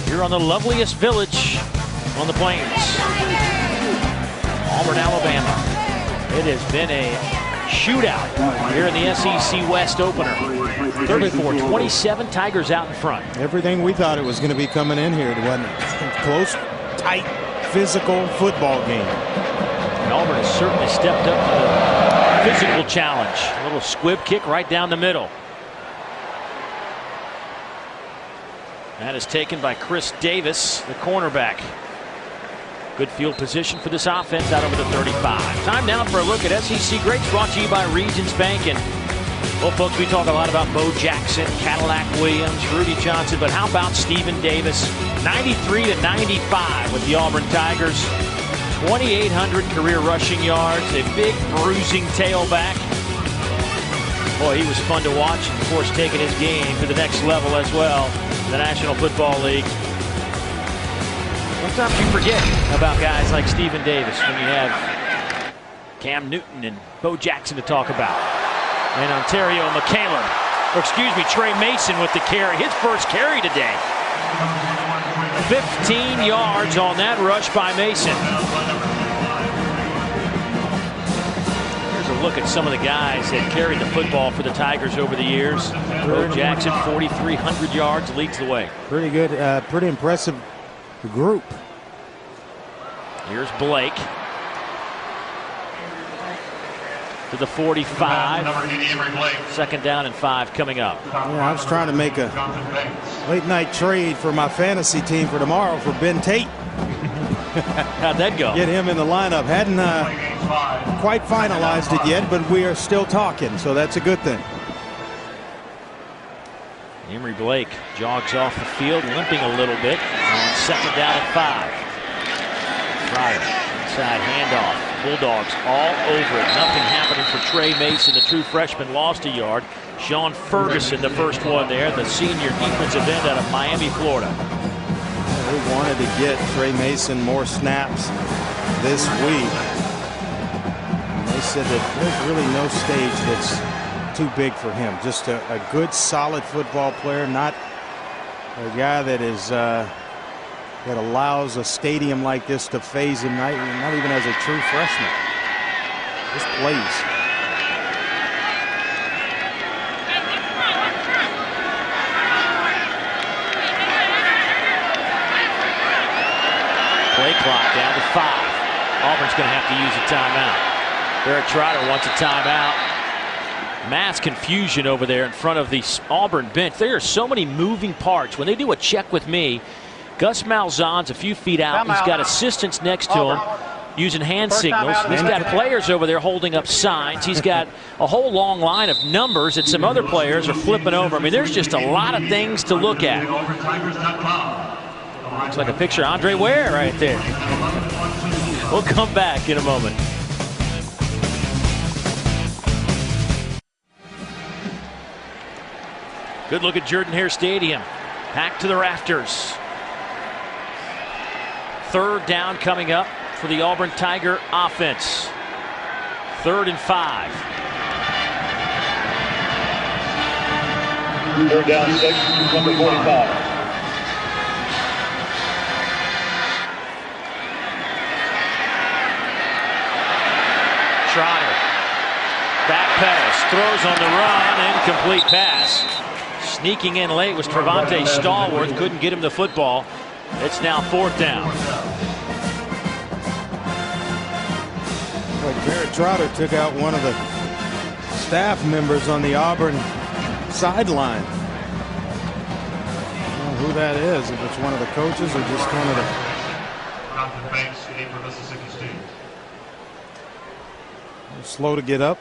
here on the loveliest village on the plains. Auburn, Alabama. It has been a shootout here in the SEC West opener. 34-27, Tigers out in front. Everything we thought it was going to be coming in here, wasn't it? Close, tight, physical football game. And Auburn has certainly stepped up to the physical challenge. A little squib kick right down the middle. That is taken by Chris Davis, the cornerback. Good field position for this offense out over the 35. Time now for a look at SEC greats, brought to you by Regions Bank. And, well, folks, we talk a lot about Bo Jackson, Cadillac Williams, Rudy Johnson, but how about Stephen Davis? 93-95 with the Auburn Tigers. 2,800 career rushing yards, a big bruising tailback. Boy, he was fun to watch, and of course taking his game to the next level as well in the National Football League. Sometimes you forget about guys like Stephen Davis when you have Cam Newton and Bo Jackson to talk about. And Ontario McCallum, or excuse me, Trey Mason with the carry, his first carry today. 15 yards on that rush by Mason. Here's a look at some of the guys that carried the football for the Tigers over the years. Bo Jackson, 4,300 yards, leads the way. Pretty good, pretty impressive group. Here's Blake to the 45. Second down and 5 coming up. Yeah, I was trying to make a late night trade for my fantasy team for tomorrow for Ben Tate. How'd that go? Get him in the lineup. Hadn't quite finalized it yet, but we are still talking, so that's a good thing. Emory Blake jogs off the field, limping a little bit on second down and 5. Fryer, inside handoff. Bulldogs all over it. Nothing happening for Trey Mason. The true freshman lost a yard. Sean Ferguson, the first one there, the senior defensive end out of Miami, Florida. We wanted to get Trey Mason more snaps this week. They said that there's really no stage that's too big for him. Just a good, solid football player, not a guy that is that allows a stadium like this to phase him, not even as a true freshman. Just plays. Play clock down to 5. Auburn's going to have to use a timeout. Barrett Trotter wants a timeout. Mass confusion over there in front of the Auburn bench. There are so many moving parts. When they do a check with me, Gus Malzahn's a few feet out. He's got assistants next to him using hand signals. He's got players over there holding up signs. He's got a whole long line of numbers that some other players are flipping over. I mean, there's just a lot of things to look at. Looks like a picture of Andre Ware right there. We'll come back in a moment. Good look at Jordan-Hare Stadium. Packed to the rafters. Third down coming up for the Auburn Tiger offense. 3rd and 5. Third down, 6, number 45. Trotter. Back pedals, throws on the run, incomplete pass. Sneaking in late was Trevante Stallworth, couldn't get him the football. It's now 4th down. Well, Barrett Trotter took out one of the staff members on the Auburn sideline. I don't know who that is, if it's one of the coaches or just one of the... Slow to get up.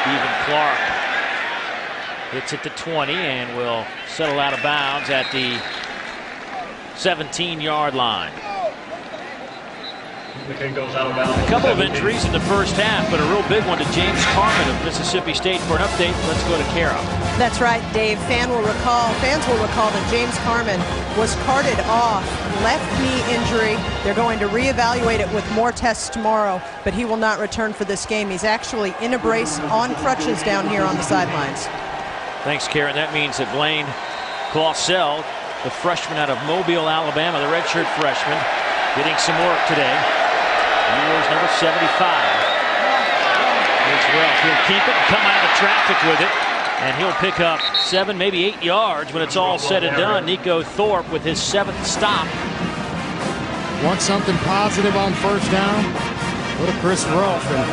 Stephen Clark hits it to 20 and will settle out of bounds at the 17-yard line. A couple of injuries in the first half, but a real big one to James Carman of Mississippi State. For an update, let's go to Kara. That's right, Dave. Fans will recall that James Carman was carted off, left knee injury. They're going to reevaluate it with more tests tomorrow, but he will not return for this game. He's actually in a brace on crutches down here on the sidelines. Thanks, Karen. That means that Blaine Clausell, the freshman out of Mobile, Alabama, the redshirt freshman, getting some work today. He wears number 75. Here's Ralph. He'll keep it and come out of traffic with it. And he'll pick up 7, maybe 8 yards when it's all said and done. Nico Thorpe with his 7th stop. Want something positive on first down? Go to Chris Ralph, and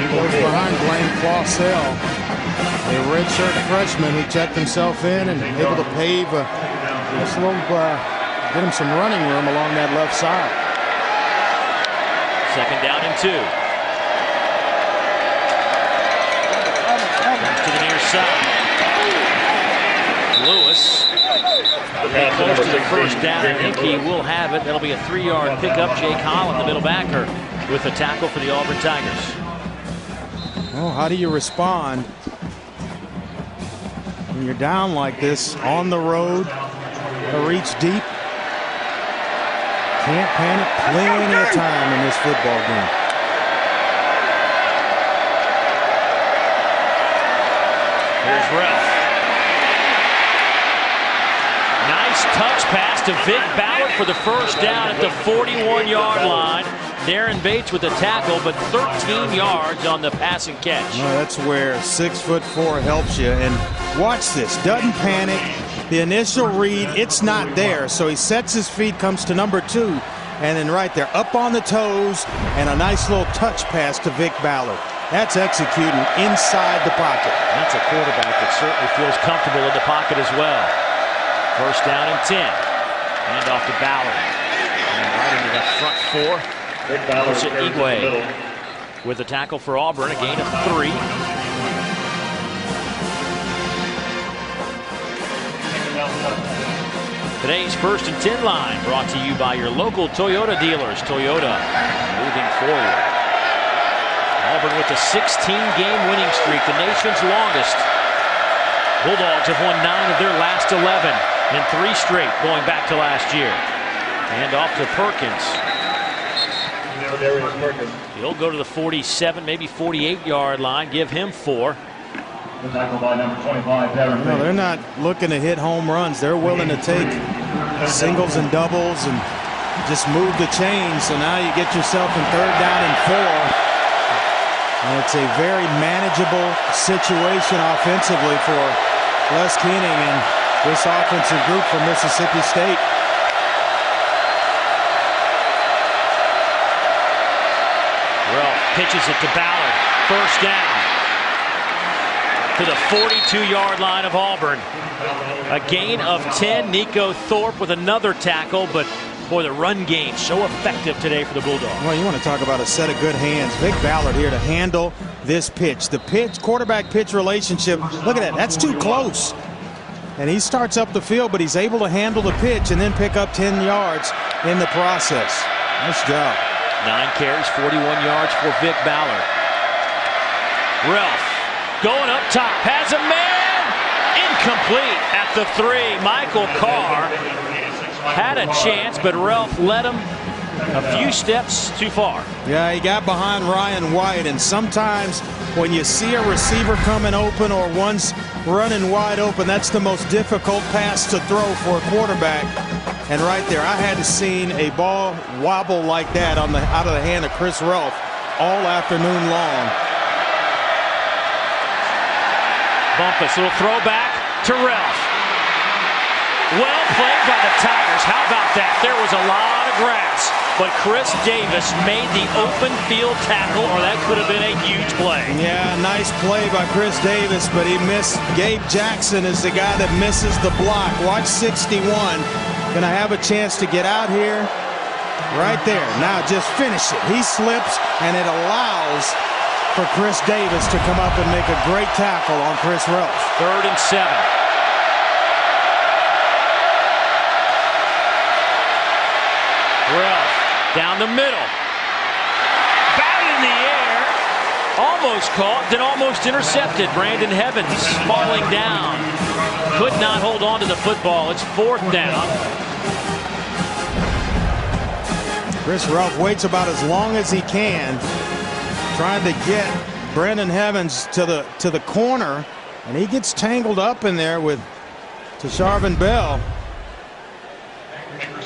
he goes behind Blaine Clausell, a redshirt freshman who checked himself in and able to pave just a little, get him some running room along that left side. 2nd down and 2. Comes to the near side. Lewis close to the first down. I think he will have it. That'll be a 3-yard pickup. Jake Holland, the middle backer, with the tackle for the Auburn Tigers. Well, how do you respond when you're down like this on the road? A reach deep. Can't panic. Plenty of time in this football game. Here's Ralph. Nice touch pass to Vic Ballard for the first down at the 41-yard line. Darren Bates with the tackle, but 13 yards on the passing catch. Well, that's where 6'4" helps you. And watch this. Doesn't panic. The initial read, it's not there. So he sets his feet, comes to number 2, and then right there, up on the toes, and a nice little touch pass to Vic Ballard. That's executing inside the pocket. That's a quarterback that certainly feels comfortable in the pocket as well. First down and 10. Hand off to Ballard. And right into that front 4. Igwe with the tackle for Auburn, a gain of 3. Today's 1st and 10 line brought to you by your local Toyota dealers. Toyota, moving forward. Auburn with a 16-game winning streak, the nation's longest. Bulldogs have won 9 of their last 11 and 3 straight going back to last year. And off to Perkins. He'll go to the 47, maybe 48-yard line. Give him 4. No, they're not looking to hit home runs. They're willing to take singles and doubles and just move the chain. So now you get yourself in 3rd down and 4. And it's a very manageable situation offensively for Les Keening and this offensive group from Mississippi State. Ralph pitches it to Ballard. First down. To the 42-yard line of Auburn. A gain of 10. Nico Thorpe with another tackle, but boy, the run game so effective today for the Bulldogs. Well, you want to talk about a set of good hands. Vic Ballard here to handle this pitch. The quarterback-pitch relationship, look at that. That's too close. And he starts up the field, but he's able to handle the pitch and then pick up 10 yards in the process. Nice job. 9 carries, 41 yards for Vic Ballard. Ralph going up top, has a man, incomplete at the 3. Michael Carr had a chance, but Ralph led him a few steps too far. Yeah, he got behind Ryan White, and sometimes when you see a receiver coming open or one's running wide open, that's the most difficult pass to throw for a quarterback. And right there, I hadn't seen a ball wobble like that out of the hand of Chris Relf all afternoon long. Bumpus, little throwback to Relf. Well played by the Tigers. How about that? There was a lot of grass, but Chris Davis made the open field tackle, or that could have been a huge play. Yeah, nice play by Chris Davis, but he missed. Gabe Jackson is the guy that misses the block. Watch 61. Gonna have a chance to get out here. Right there. Now just finish it. He slips, and it allows for Chris Davis to come up and make a great tackle on Chris Relf. 3rd and 7. Relf down the middle. Batted in the air. Almost caught, then almost intercepted. Brandon Evans falling down. Could not hold on to the football. It's 4th down. Chris Relf waits about as long as he can, trying to get Brandon Evans to the corner, and he gets tangled up in there with Tasharvin Bell.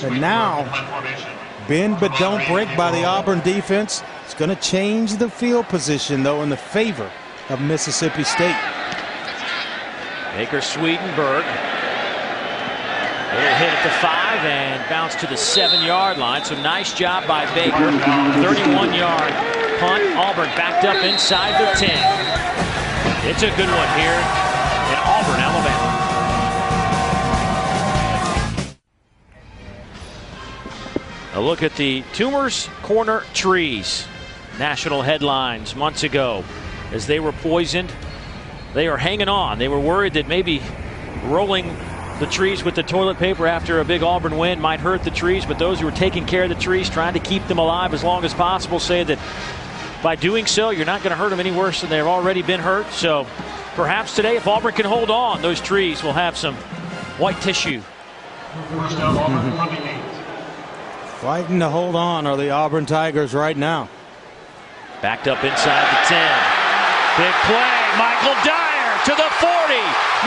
And now, bend but don't break by the Auburn defense. It's going to change the field position, though, in the favor of Mississippi State. Baker Swedenberg. Little hit at the 5 and bounce to the 7-yard line. So nice job by Baker. 31-yard punt. Auburn backed up inside the 10. It's a good one here in Auburn, Alabama. A look at the Toomer's Corner trees. National headlines months ago as they were poisoned. They are hanging on. They were worried that maybe rolling the trees with the toilet paper after a big Auburn win might hurt the trees, but those who were taking care of the trees, trying to keep them alive as long as possible, say that by doing so, you're not going to hurt them any worse than they've already been hurt. So perhaps today, if Auburn can hold on, those trees will have some white tissue. Fighting to hold on are the Auburn Tigers right now. Backed up inside the 10. Big play. Michael Dyer to the 40.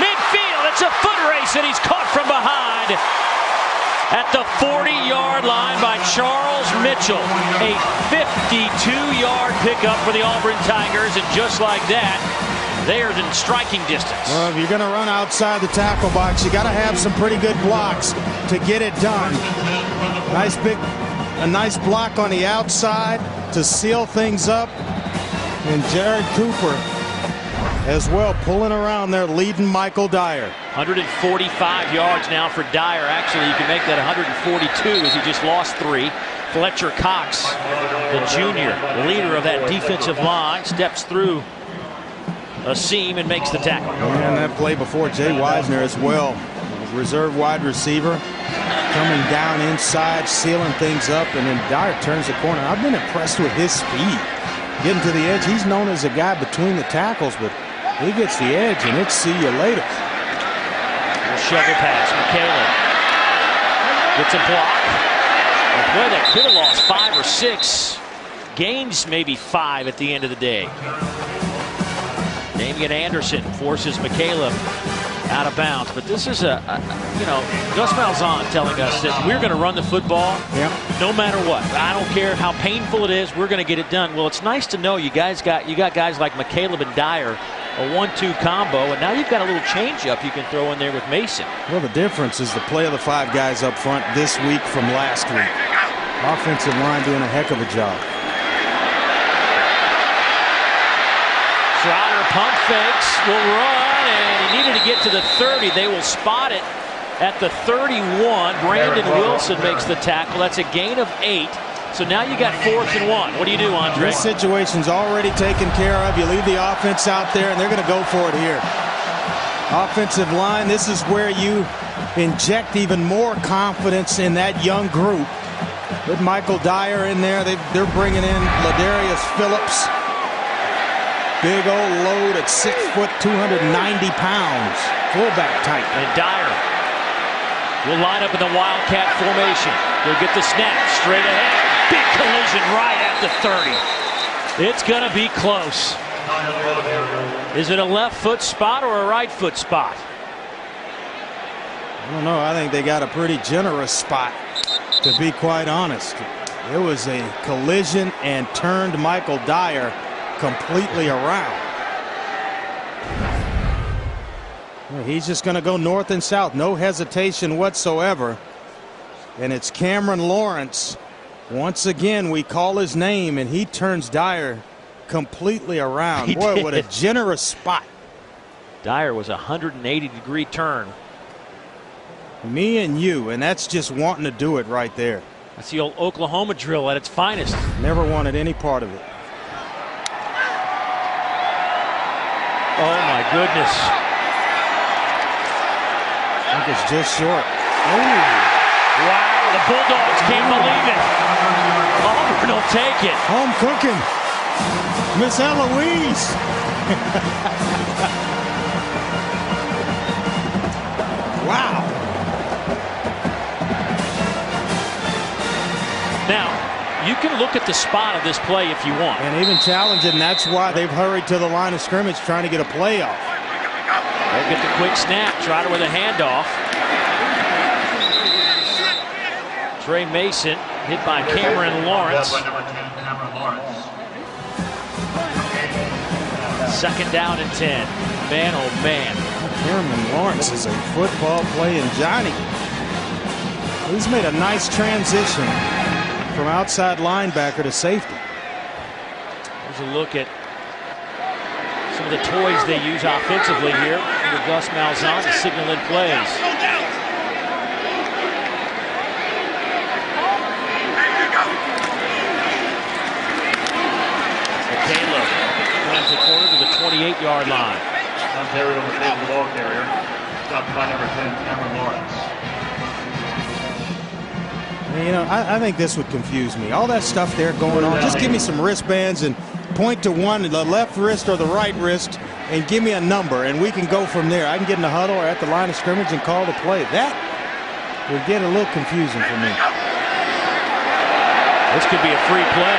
Midfield. It's a foot race, and he's caught from behind at the 40-yard line by Charles Mitchell. A 52-yard pickup for the Auburn Tigers, and just like that, they are in striking distance. Well, if you're going to run outside the tackle box, you got to have some pretty good blocks to get it done. A nice block on the outside to seal things up. And Jared Cooper as well, pulling around there, leading Michael Dyer. 145 yards now for Dyer. Actually, you can make that 142 as he just lost 3. Fletcher Cox, the junior leader of that defensive line, steps through a seam and makes the tackle. And that play before, Jay Wisner as well, reserve wide receiver, coming down inside, sealing things up, and then Dyer turns the corner. I've been impressed with his speed. Getting to the edge, he's known as a guy between the tackles, but he gets the edge, and it's see you later. Shovel pass, Michaela gets a block. A play that could have lost 5 or 6. Gains maybe 5 at the end of the day. Damian Anderson forces Michaela out of bounds, but this is Gus Malzahn telling us that we're going to run the football no matter what. I don't care how painful it is, we're going to get it done. Well, it's nice to know you got guys like McCaleb and Dyer, a 1-2 combo, and now you've got a little changeup you can throw in there with Mason. Well, the difference is the play of the 5 guys up front this week from last week. Offensive line doing a heck of a job. Trotter pump fakes, will run, and he needed to get to the 30. They will spot it at the 31. Brandon Wilson makes the tackle. That's a gain of 8. So now you got 4th and 1. What do you do, Andre? This situation's already taken care of. You leave the offense out there, and they're going to go for it here. Offensive line, this is where you inject even more confidence in that young group. With Michael Dyer in there, they're bringing in Ladarius Phillips. Big old load at 6 foot, 290 pounds. Fullback type. And Dyer will line up in the Wildcat formation. He'll get the snap straight ahead. Big collision right at the 30. It's going to be close. Is it a left foot spot or a right foot spot? I don't know. I think they got a pretty generous spot, to be quite honest. It was a collision and turned Michael Dyer completely around. He's just going to go north and south. No hesitation whatsoever. And it's Cameron Lawrence. Once again, we call his name, and he turns Dyer completely around. Boy, what a generous spot. Dyer was a 180-degree turn. Me and you, and that's just wanting to do it right there. That's the old Oklahoma drill at its finest. Never wanted any part of it. Oh, my goodness. I think it's just short. Ooh. Wow, the Bulldogs can't believe it. Auburn will take it. Home cooking. Miss Eloise. Wow. Now, you can look at the spot of this play if you want. And even challenge it, and that's why they've hurried to the line of scrimmage trying to get a playoff. They'll get the quick snap. Trotter with a handoff. Trey Mason hit by Cameron Lawrence. Second down and 10. Man, oh man. Cameron Lawrence is a football playing Johnny. He's made a nice transition from outside linebacker to safety. Here's a look at some of the toys they use offensively here under Gus Malzahn to signal in plays. Caleb runs the corner to the 28-yard line. Ontario was the ball carrier. Stopped by number 10, Cameron Lawrence. You know, I think this would confuse me. All that stuff there going on. Just give me some wristbands and point to one, the left wrist or the right wrist, and give me a number, and we can go from there. I can get in the huddle or at the line of scrimmage and call the play. That would get a little confusing for me. This could be a free play.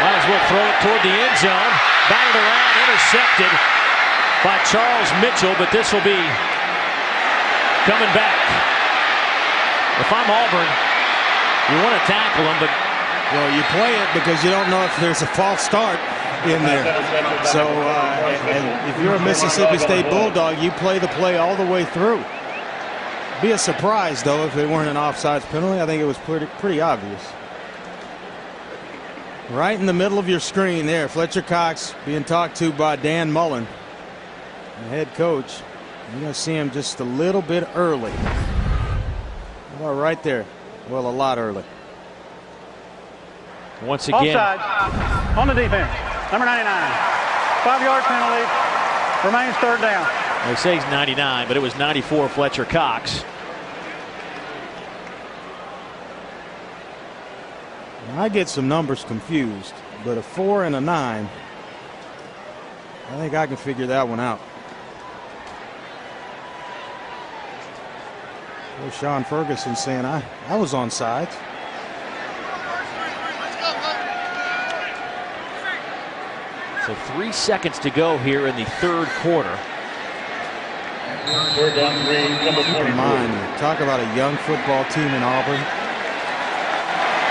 Might as well throw it toward the end zone. Batted around, intercepted by Charles Mitchell, but this will be coming back. If I'm Auburn, you want to tackle him, but well, you play it because you don't know if there's a false start in there. So and if you're a Mississippi State Bulldog, you play the play all the way through. Be a surprise, though, if it weren't an offsides penalty. I think it was pretty obvious. Right in the middle of your screen there, Fletcher Cox being talked to by Dan Mullen, the head coach. You're going to see him just a little bit early. Well, right there. Well, a lot early. Once again. Offside on the defense. Number 99. 5-yard penalty. Remains third down. They say he's 99, but it was 94 Fletcher Cox. I get some numbers confused, but a 4 and a 9, I think I can figure that one out. There's Sean Ferguson saying I was on sides. So 3 seconds to go here in the third quarter. Third down, number 44. Keep in mind, talk about a young football team in Auburn.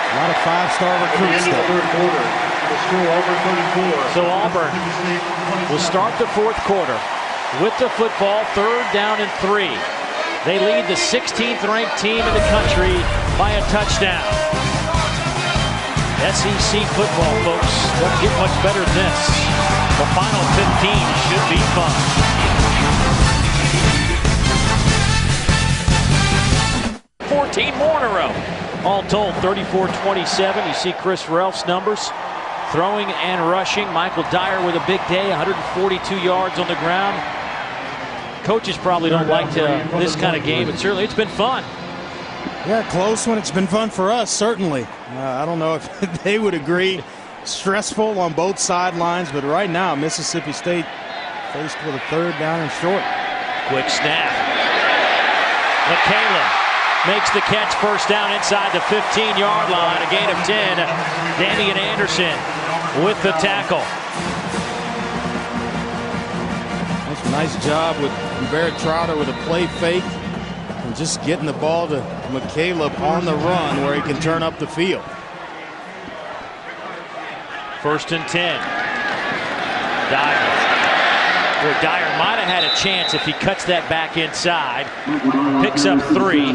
A lot of 5-star recruits there. So Auburn will start the fourth quarter with the football, third down and 3. They lead the 16th ranked team in the country by a touchdown. SEC football, folks, doesn't get much better than this. The final 15 should be fun. 14 more in a row. All told, 34-27. You see Chris Ralph's numbers. Throwing and rushing. Michael Dyer with a big day, 142 yards on the ground. Coaches probably don't like this kind of game, but certainly it's been fun. Yeah, close one. It's been fun for us, certainly. I don't know if they would agree. Stressful on both sidelines, but right now, Mississippi State faced with a third down and short. Quick snap. McCaleb makes the catch, first down inside the 15-yard line. A gain of 10. Damian Anderson with the tackle. That's a nice job with Barrett Trotter with a play fake. and just getting the ball to McCaleb on the run where he can turn up the field. 1st and 10. Dyer. Boy, Dyer might have had a chance if he cuts that back inside. Picks up 3.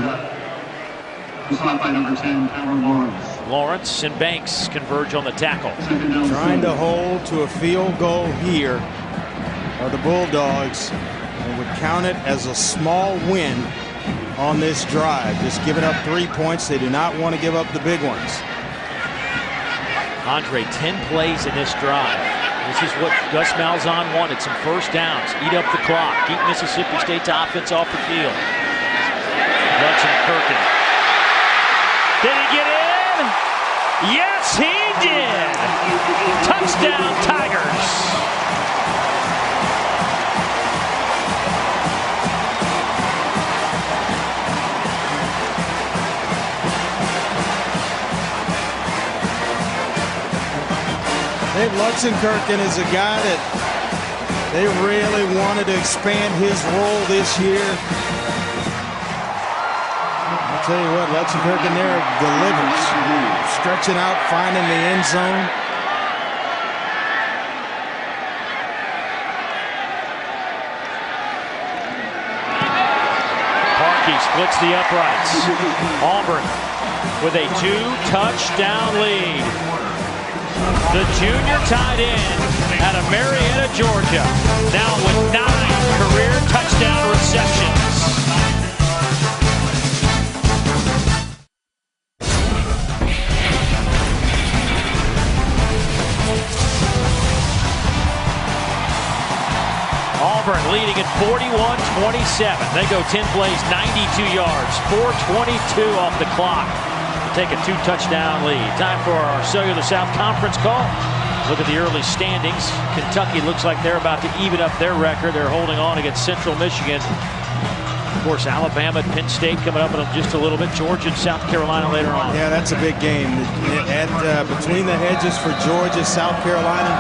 Lawrence and Banks converge on the tackle. Trying to hold to a field goal here are the Bulldogs, and would count it as a small win on this drive. Just giving up 3 points. They do not want to give up the big ones. Andre, 10 plays in this drive. This is what Gus Malzahn wanted, some first downs. Eat up the clock. Keep Mississippi State's offense off the field. Lutzenkirchen. Did he get in? Yes, he did! Touchdown, Tigers! Dave Lutzenkirchen is a guy that they really wanted to expand his role this year. I'll tell you what, Lutzenkirchen there delivers. Stretching out, finding the end zone. Parkey splits the uprights. Auburn with a 2-touchdown lead. The junior tight end out of Marietta, Georgia, now with 9 career touchdown receptions. Auburn leading at 41-27. They go 10 plays, 92 yards, 4:22 off the clock. Take a 2-touchdown lead. Time for our Cellular South Conference call. Look at the early standings. Kentucky looks like they're about to even up their record. They're holding on against Central Michigan. Of course, Alabama and Penn State coming up in just a little bit. Georgia and South Carolina later on. Yeah, that's a big game. Between the hedges for Georgia, South Carolina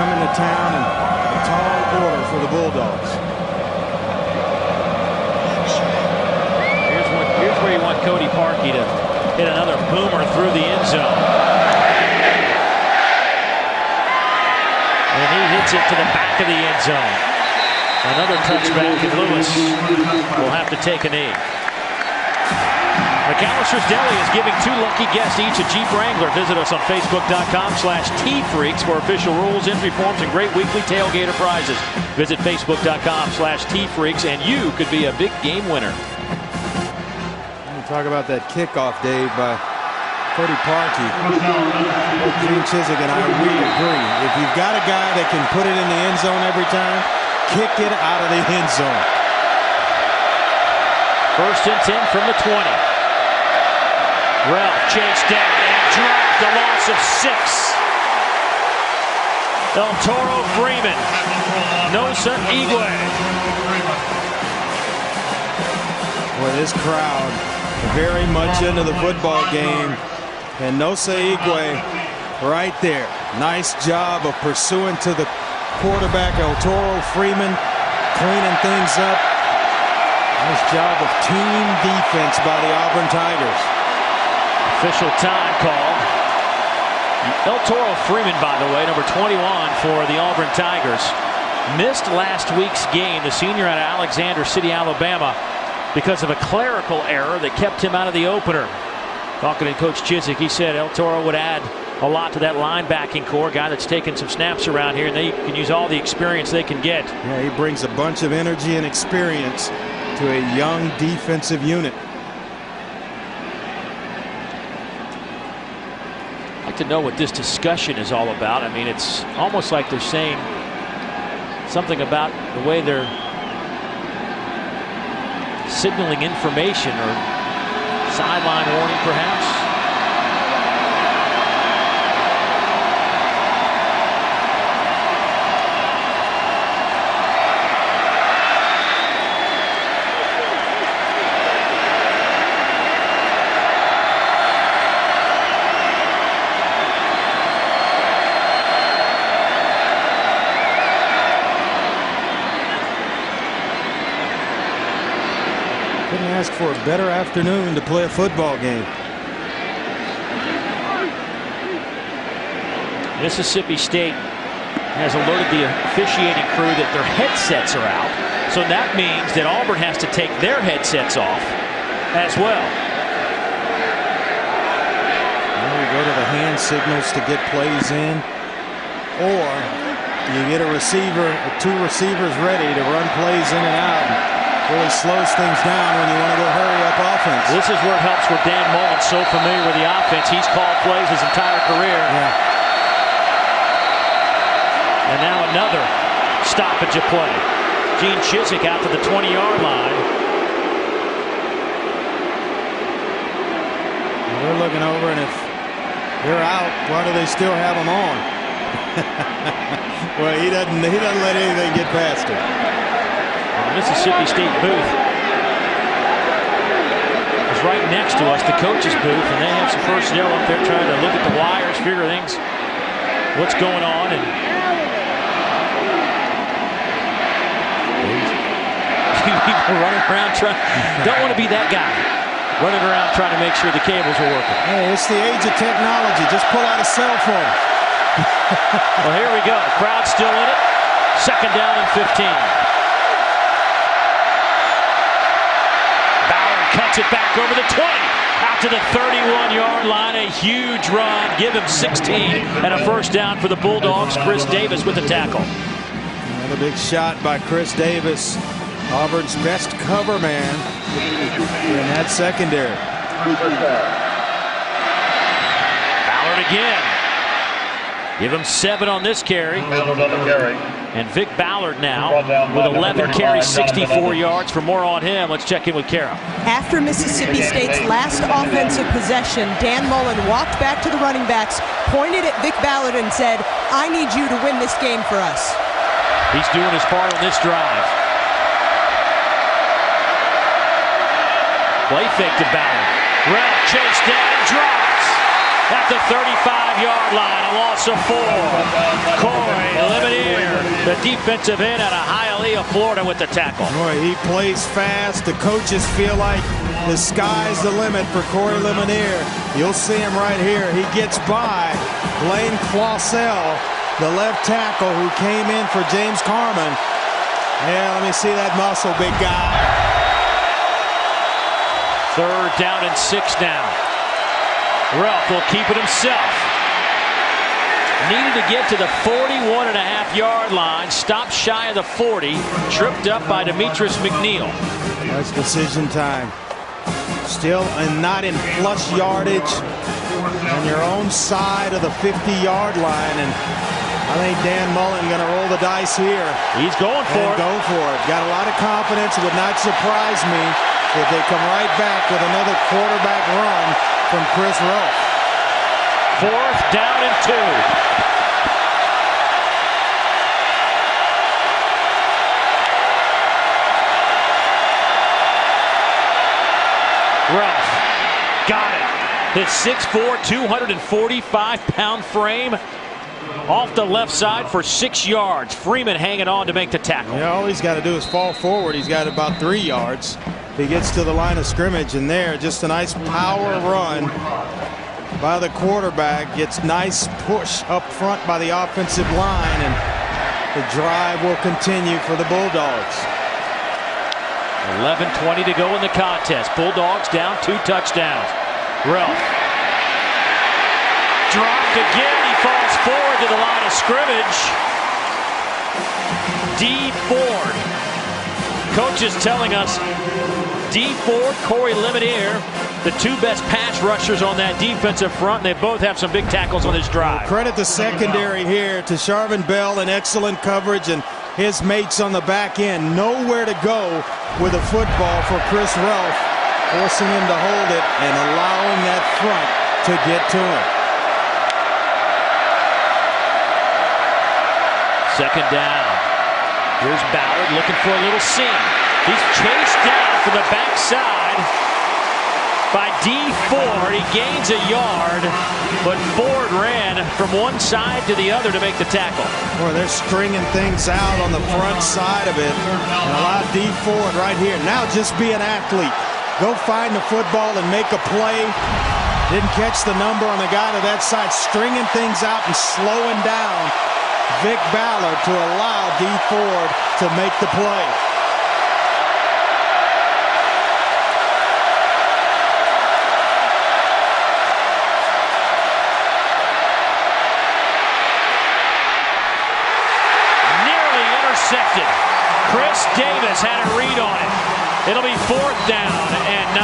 coming to town, and a tall order for the Bulldogs. Here's where you want Cody Parkey to hit another boomer through the end zone. And he hits it to the back of the end zone. Another touchback, and Lewis will have to take a knee. McAllister's Deli is giving 2 lucky guests each a Jeep Wrangler. Visit us on Facebook.com/TFreaks for official rules, entry forms, and great weekly tailgater prizes. Visit Facebook.com/TFreaks, and you could be a big game winner. Talk about that kickoff, Dave, by Cody Parkey. Gene Chizik and we agree. If you've got a guy that can put it in the end zone every time, kick it out of the end zone. 1st and 10 from the 20. Ralph chased down and dropped a loss of 6. El Toro Freeman. Nosa Igwe. Boy, this crowd very much into the football game, and Nosa Igwe right there. Nice job of pursuing to the quarterback, El Toro Freeman, cleaning things up. Nice job of team defense by the Auburn Tigers. Official time called. El Toro Freeman, by the way, number 21 for the Auburn Tigers, missed last week's game, the senior out of Alexander City, Alabama, because of a clerical error that kept him out of the opener. Talking to Coach Chizik, he said El Toro would add a lot to that linebacking core, guy that's taken some snaps around here, and they can use all the experience they can get. Yeah, he brings a bunch of energy and experience to a young defensive unit. I'd like to know what this discussion is all about. I mean, it's almost like they're saying something about the way they're signaling information, or sideline warning perhaps. ask for a better afternoon to play a football game. Mississippi State has alerted the officiating crew that their headsets are out. So that means that Auburn has to take their headsets off as well. Well, we go to the hand signals to get plays in, or you get a receiver, two receivers ready to run plays in and out. Really slows things down when you want to go hurry up offense. This is where it helps with Dan Mullen, so familiar with the offense. He's called plays his entire career. Yeah. And now another stoppage of play. Gene Chizik out to the 20-yard line. They're looking over, and if they're out, why do they still have them on? Well, he doesn't let anything get past him. Mississippi State booth is right next to us, the coach's booth, and they have some personnel up there trying to look at the wires, figure things, what's going on, and people running around trying. Don't want to be that guy running around trying to make sure the cables are working. Hey, it's the age of technology. Just pull out a cell phone. Well, here we go. Crowd still in it. Second down and 15. Ballard cuts it back over the 20. Out to the 31-yard line. A huge run. Give him 16 and a first down for the Bulldogs. Chris Davis with the tackle. Another big shot by Chris Davis. Auburn's best cover man in that secondary. Ballard again. Give him 7 on this carry. And Vic Ballard now with 11 carries, 64 yards. For more on him, let's check in with Kara. After Mississippi State's last offensive possession, Dan Mullen walked back to the running backs, pointed at Vic Ballard and said, "I need you to win this game for us." He's doing his part on this drive. Play fake to Ballard. Ralph chased down, drops at the 35-yard line. A loss of 4. Corey Lemonier, the defensive end out of Hialeah, Florida, with the tackle. Boy, he plays fast. The coaches feel like the sky's the limit for Corey Lemonier. You'll see him right here. He gets by Blaine Clausell, the left tackle who came in for James Carman. Yeah, let me see that muscle, big guy. Third down and 6 now. Ralph will keep it himself. Needed to get to the 41.5-yard line. Stopped shy of the 40. Tripped up by Demetrius McNeil. That's decision time. Still and not in flush yardage on your own side of the 50-yard line. And I think Dan Mullen going to roll the dice here. He's going for it. Go for it. Got a lot of confidence. It would not surprise me if they come right back with another quarterback run from Chris Ruff. 4th down and 2. Ruff got it. His 6'4", 245-pound frame off the left side for 6 yards. Freeman hanging on to make the tackle. Yeah, all he's got to do is fall forward. He's got about 3 yards. He gets to the line of scrimmage, and there, just a nice power run by the quarterback. Gets nice push up front by the offensive line, and the drive will continue for the Bulldogs. 11:20 to go in the contest. Bulldogs down 2 touchdowns. Ralph dropped again. He falls forward to the line of scrimmage. D. Ford. Coach is telling us D. Ford, Corey Lemonier, the 2 best pass rushers on that defensive front. They both have some big tackles on this drive. Credit the secondary here to Charvin Bell in excellent coverage, and his mates on the back end. Nowhere to go with a football for Chris Ruff, forcing him to hold it and allowing that front to get to him. Second down. Here's Ballard looking for a little seam. He's chased down from the backside by D. Ford. He gains a yard, but Ford ran from one side to the other to make the tackle. Boy, they're stringing things out on the front side of it and allow D. Ford right here. Now just be an athlete. go find the football and make a play. Didn't catch the number on the guy to that side, stringing things out and slowing down Vic Ballard to allow D. Ford to make the play. Nearly intercepted. Chris Davis had a read on it. It'll be 4th down and 9.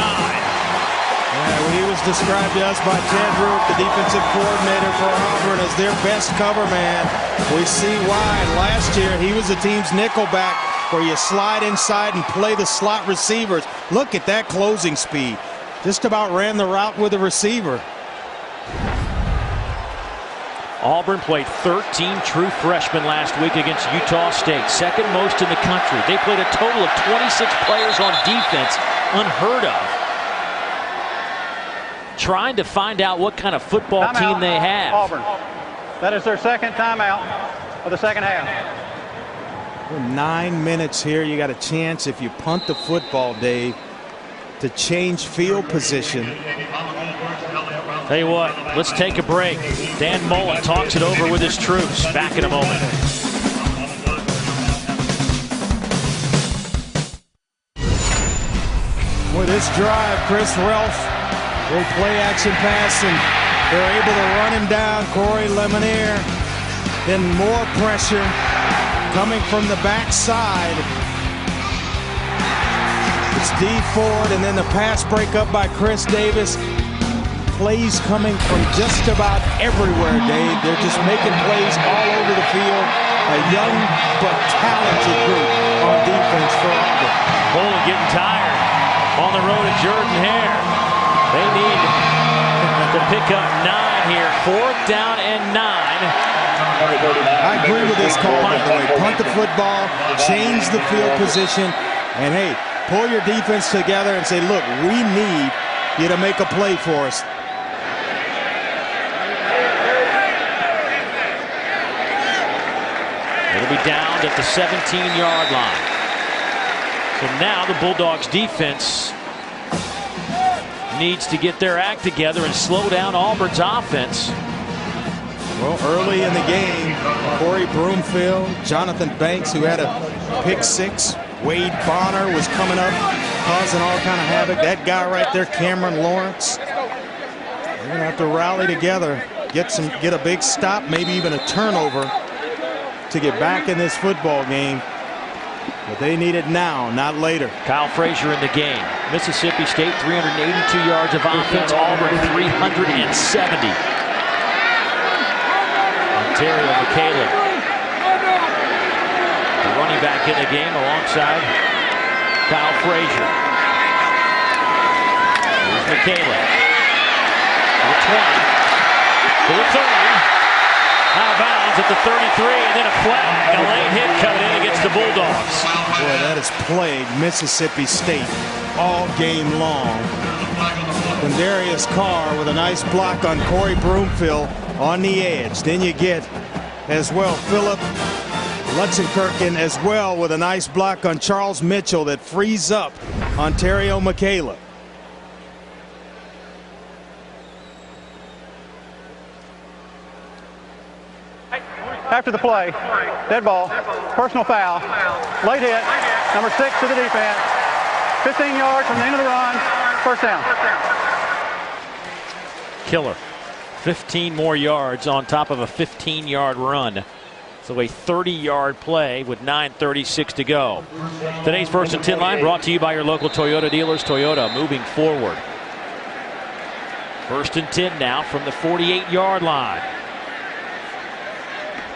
Yeah, well, he was described to us by Ted Root, the defensive coordinator for Auburn, as their best cover man. We see why. Last year, he was the team's nickel back, where you slide inside and play the slot receivers. Look at that closing speed. Just about ran the route with the receiver. Auburn played 13 true freshmen last week against Utah State, second most in the country. They played a total of 26 players on defense, unheard of. Trying to find out what kind of football team they have. Auburn. That is their second timeout of the second half. 9 minutes here. You got a chance, if you punt the football, Dave, to change field position. Tell you what, let's take a break. Dan Mullen talks it over with his troops. Back in a moment. With this drive, Chris Relf will play action pass, and they're able to run him down. Corey Lemonnier. Then more pressure coming from the backside. It's D. Ford, and then the pass break up by Chris Davis. Plays coming from just about everywhere, Dave. They're just making plays all over the field. A young but talented group on defense for Auburn. Bolin getting tired on the road at Jordan-Hare. They need to pick up 9 here. 4th down and 9. I agree with this call, by the way. Punt the football, change the field position, and hey, pull your defense together and say, look, we need you to make a play for us. It'll be downed at the 17-yard line. So now the Bulldogs defense needs to get their act together and slow down Auburn's offense. Well, early in the game, Corey Broomfield, Jonathan Banks, who had a pick 6. Wade Bonner was coming up, causing all kind of havoc. That guy right there, Cameron Lawrence. They're going to have to rally together, get a big stop, maybe even a turnover to get back in this football game. But they need it now, not later. Kyle Frazier in the game. Mississippi State 382 yards of offense. Auburn 370. Ontario McKayla, the running back in the game alongside Kyle Frazier. Here's McKayla. To the 20. To the 30. Out of bounds at the 33, and then a flag. A late hit coming in against the Bulldogs. Boy, that has plagued Mississippi State all game long. Quindarius Carr with a nice block on Corey Broomfield on the edge. Then you get as well Philip Lutzenkirchen as well with a nice block on Charles Mitchell that frees up Ontario McKayla. After the play, dead ball, personal foul, late hit, number 6 to the defense, 15 yards from the end of the run, first down. Killer. 15 more yards on top of a 15-yard run. So a 30-yard play with 9:36 to go. Today's First and 10 line brought to you by your local Toyota dealers. Toyota moving forward. First and 10 now from the 48-yard line.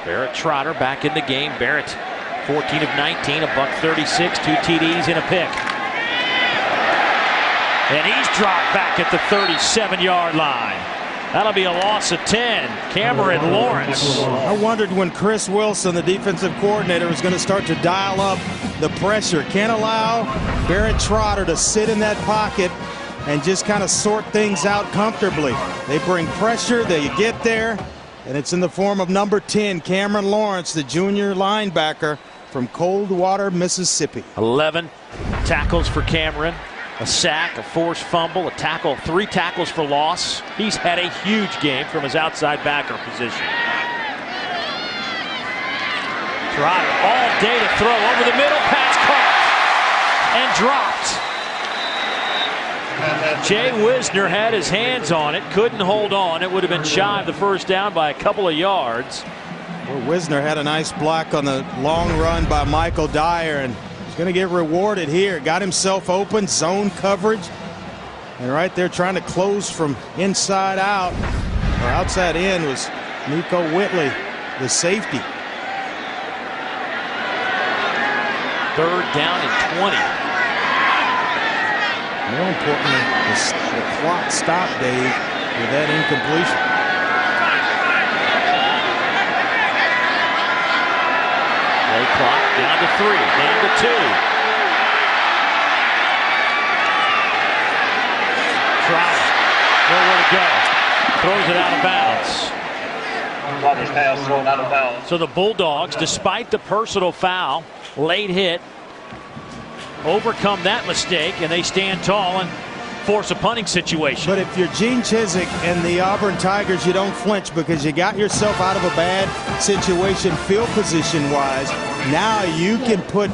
Barrett Trotter back in the game. Barrett 14 of 19, a buck 36, 2 TDs and a pick. And he's dropped back at the 37-yard line. That'll be a loss of 10. Cameron Lawrence. I wondered when Chris Wilson, the defensive coordinator, was going to start to dial up the pressure. Can't allow Barrett Trotter to sit in that pocket and just kind of sort things out comfortably. They bring pressure, they get there, and it's in the form of number 10, Cameron Lawrence, the junior linebacker from Coldwater, Mississippi. 11 tackles for Cameron. a sack, a forced fumble, a tackle, 3 tackles for loss. He's had a huge game from his outside backer position. Trotter all day to throw over the middle, pass caught and dropped. Jay Wisner had his hands on it, couldn't hold on. It would have been shy of the first down by a couple of yards. Well, Wisner had a nice block on the long run by Michael Dyer, and he's going to get rewarded here. Got himself open, zone coverage, and right there trying to close from inside out or outside in was Nico Whitley, the safety. 3rd down and 20. More importantly, the clock stopped, Dave, with that incompletion. Play clock down to 3, down to 2. Trout, nowhere to go. Throws it out of bounds. So the Bulldogs, despite the personal foul, late hit, overcome that mistake, and they stand tall and force a punting situation. But if you're Gene Chizik and the Auburn Tigers, you don't flinch because you got yourself out of a bad situation field position wise. Now you can put,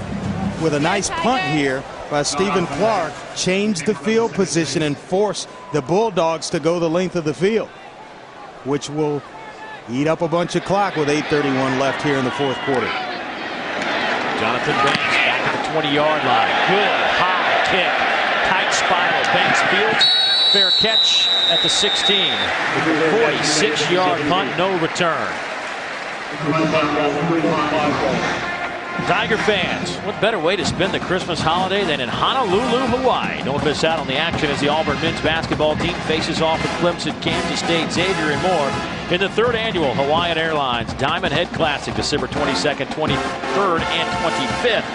with a nice punt here by Stephen Clark, change the field position and force the Bulldogs to go the length of the field, which will eat up a bunch of clock with 8:31 left here in the 4th quarter. Jonathan Banks back at the 20-yard line. Good high kick. Tight spiral. Banks fields. Fair catch at the 16. 46-yard punt. No return. Tiger fans, what better way to spend the Christmas holiday than in Honolulu, Hawaii? Don't miss out on the action as the Auburn men's basketball team faces off with Clemson, Kansas State, Xavier, and more in the 3rd annual Hawaiian Airlines Diamond Head Classic, December 22nd, 23rd, and 25th.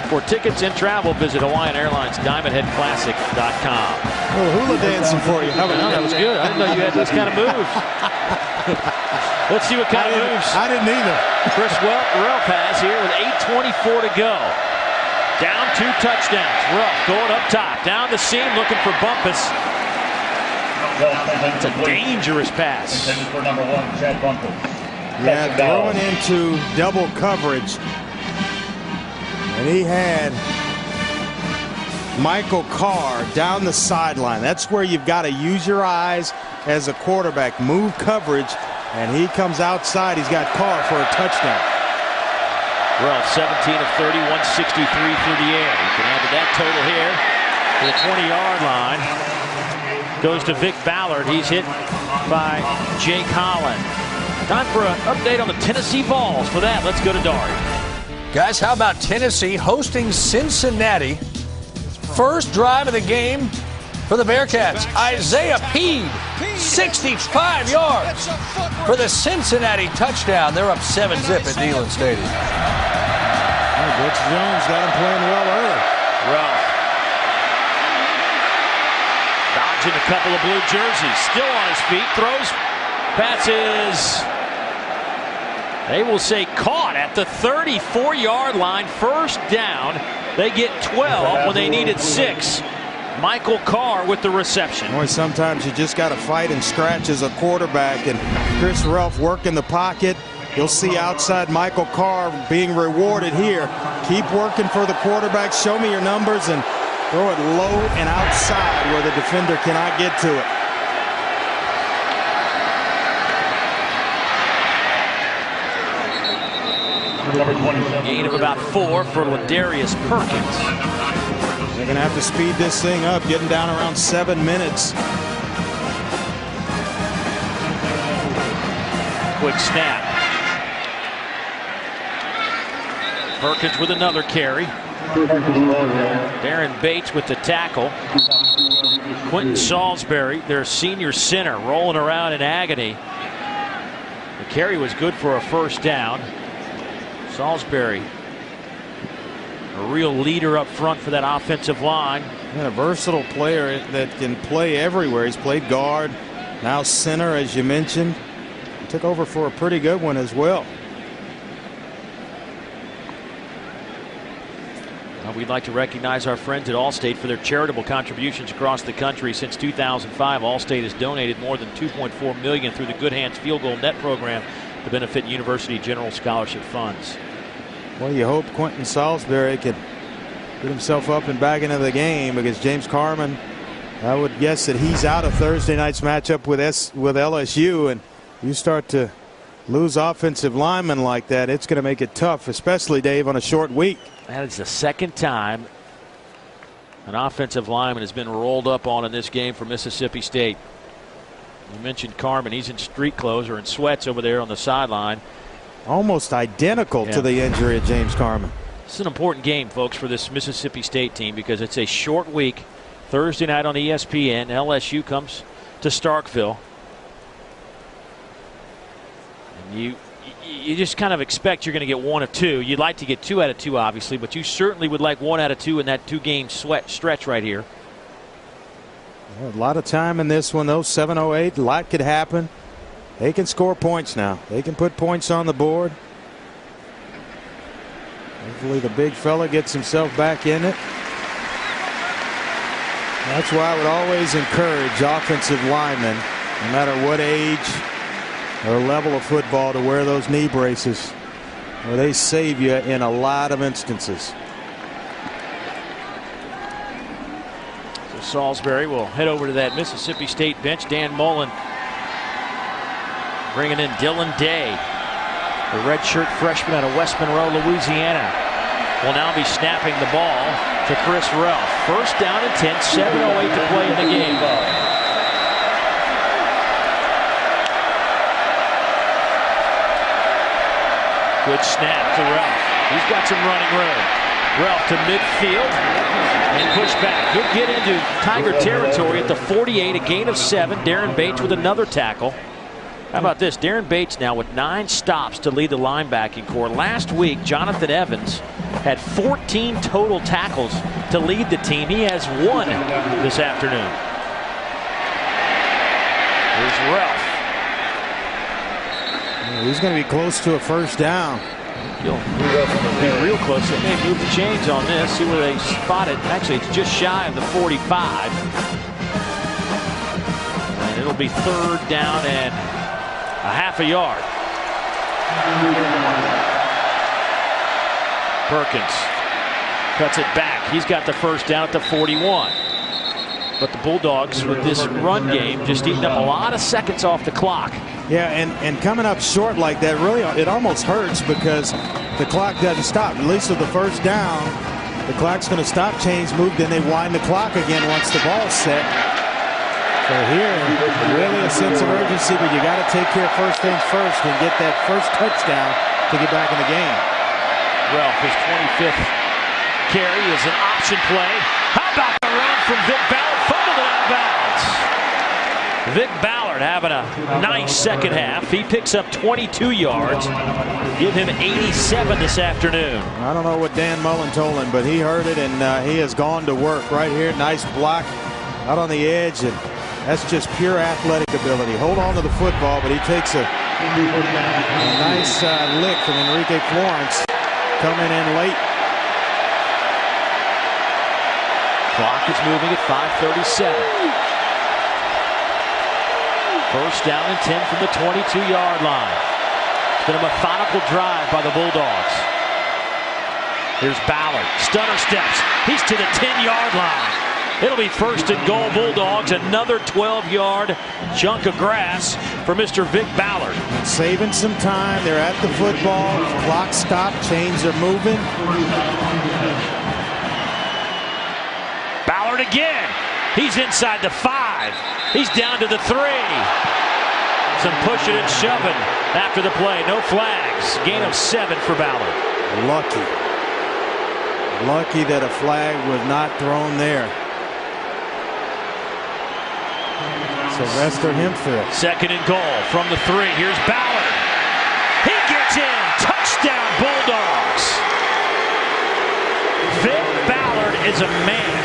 For tickets and travel, visit HawaiianAirlinesDiamondHeadClassic.com. A little hula dancing for you. That was good. I didn't know you had this kind of moves. Let's see what kind of moves. I didn't either. Chris Relf has here with 8:24 to go. Down 2 touchdowns. Relf going up top. Down the seam looking for Bumpus. It's a dangerous pass. Yeah, throwing into double coverage. And he had Michael Carr down the sideline. That's where you've got to use your eyes as a quarterback. Move coverage, and he comes outside. He's got Carr for a touchdown. Relf 17 of 30, 163 through the air. You can add to that total here to the 20-yard line. Goes to Vic Ballard. He's hit by Jake Holland. Time for an update on the Tennessee Vols. For that, let's go to Dari. Guys, how about Tennessee hosting Cincinnati? First drive of the game for the Bearcats. Isaiah Peed, 65 yards for the Cincinnati touchdown. They're up 7-zip at Neyland Stadium. Butch Jones got him playing well early. Relf dodging a couple of blue jerseys. Still on his feet. Throws, passes. They will say caught at the 34-yard line. First down. They get 12 when they needed 6. Michael Carr with the reception. Boy, sometimes you just got to fight and scratch as a quarterback, and Chris Relf working the pocket. You'll see outside Michael Carr being rewarded here. Keep working for the quarterback. Show me your numbers and throw it low and outside where the defender cannot get to it. Gain of about 4 for Ladarius Perkins. They're going to have to speed this thing up, getting down around 7 minutes. Quick snap. Perkins with another carry. Darren Bates with the tackle. Quentin Salisbury, their senior center, rolling around in agony. The carry was good for a first down. Salisbury, a real leader up front for that offensive line. And a versatile player that can play everywhere. He's played guard, now center, as you mentioned. He took over for a pretty good one as well. we'd like to recognize our friends at Allstate for their charitable contributions across the country. Since 2005, Allstate has donated more than $2.4 million through the Good Hands Field Goal Net program to benefit University General Scholarship Funds. Well, you hope Quentin Salisbury can get himself up and back into the game against James Carman. I would guess that he's out of Thursday night's matchup with LSU, and you start to lose offensive linemen like that, it's going to make it tough, especially, Dave, on a short week. That is the second time an offensive lineman has been rolled up on in this game for Mississippi State. You mentioned Carman. He's in street clothes or in sweats over there on the sideline. Almost identical to the injury of James Carman. It's an important game, folks, for this Mississippi State team because it's a short week. Thursday night on ESPN, LSU comes to Starkville. And you just kind of expect you're going to get one of two. You'd like to get 2 out of 2, obviously, but you certainly would like 1 out of 2 in that 2-game stretch right here. A lot of time in this one, though. 7:08. A lot could happen. They can score points now. They can put points on the board. Hopefully the big fella gets himself back in it. That's why I would always encourage offensive linemen, no matter what age or level of football, to wear those knee braces, where they save you in a lot of instances. So Salisbury will head over to that Mississippi State bench. Dan Mullen bringing in Dylan Day, the redshirt freshman out of West Monroe, Louisiana, will now be snapping the ball to Chris Ralph. First down and 10, 7:08 to play in the game. Good snap to Ralph. He's got some running room. Ralph to midfield and push back. He'll get into Tiger territory at the 48, a gain of 7. Darren Bates with another tackle. How about this? Darren Bates now with 9 stops to lead the linebacking corps. Last week, Jonathan Evans had 14 total tackles to lead the team. He has 1 this afternoon. Here's Ralph. He's going to be close to a first down. He'll be real close. They may move the chains on this. See where they spot it. Actually, it's just shy of the 45. And it'll be 3rd down and a half a yard. Perkins cuts it back. He's got the first down at the 41. But the Bulldogs, with this run game, just eating up a lot of seconds off the clock. Yeah, and coming up short like that, really, it almost hurts because the clock doesn't stop. At least with the first down, the clock's going to stop, chains move, then they wind the clock again once the ball's set. So here, really a sense of urgency, but you got to take care of first things first and get that first touchdown to get back in the game. Ralph, his 25th carry is an option play. How about the run from Vic Ballard? Fumbled it out of bounds. Vic Ballard having a nice second half. He picks up 22 yards. Give him 87 this afternoon. I don't know what Dan Mullen told him, but he heard it, and he has gone to work right here. Nice block out on the edge, and that's just pure athletic ability. Hold on to the football, but he takes a nice lick from Enrique Florence coming in late. Clock is moving at 5:37. First down and 10 from the 22-yard line. It's been a methodical drive by the Bulldogs. Here's Ballard. Stunner steps. He's to the 10-yard line. It'll be 1st and goal, Bulldogs. Another 12-yard chunk of grass for Mr. Vic Ballard. Saving some time. They're at the football. Clock stopped. Chains are moving. Ballard again. He's inside the 5. He's down to the 3. Some pushing and shoving after the play. No flags. Gain of 7 for Ballard. Lucky that a flag was not thrown there. Sylvester Hemphill. 2nd and goal from the 3. Here's Ballard. He gets in. Touchdown, Bulldogs. Vic Ballard is a man.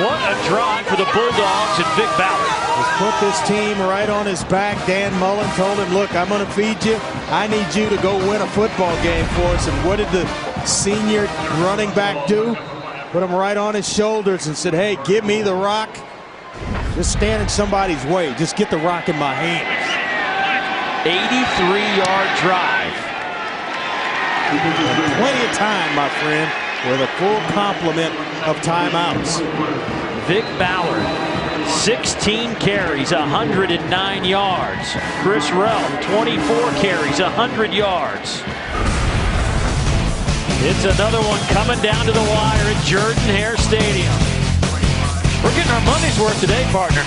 What a drive for the Bulldogs and Vic Ballard. He's put this team right on his back. Dan Mullen told him, look, I'm going to feed you. I need you to go win a football game for us. And what did the senior running back do? Put him right on his shoulders and said, hey, give me the rock. Just stand in somebody's way. Just get the rock in my hands. 83-yard drive. Plenty of time, my friend, with a full complement of timeouts. Vic Ballard, 16 carries, 109 yards. Chris Relm, 24 carries, 100 yards. It's another one coming down to the wire at Jordan-Hare Stadium. We're getting our money's worth today, partner.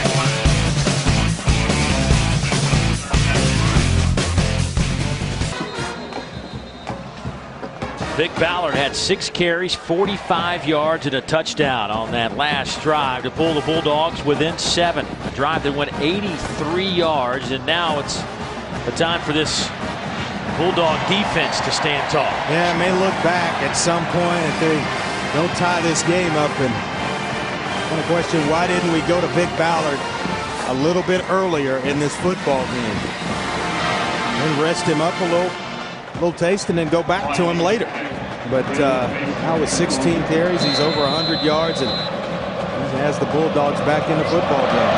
Vic Ballard had 6 carries, 45 yards, and a touchdown on that last drive to pull the Bulldogs within 7. A drive that went 83 yards, and now it's the time for this Bulldog defense to stand tall. Yeah, may look back at some point if they don't tie this game up. And kind of question, why didn't we go to Vic Ballard a little bit earlier in this football game? And rest him up a little taste and then go back to him later. But now with 16 carries, he's over 100 yards and he has the Bulldogs back in the football game.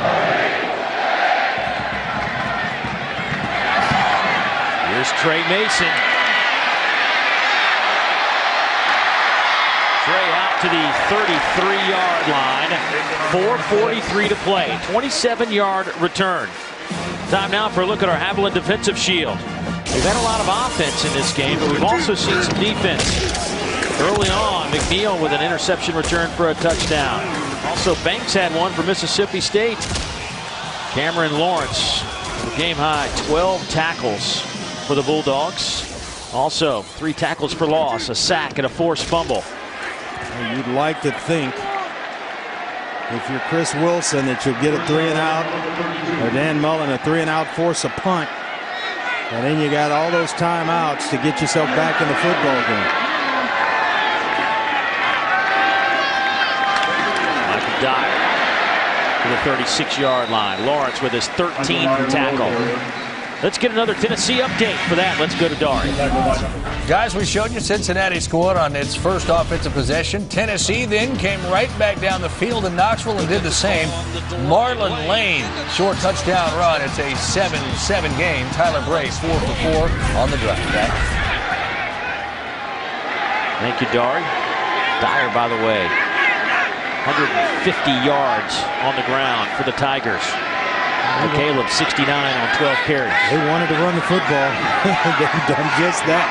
Here's Trey Mason. Trey out to the 33-yard line. 4:43 to play. 27-yard return. Time now for a look at our Haviland defensive shield. We've had a lot of offense in this game, but we've also seen some defense. Early on, McNeil with an interception return for a touchdown. Also, Banks had one for Mississippi State. Cameron Lawrence, the game high, 12 tackles for the Bulldogs. Also, 3 tackles for loss, a sack, and a forced fumble. Well, you'd like to think, if you're Chris Wilson, that you'll get a 3-and-out, or Dan Mullen a 3-and-out, force a punt. And then you got all those timeouts to get yourself back in the football game. Michael Dyer to the 36-yard line. Lawrence with his 13th tackle. Let's get another Tennessee update. For that, let's go to Dari. Guys, we showed you Cincinnati scored on its first offensive possession. Tennessee then came right back down the field in Knoxville and did the same. Marlon Lane, short touchdown run. It's a 7-7 game. Tyler Bray, 4 for 4 on the drive. Thank you, Dari. Dyer, by the way, 150 yards on the ground for the Tigers. Caleb, 69 on 12 carries. They wanted to run the football. They've done just that.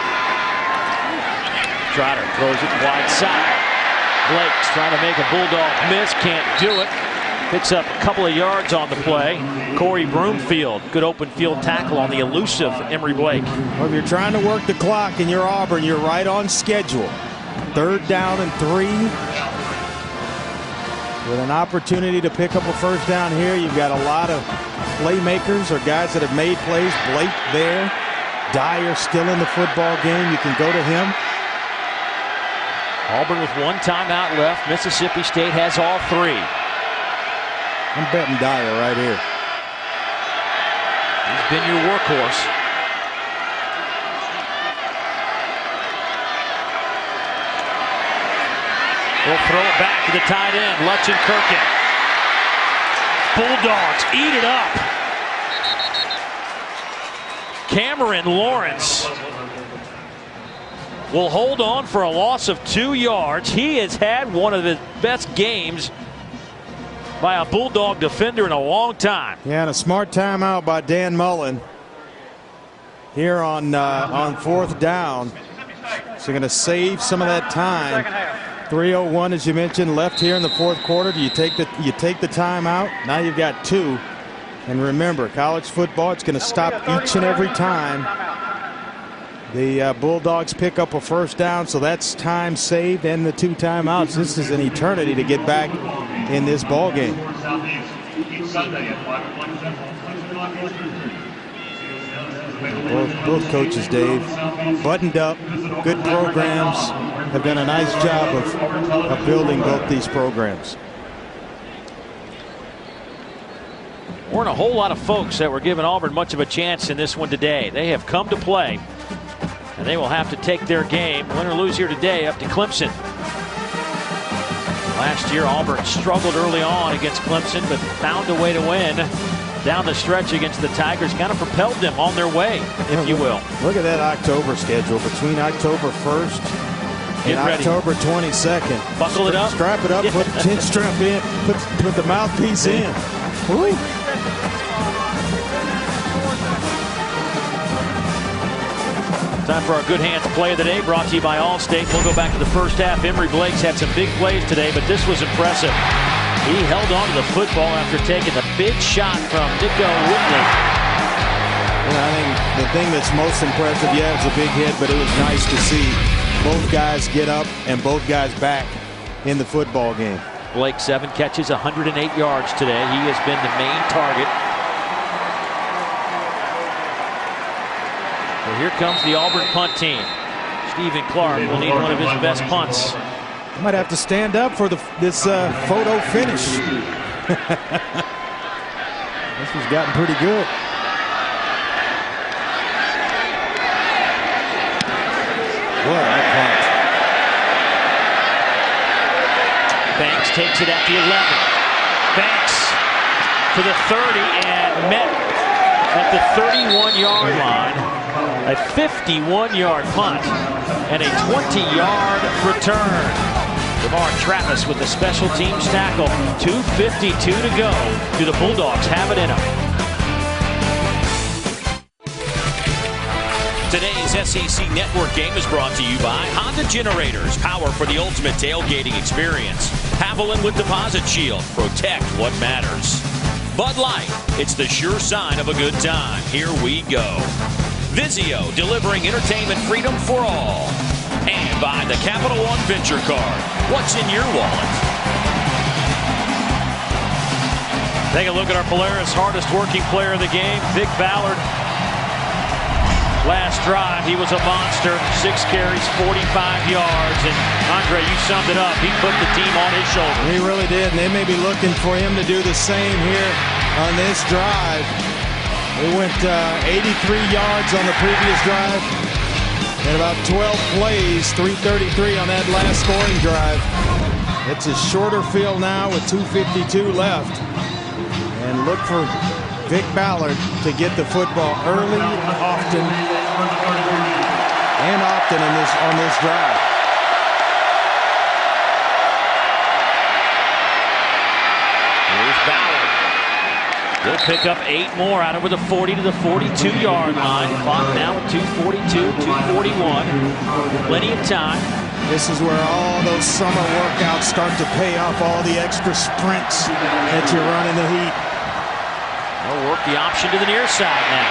Trotter throws it wide side. Blake's trying to make a Bulldog miss. Can't do it. Picks up a couple of yards on the play. Corey Broomfield, good open field tackle on the elusive Emory Blake. Well, if you're trying to work the clock and you're Auburn, you're right on schedule. 3rd down and 3. With an opportunity to pick up a first down here, you've got a lot of playmakers or guys that have made plays. Blake there. Dyer still in the football game. You can go to him. Auburn with 1 timeout left. Mississippi State has all 3. I'm betting Dyer right here. He's been your workhorse. We'll throw it back to the tight end, Lutchen Kirkin. Bulldogs eat it up. Cameron Lawrence will hold on for a loss of 2 yards. He has had one of his best games by a Bulldog defender in a long time. Yeah, and a smart timeout by Dan Mullen here on 4th down. So going to save some of that time. 3:01, as you mentioned, left here in the 4th quarter. Do you take the timeout? Now you've got 2. And remember, college football, it's going to stop each and every time the Bulldogs pick up a first down. So that's time saved and the 2 timeouts. This is an eternity to get back in this ball game. Both coaches, Dave, buttoned up, good programs, have done a nice job of building both these programs. Weren't a whole lot of folks that were giving Auburn much of a chance in this one today. They have come to play. And they will have to take their game, win or lose here today, up to Clemson. Last year, Auburn struggled early on against Clemson, but found a way to win down the stretch against the Tigers. Kind of propelled them on their way, if you will. Look at that October schedule. Between October 1st and October 22nd. Buckle it up. Strap it up, put the chin strap in, put the mouthpiece in. Woo. Time for our Good Hands play of the day, brought to you by Allstate. We'll go back to the first half. Emery Blake's had some big plays today, but this was impressive. He held on to the football after taking the big shot from Nico Whitley. I think the thing that's most impressive, it's a big hit, but it was nice to see both guys get up and both guys back in the football game. Blake, 7 catches, 108 yards today. He has been the main target. Well, here comes the Auburn punt team. Stephen Clark will need one of his best punts. I might have to stand up for this photo finish. This has gotten pretty good. Boy, that punt. Banks takes it at the 11. Banks to the 30 and met at the 31-yard line. A 51-yard punt and a 20-yard return. DeMar Travis with the special teams tackle. 2:52 to go. Do the Bulldogs have it in them? Today's SEC Network game is brought to you by Honda Generators. Power for the ultimate tailgating experience. Haviland with Deposit Shield. Protect what matters. Bud Light. It's the sure sign of a good time. Here we go. Vizio, delivering entertainment freedom for all. And by the Capital One Venture Card. What's in your wallet? Take a look at our Polaris hardest working player of the game, Vic Ballard. Last drive, he was a monster. 6 carries, 45 yards. And Andre, you summed it up. He put the team on his shoulder. He really did, and they may be looking for him to do the same here on this drive. We went 83 yards on the previous drive and about 12 plays, 333 on that last scoring drive. It's a shorter field now with 2:52 left. And look for Vic Ballard to get the football early, often on this drive. Here's Ballard. He'll pick up 8 more out over the 40 to the 42-yard line. Clock now at 2:42, 2:41. Plenty of time. This is where all those summer workouts start to pay off, all the extra sprints that you run in the heat. They'll work the option to the near side now.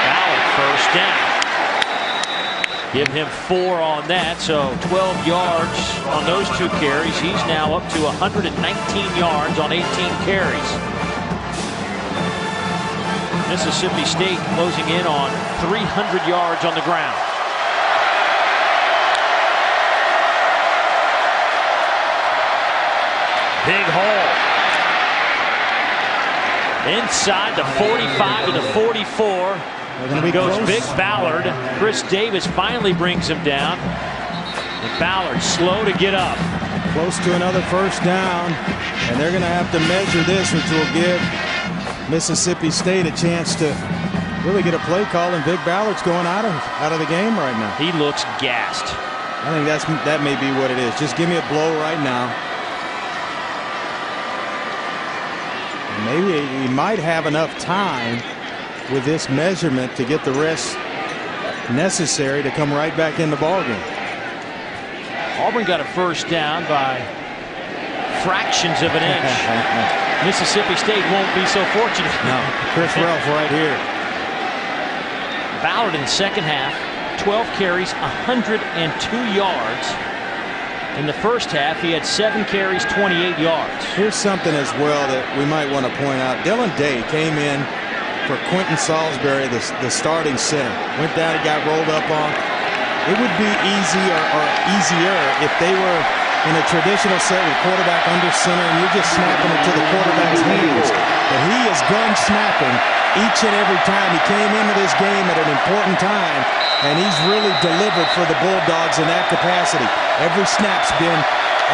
Ballard, first down. Give him 4 on that, so 12 yards on those 2 carries. He's now up to 119 yards on 18 carries. Mississippi State closing in on 300 yards on the ground. Big hole. Inside the 45 to the 44. Goes Vic Ballard. Chris Davis finally brings him down. And Ballard slow to get up. Close to another first down. And they're going to have to measure this, which will give Mississippi State a chance to really get a play call. And Vic Ballard's going out of the game right now. He looks gassed. I think that may be what it is. Just give me a blow right now. Maybe he might have enough time with this measurement to get the rest necessary to come right back in the ballgame. Auburn got a first down by fractions of an inch. Mississippi State won't be so fortunate. No, Chris Ralph right here. Ballard in the second half, 12 carries, 102 yards. In the first half, he had 7 carries, 28 yards. Here's something as well that we might want to point out. Dylan Day came in for Quentin Salisbury, the starting center. Went down and got rolled up on. It would be easier if they were in a traditional set with quarterback under center and you're just snapping it to the quarterback's hands. But he is gun snapping each and every time. He came into this game at an important time and he's really delivered for the Bulldogs in that capacity. Every snap's been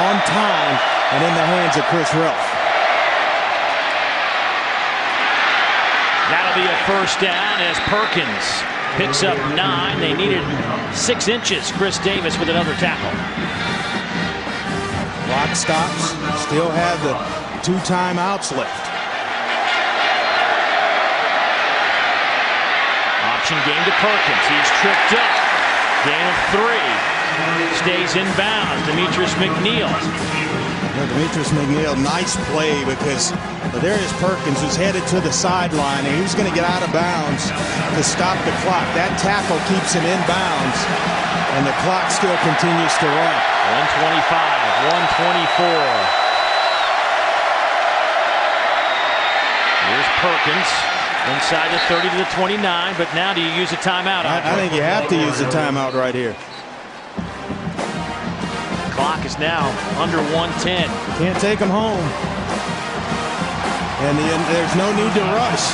on time and in the hands of Chris Relf. That'll be a first down as Perkins picks up 9. They needed 6 inches. Chris Davis with another tackle. Clock stops. Still have the 2 timeouts left. Option game to Perkins. He's tripped up. Gain of 3. Stays in bounds. Demetrius McNeil. Demetrius McNeil, nice play because Ladarius Perkins was headed to the sideline and he was going to get out of bounds to stop the clock. That tackle keeps him in bounds and the clock still continues to run. 125, 124. Here's Perkins inside the 30 to the 29, but now do you use a timeout? I think you have to use a timeout right here. Clock is now under 110. Can't take them home. And there's no need to rush.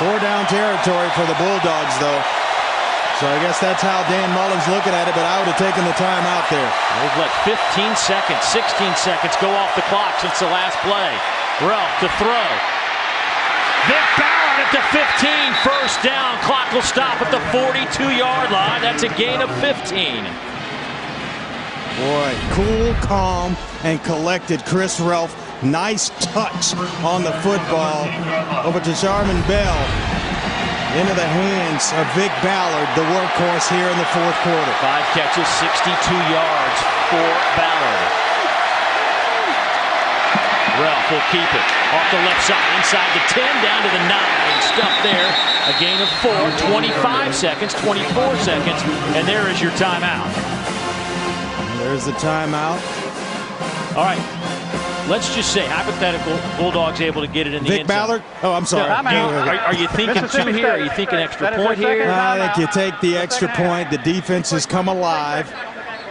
Four down territory for the Bulldogs, though. So I guess that's how Dan Mullen's looking at it, but I would have taken the time out there. They've let 15 seconds, 16 seconds go off the clock since the last play. Relf to throw. Vic Ballard at the 15, first down. Clock will stop at the 42-yard line. That's a gain of 15. Boy, cool, calm, and collected Chris Relf. Nice touch on the football over to Jarman Bell. Into the hands of Vic Ballard, the workhorse here in the fourth quarter. 5 catches, 62 yards for Ballard. Relf will keep it off the left side, inside the 10, down to the 9, and stuffed there. A gain of 4, 25 seconds, 24 seconds, and there is your timeout. There's the timeout. All right. Let's just say, hypothetical, Bulldogs able to get it in the end zone. Vic Ballard? Oh, I'm sorry. Are you thinking 2 here? Are you thinking extra point here? I think you take the extra point. The defense has come alive,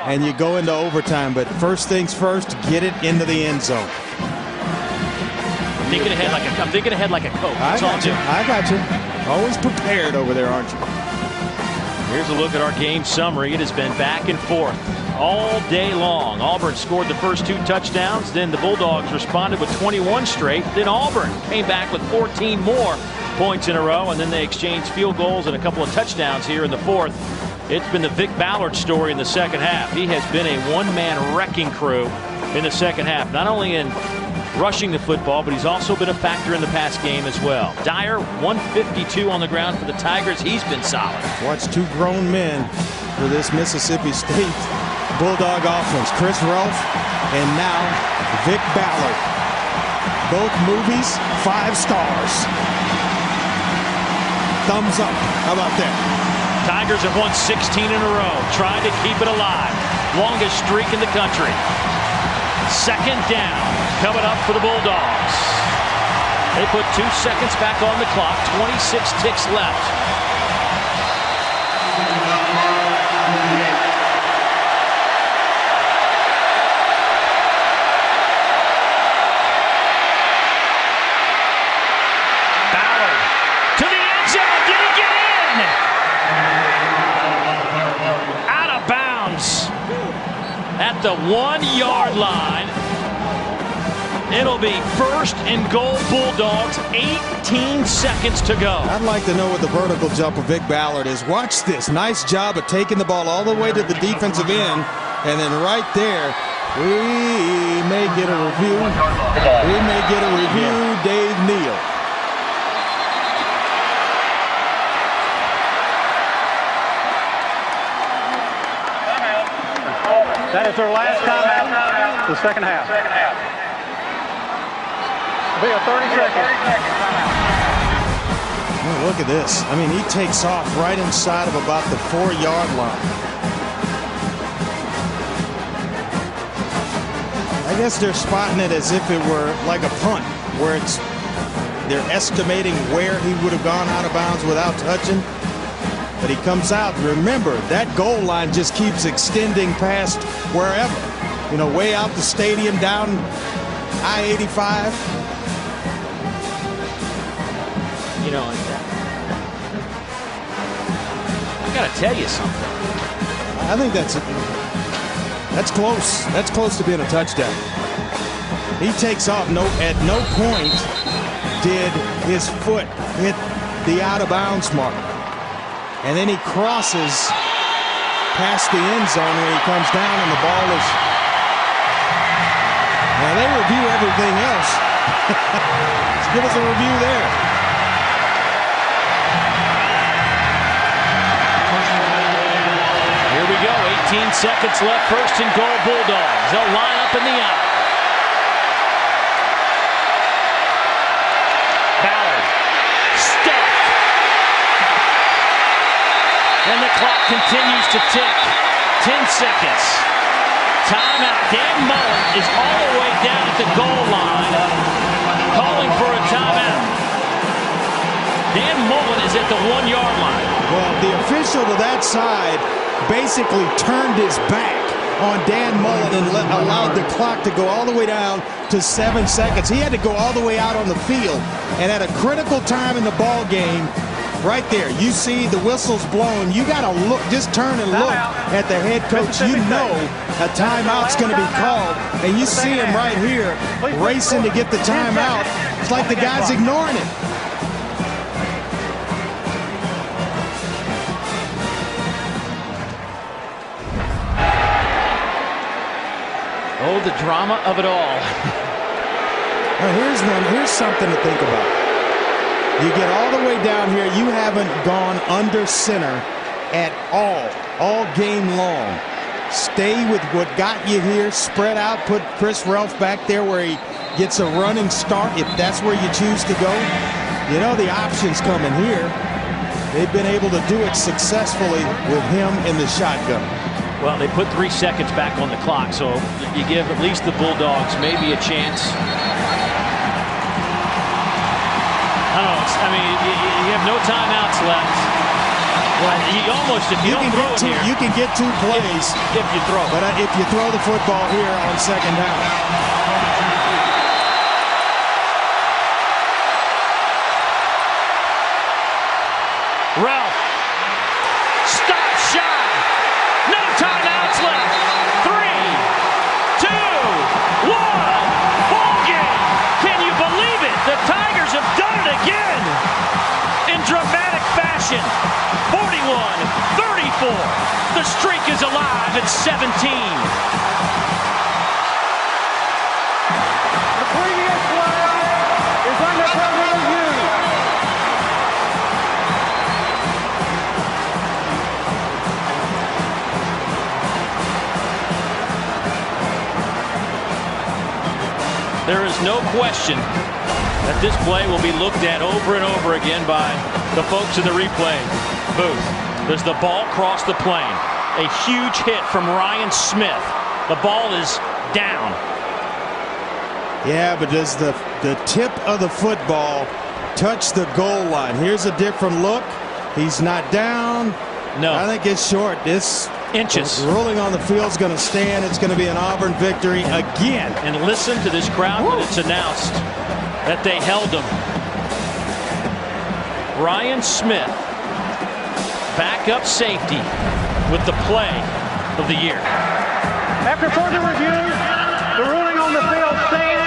and you go into overtime. But first things first, get it into the end zone. I'm thinking ahead like a coach. I got you. Always prepared over there, aren't you? Here's a look at our game summary. It has been back and forth all day long. Auburn scored the first 2 touchdowns. Then the Bulldogs responded with 21 straight. Then Auburn came back with 14 more points in a row. And then they exchanged field goals and a couple of touchdowns here in the fourth. It's been the Vic Ballard story in the second half. He has been a one-man wrecking crew in the second half. Not only in rushing the football, but he's also been a factor in the pass game as well. Dyer, 152 on the ground for the Tigers. He's been solid. Watch 2 grown men for this Mississippi State Bulldog offense. Chris Relf and now Vic Ballard. Both movies, 5 stars. Thumbs up. How about that? Tigers have won 16 in a row, trying to keep it alive. Longest streak in the country. Second down coming up for the Bulldogs. They put 2 seconds back on the clock, 26 ticks left. Ballard to the end zone. Did he get in? Out of bounds at the 1-yard line. It'll be first and goal Bulldogs, 18 seconds to go. I'd like to know what the vertical jump of Vic Ballard is. Watch this. Nice job of taking the ball all the way to the defensive end. And then right there, we may get a review. We may get a review, Dave Neal. That is their last timeout, the second half. Be a 30-second. Oh, look at this. I mean, he takes off right inside of about the 4-yard line. I guess they're spotting it as if it were like a punt, where they're estimating where he would have gone out of bounds without touching. But he comes out. Remember, that goal line just keeps extending past wherever. You know, way out the stadium, down I-85. You know, I got to tell you something. I think that's close. That's close to being a touchdown. He takes off. At no point did his foot hit the out-of-bounds mark. And then he crosses past the end zone when he comes down, and the ball is... Now, they review everything else. Let's give us a review there. Here we go. 18 seconds left. First and goal, Bulldogs. They'll line up in the out. Ballard. Stuffed. And the clock continues to tick. 10 seconds. Timeout. Dan Mullen is all the way down at the goal line, calling for a timeout. Dan Mullen is at the 1-yard line. Well, the official to that side basically turned his back on Dan Mullen and allowed the clock to go all the way down to 7 seconds. He had to go all the way out on the field, and at a critical time in the ball game, right there, you see the whistle's blown. You got to look, just turn and look at the head coach. You know a timeout's going to be called, and you see him right here racing to get the timeout. It's like the guy's ignoring it. Oh, the drama of it all. Now here's something to think about. You get all the way down here. You haven't gone under center at all game long. Stay with what got you here. Spread out. Put Chris Relf back there where he gets a running start if that's where you choose to go. You know the options coming here. They've been able to do it successfully with him in the shotgun. Well, they put 3 seconds back on the clock, so you give at least the Bulldogs maybe a chance. I don't know. I mean, you have no timeouts left. Well, you almost, if you don't throw it here, you can get 2 plays if you throw. But if you throw the football here on second down. Ralph. Stop shy. No timeouts left. 3, 2, 1. Ball game. Can you believe it? The Tigers have done it again in dramatic fashion. 41-34. The streak is alive at 17. The previous play is under further review. There is no question that this play will be looked at over and over again by the folks in the replay booth. Does the ball cross the plane? A huge hit from Ryan Smith. The ball is down. Yeah, but does the tip of the football touch the goal line? Here's a different look. He's not down. No. I think it's short. This inches. Ruling on the field's going to stand. It's going to be an Auburn victory again. And listen to this crowd when it's announced that they held him. Ryan Smith, backup safety, with the play of the year. After further review, the ruling on the field stands.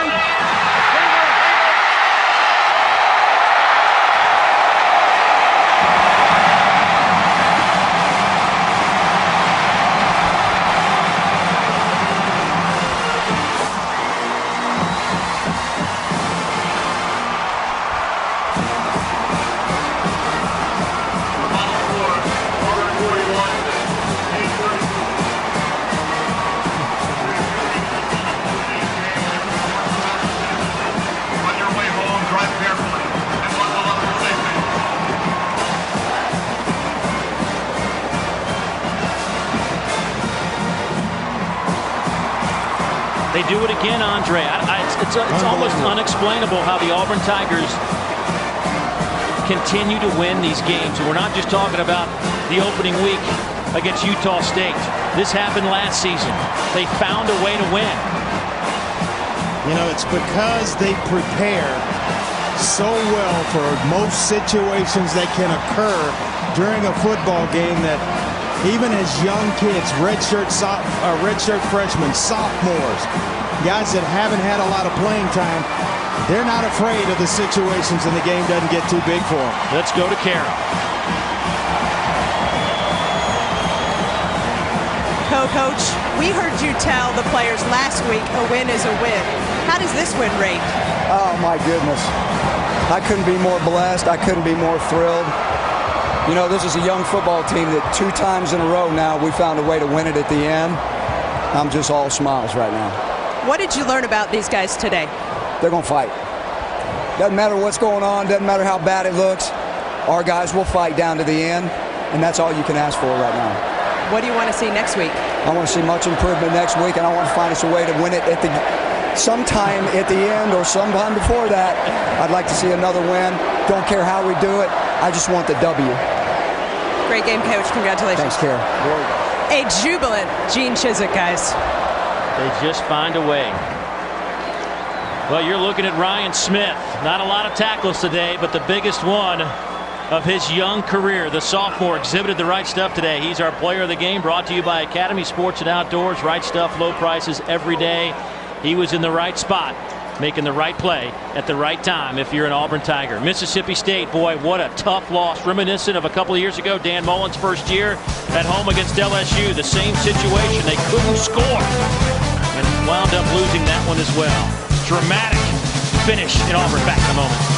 They do it again, Andre. It's almost unexplainable how the Auburn Tigers continue to win these games. And we're not just talking about the opening week against Utah State. This happened last season. They found a way to win. You know, it's because they prepare so well for most situations that can occur during a football game that even as young kids, redshirt freshmen, sophomores, guys that haven't had a lot of playing time, they're not afraid of the situations and the game doesn't get too big for them. Let's go to Kara. Coach, we heard you tell the players last week a win is a win. How does this win rate? Oh, my goodness. I couldn't be more blessed. I couldn't be more thrilled. You know, this is a young football team that 2 times in a row now we found a way to win it at the end. I'm just all smiles right now. What did you learn about these guys today? They're going to fight. Doesn't matter what's going on, doesn't matter how bad it looks. Our guys will fight down to the end, and that's all you can ask for right now. What do you want to see next week? I want to see much improvement next week, and I want to find us a way to win it sometime at the end or sometime before that. I'd like to see another win. Don't care how we do it. I just want the W. Great game, Coach. Congratulations. Thanks, Kara. A jubilant Gene Chizik, guys. They just find a way. Well, you're looking at Ryan Smith. Not a lot of tackles today, but the biggest one of his young career. The sophomore exhibited the right stuff today. He's our player of the game, brought to you by Academy Sports and Outdoors. Right stuff, low prices every day. He was in the right spot, making the right play at the right time if you're an Auburn Tiger. Mississippi State, boy, what a tough loss. Reminiscent of a couple of years ago, Dan Mullen's first year at home against LSU. The same situation. They couldn't score and wound up losing that one as well. Dramatic finish in Auburn. Back in a moment.